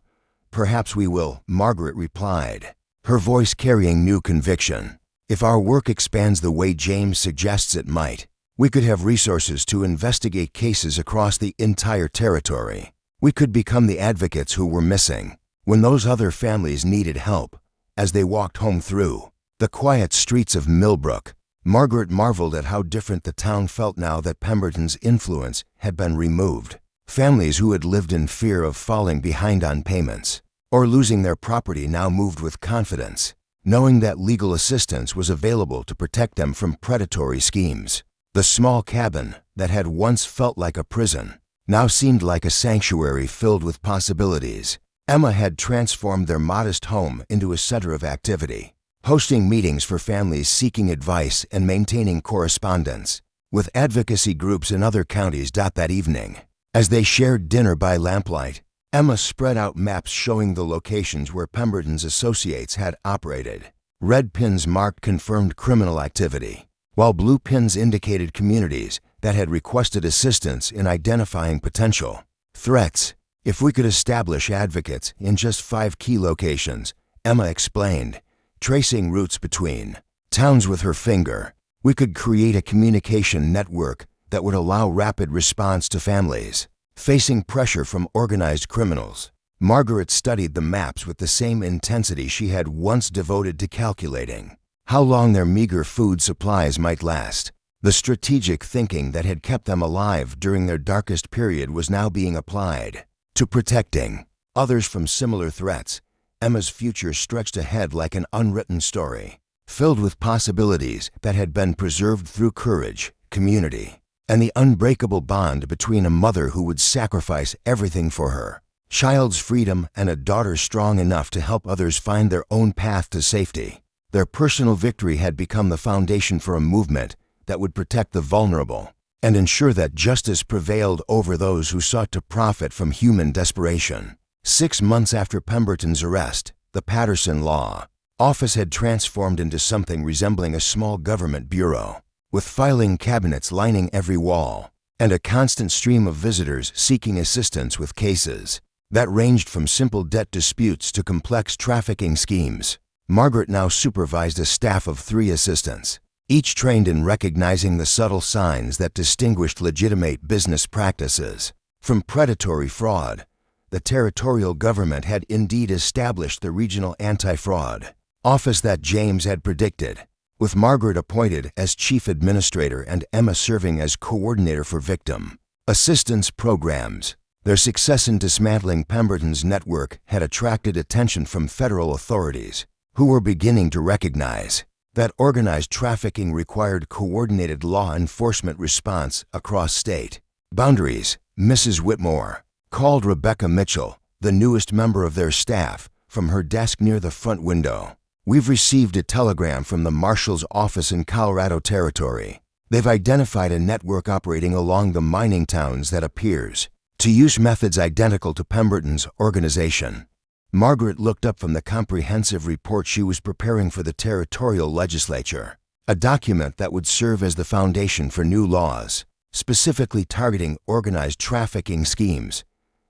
Speaker 1: "Perhaps we will," Margaret replied, her voice carrying new conviction. "If our work expands the way James suggests it might, we could have resources to investigate cases across the entire territory. We could become the advocates who were missing when those other families needed help." As they walked home through the quiet streets of Millbrook, Margaret marveled at how different the town felt now that Pemberton's influence had been removed. Families who had lived in fear of falling behind on payments or losing their property now moved with confidence, knowing that legal assistance was available to protect them from predatory schemes. The small cabin that had once felt like a prison now seemed like a sanctuary filled with possibilities. Emma had transformed their modest home into a center of activity, hosting meetings for families seeking advice and maintaining correspondence with advocacy groups in other counties. That evening, as they shared dinner by lamplight, Emma spread out maps showing the locations where Pemberton's associates had operated. Red pins marked confirmed criminal activity, while blue pins indicated communities that had requested assistance in identifying potential threats. "If we could establish advocates in just 5 key locations," Emma explained, tracing routes between towns with her finger, "we could create a communication network that would allow rapid response to families facing pressure from organized criminals." Margaret studied the maps with the same intensity she had once devoted to calculating how long their meager food supplies might last. The strategic thinking that had kept them alive during their darkest period was now being applied to protecting others from similar threats. Emma's future stretched ahead like an unwritten story, filled with possibilities that had been preserved through courage, community, and the unbreakable bond between a mother who would sacrifice everything for her child's freedom and a daughter strong enough to help others find their own path to safety. Their personal victory had become the foundation for a movement that would protect the vulnerable and ensure that justice prevailed over those who sought to profit from human desperation. 6 months after Pemberton's arrest, the Patterson Law Office had transformed into something resembling a small government bureau, with filing cabinets lining every wall and a constant stream of visitors seeking assistance with cases that ranged from simple debt disputes to complex trafficking schemes. Margaret now supervised a staff of 3 assistants, each trained in recognizing the subtle signs that distinguished legitimate business practices from predatory fraud. The territorial government had indeed established the regional anti-fraud office that James had predicted, with Margaret appointed as chief administrator and Emma serving as coordinator for victim assistance programs. Their success in dismantling Pemberton's network had attracted attention from federal authorities, who were beginning to recognize that organized trafficking required coordinated law enforcement response across state boundaries. Mrs. Whitmore called Rebecca Mitchell, the newest member of their staff, from her desk near the front window. "We've received a telegram from the Marshal's office in Colorado Territory. They've identified a network operating along the mining towns that appears to use methods identical to Pemberton's organization." Margaret looked up from the comprehensive report she was preparing for the territorial legislature, a document that would serve as the foundation for new laws, specifically targeting organized trafficking schemes.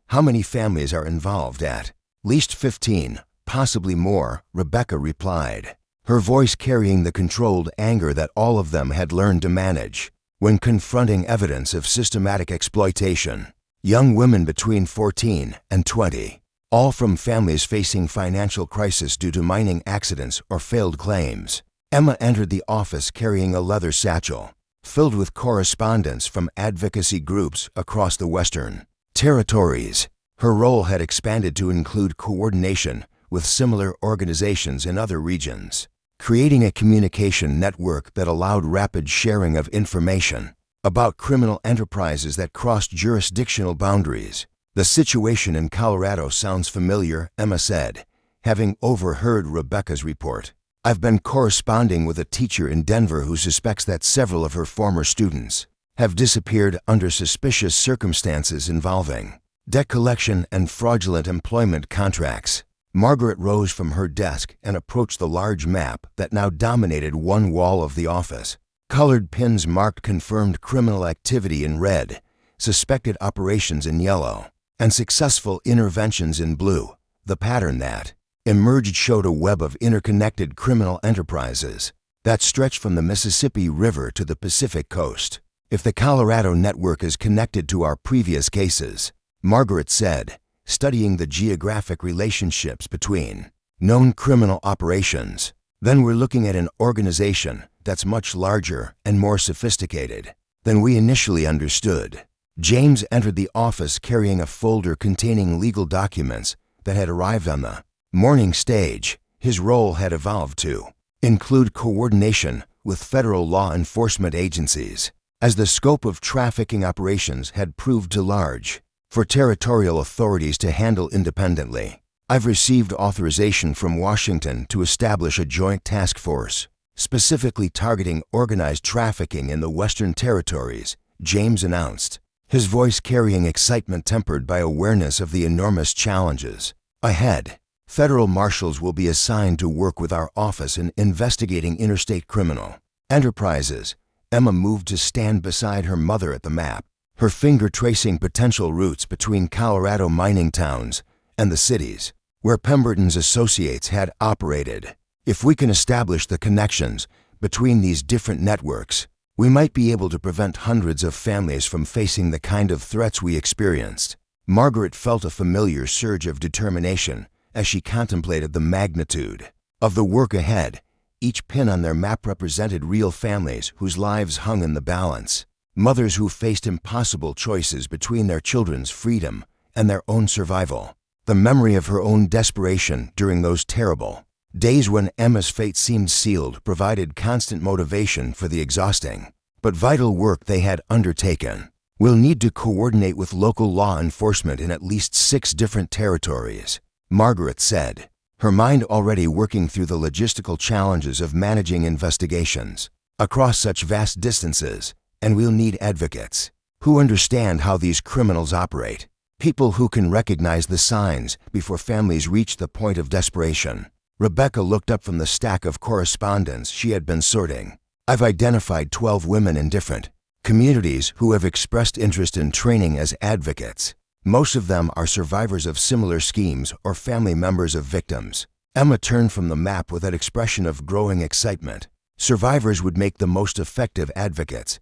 Speaker 1: "How many families are involved?" "At least 15, possibly more," Rebecca replied, her voice carrying the controlled anger that all of them had learned to manage when confronting evidence of systematic exploitation. Young women between 14 and 20. All from families facing financial crisis due to mining accidents or failed claims. Emma entered the office carrying a leather satchel filled with correspondence from advocacy groups across the Western territories. Her role had expanded to include coordination with similar organizations in other regions, creating a communication network that allowed rapid sharing of information about criminal enterprises that crossed jurisdictional boundaries. "The situation in Colorado sounds familiar," Emma said, having overheard Rebecca's report. "I've been corresponding with a teacher in Denver who suspects that several of her former students have disappeared under suspicious circumstances involving debt collection and fraudulent employment contracts." Margaret rose from her desk and approached the large map that now dominated one wall of the office. Colored pins marked confirmed criminal activity in red, suspected operations in yellow, and successful interventions in blue. The pattern that emerged showed a web of interconnected criminal enterprises that stretched from the Mississippi River to the Pacific coast. "If the Colorado network is connected to our previous cases," Margaret said, studying the geographic relationships between known criminal operations, "then we're looking at an organization that's much larger and more sophisticated than we initially understood." James entered the office carrying a folder containing legal documents that had arrived on the morning stage. His role had evolved to include coordination with federal law enforcement agencies, as the scope of trafficking operations had proved too large for territorial authorities to handle independently. "I've received authorization from Washington to establish a joint task force, specifically targeting organized trafficking in the Western Territories," James announced, his voice carrying excitement tempered by awareness of the enormous challenges ahead. "Federal marshals will be assigned to work with our office in investigating interstate criminal enterprises." Emma moved to stand beside her mother at the map, her finger tracing potential routes between Colorado mining towns and the cities where Pemberton's associates had operated. "If we can establish the connections between these different networks, we might be able to prevent hundreds of families from facing the kind of threats we experienced." Margaret felt a familiar surge of determination as she contemplated the magnitude of the work ahead. Each pin on their map represented real families whose lives hung in the balance. Mothers who faced impossible choices between their children's freedom and their own survival. The memory of her own desperation during those terrible days when Emma's fate seemed sealed provided constant motivation for the exhausting but vital work they had undertaken. We'll need to coordinate with local law enforcement in at least 6 different territories, Margaret said, her mind already working through the logistical challenges of managing investigations across such vast distances. And we'll need advocates who understand how these criminals operate, people who can recognize the signs before families reach the point of desperation. Rebecca looked up from the stack of correspondence she had been sorting. I've identified 12 women in different communities who have expressed interest in training as advocates. Most of them are survivors of similar schemes or family members of victims. Emma turned from the map with an expression of growing excitement. Survivors would make the most effective advocates.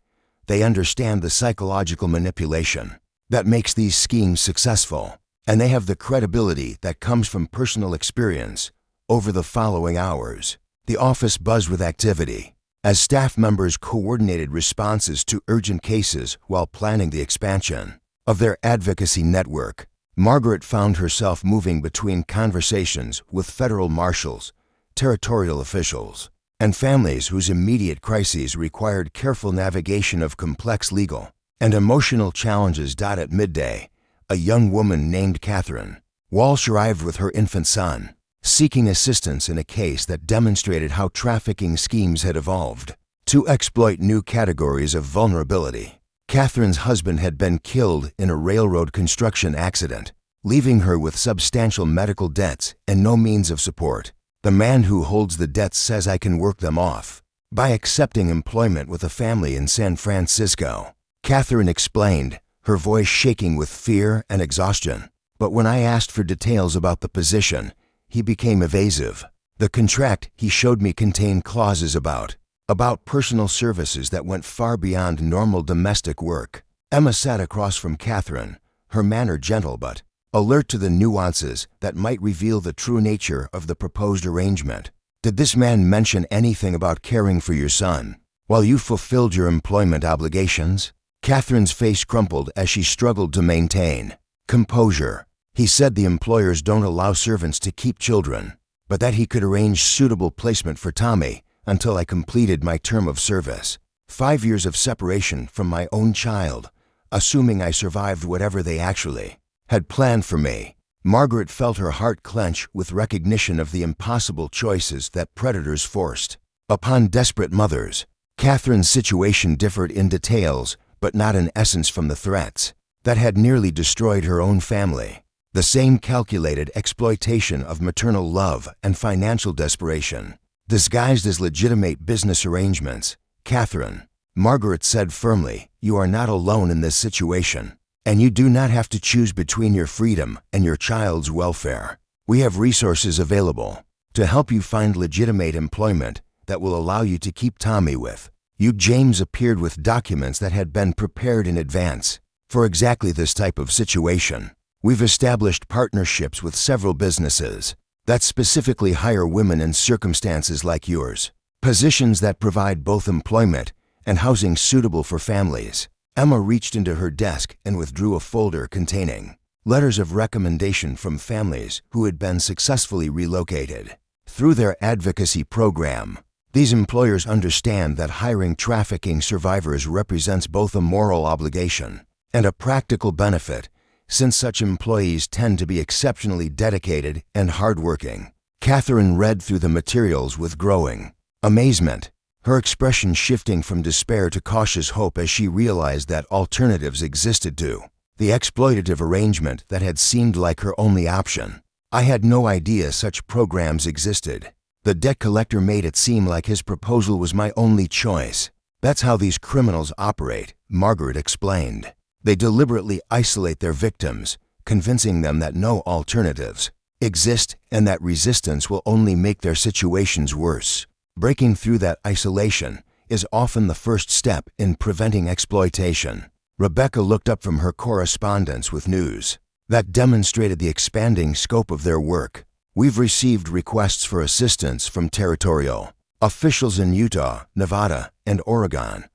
Speaker 1: They understand the psychological manipulation that makes these schemes successful, and they have the credibility that comes from personal experience. Over the following hours, the office buzzed with activity as staff members coordinated responses to urgent cases while planning the expansion of their advocacy network. Margaret found herself moving between conversations with federal marshals, territorial officials, and families whose immediate crises required careful navigation of complex legal and emotional challenges. At midday, a young woman named Catherine Walsh arrived with her infant son, seeking assistance in a case that demonstrated how trafficking schemes had evolved to exploit new categories of vulnerability. Catherine's husband had been killed in a railroad construction accident, leaving her with substantial medical debts and no means of support. The man who holds the debts says I can work them off by accepting employment with a family in San Francisco, Catherine explained, her voice shaking with fear and exhaustion. But when I asked for details about the position, he became evasive. The contract he showed me contained clauses about personal services that went far beyond normal domestic work. Emma sat across from Catherine, her manner gentle but alert to the nuances that might reveal the true nature of the proposed arrangement. Did this man mention anything about caring for your son while you fulfilled your employment obligations? Catherine's face crumpled as she struggled to maintain composure. He said the employers don't allow servants to keep children, but that he could arrange suitable placement for Tommy until I completed my term of service. 5 years of separation from my own child, assuming I survived whatever they actually had planned for me. Margaret felt her heart clench with recognition of the impossible choices that predators forced upon desperate mothers. Catherine's situation differed in details, but not in essence from the threats that had nearly destroyed her own family. The same calculated exploitation of maternal love and financial desperation, disguised as legitimate business arrangements. Catherine, Margaret said firmly, you are not alone in this situation, and you do not have to choose between your freedom and your child's welfare. We have resources available to help you find legitimate employment that will allow you to keep Tommy with you. James appeared with documents that had been prepared in advance for exactly this type of situation. We've established partnerships with several businesses that specifically hire women in circumstances like yours, positions that provide both employment and housing suitable for families. Emma reached into her desk and withdrew a folder containing letters of recommendation from families who had been successfully relocated through their advocacy program. These employers understand that hiring trafficking survivors represents both a moral obligation and a practical benefit, since such employees tend to be exceptionally dedicated and hardworking. Catherine read through the materials with growing amazement, her expression shifting from despair to cautious hope as she realized that alternatives existed to the exploitative arrangement that had seemed like her only option. I had no idea such programs existed. The debt collector made it seem like his proposal was my only choice. That's how these criminals operate, Margaret explained. They deliberately isolate their victims, convincing them that no alternatives exist and that resistance will only make their situations worse. Breaking through that isolation is often the first step in preventing exploitation. Rebecca looked up from her correspondence with news. that demonstrated the expanding scope of their work. We've received requests for assistance from territorial officials in Utah, Nevada, and Oregon.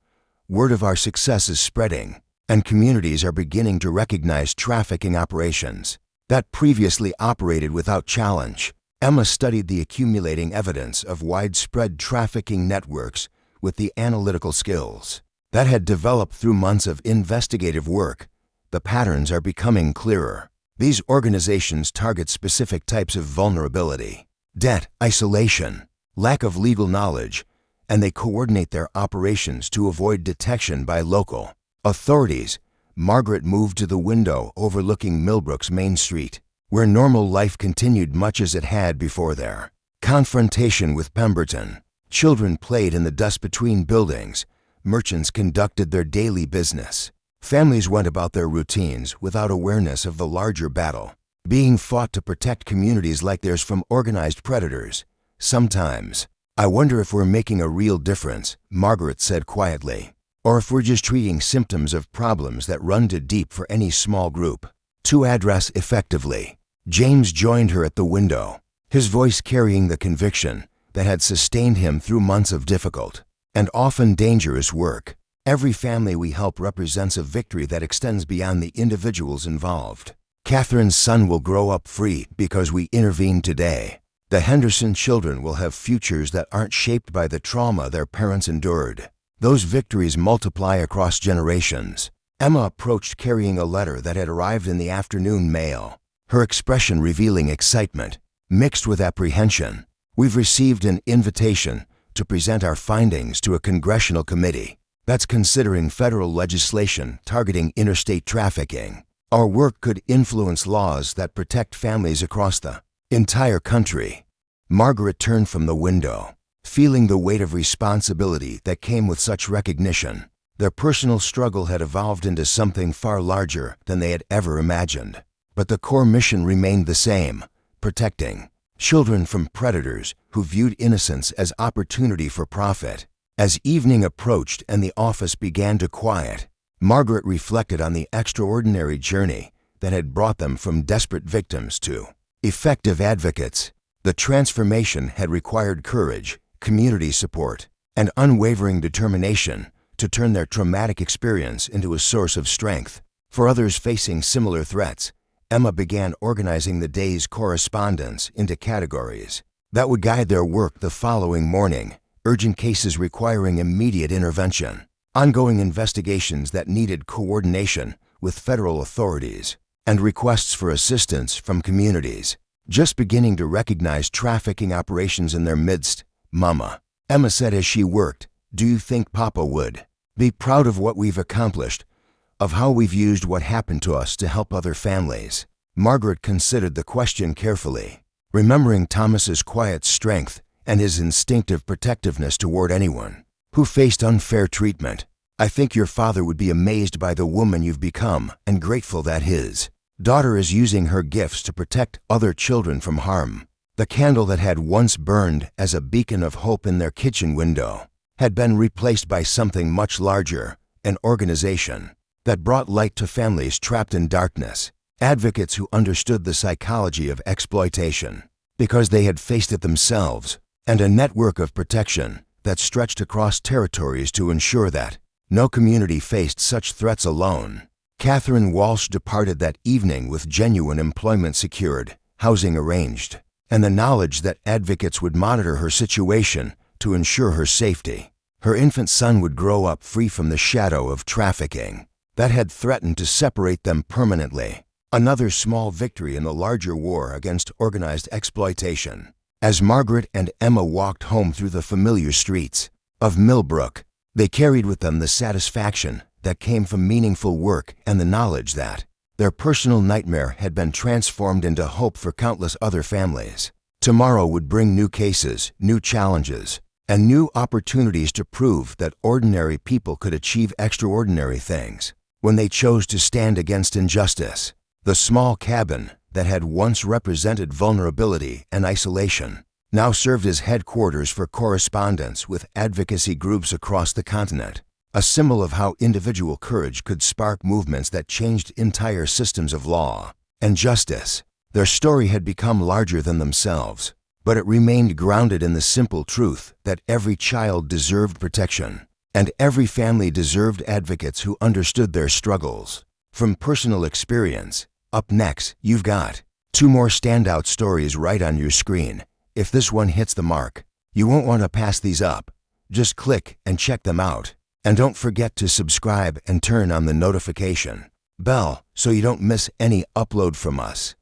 Speaker 1: Word of our success is spreading, and communities are beginning to recognize trafficking operations that previously operated without challenge. Emma studied the accumulating evidence of widespread trafficking networks with the analytical skills that had developed through months of investigative work. The patterns are becoming clearer. These organizations target specific types of vulnerability: debt, isolation, lack of legal knowledge, and they coordinate their operations to avoid detection by local authorities. Margaret moved to the window overlooking Millbrook's Main Street, where normal life continued much as it had before their confrontation with Pemberton. Children played in the dust between buildings. Merchants conducted their daily business. Families went about their routines without awareness of the larger battle being fought to protect communities like theirs from organized predators. Sometimes, I wonder if we're making a real difference, Margaret said quietly, or if we're just treating symptoms of problems that run too deep for any small group to address effectively. James joined her at the window, his voice carrying the conviction that had sustained him through months of difficult and often dangerous work. Every family we help represents a victory that extends beyond the individuals involved. Catherine's son will grow up free because we intervene today. The Henderson children will have futures that aren't shaped by the trauma their parents endured. Those victories multiply across generations. Emma approached carrying a letter that had arrived in the afternoon mail, her expression revealing excitement mixed with apprehension. We've received an invitation to present our findings to a congressional committee that's considering federal legislation targeting interstate trafficking. Our work could influence laws that protect families across the entire country. Margaret turned from the window, feeling the weight of responsibility that came with such recognition. Their personal struggle had evolved into something far larger than they had ever imagined. But the core mission remained the same: protecting children from predators who viewed innocence as opportunity for profit. As evening approached and the office began to quiet, Margaret reflected on the extraordinary journey that had brought them from desperate victims to effective advocates. The transformation had required courage, community support, and unwavering determination to turn their traumatic experience into a source of strength. For others facing similar threats, Emma began organizing the day's correspondence into categories that would guide their work the following morning: urgent cases requiring immediate intervention, ongoing investigations that needed coordination with federal authorities, and requests for assistance from communities just beginning to recognize trafficking operations in their midst. "Mama," Emma said as she worked, "do you think Papa would be proud of what we've accomplished, of how we've used what happened to us to help other families?" Margaret considered the question carefully, remembering Thomas's quiet strength and his instinctive protectiveness toward anyone who faced unfair treatment. "I think your father would be amazed by the woman you've become and grateful that his daughter is using her gifts to protect other children from harm." The candle that had once burned as a beacon of hope in their kitchen window had been replaced by something much larger, an organization that brought light to families trapped in darkness, advocates who understood the psychology of exploitation because they had faced it themselves, and a network of protection that stretched across territories to ensure that no community faced such threats alone. Catherine Walsh departed that evening with genuine employment secured, housing arranged, and the knowledge that advocates would monitor her situation to ensure her safety. Her infant son would grow up free from the shadow of trafficking that had threatened to separate them permanently. Another small victory in the larger war against organized exploitation. As Margaret and Emma walked home through the familiar streets of Millbrook, they carried with them the satisfaction that came from meaningful work and the knowledge that their personal nightmare had been transformed into hope for countless other families. Tomorrow would bring new cases, new challenges, and new opportunities to prove that ordinary people could achieve extraordinary things when they chose to stand against injustice. The small cabin that had once represented vulnerability and isolation now served as headquarters for correspondence with advocacy groups across the continent, a symbol of how individual courage could spark movements that changed entire systems of law. and justice. Their story had become larger than themselves, but it remained grounded in the simple truth that every child deserved protection, and every family deserved advocates who understood their struggles. From personal experience, up next, you've got 2 more standout stories right on your screen. If this one hits the mark, you won't want to pass these up. Just click and check them out. And don't forget to subscribe and turn on the notification bell so you don't miss any upload from us.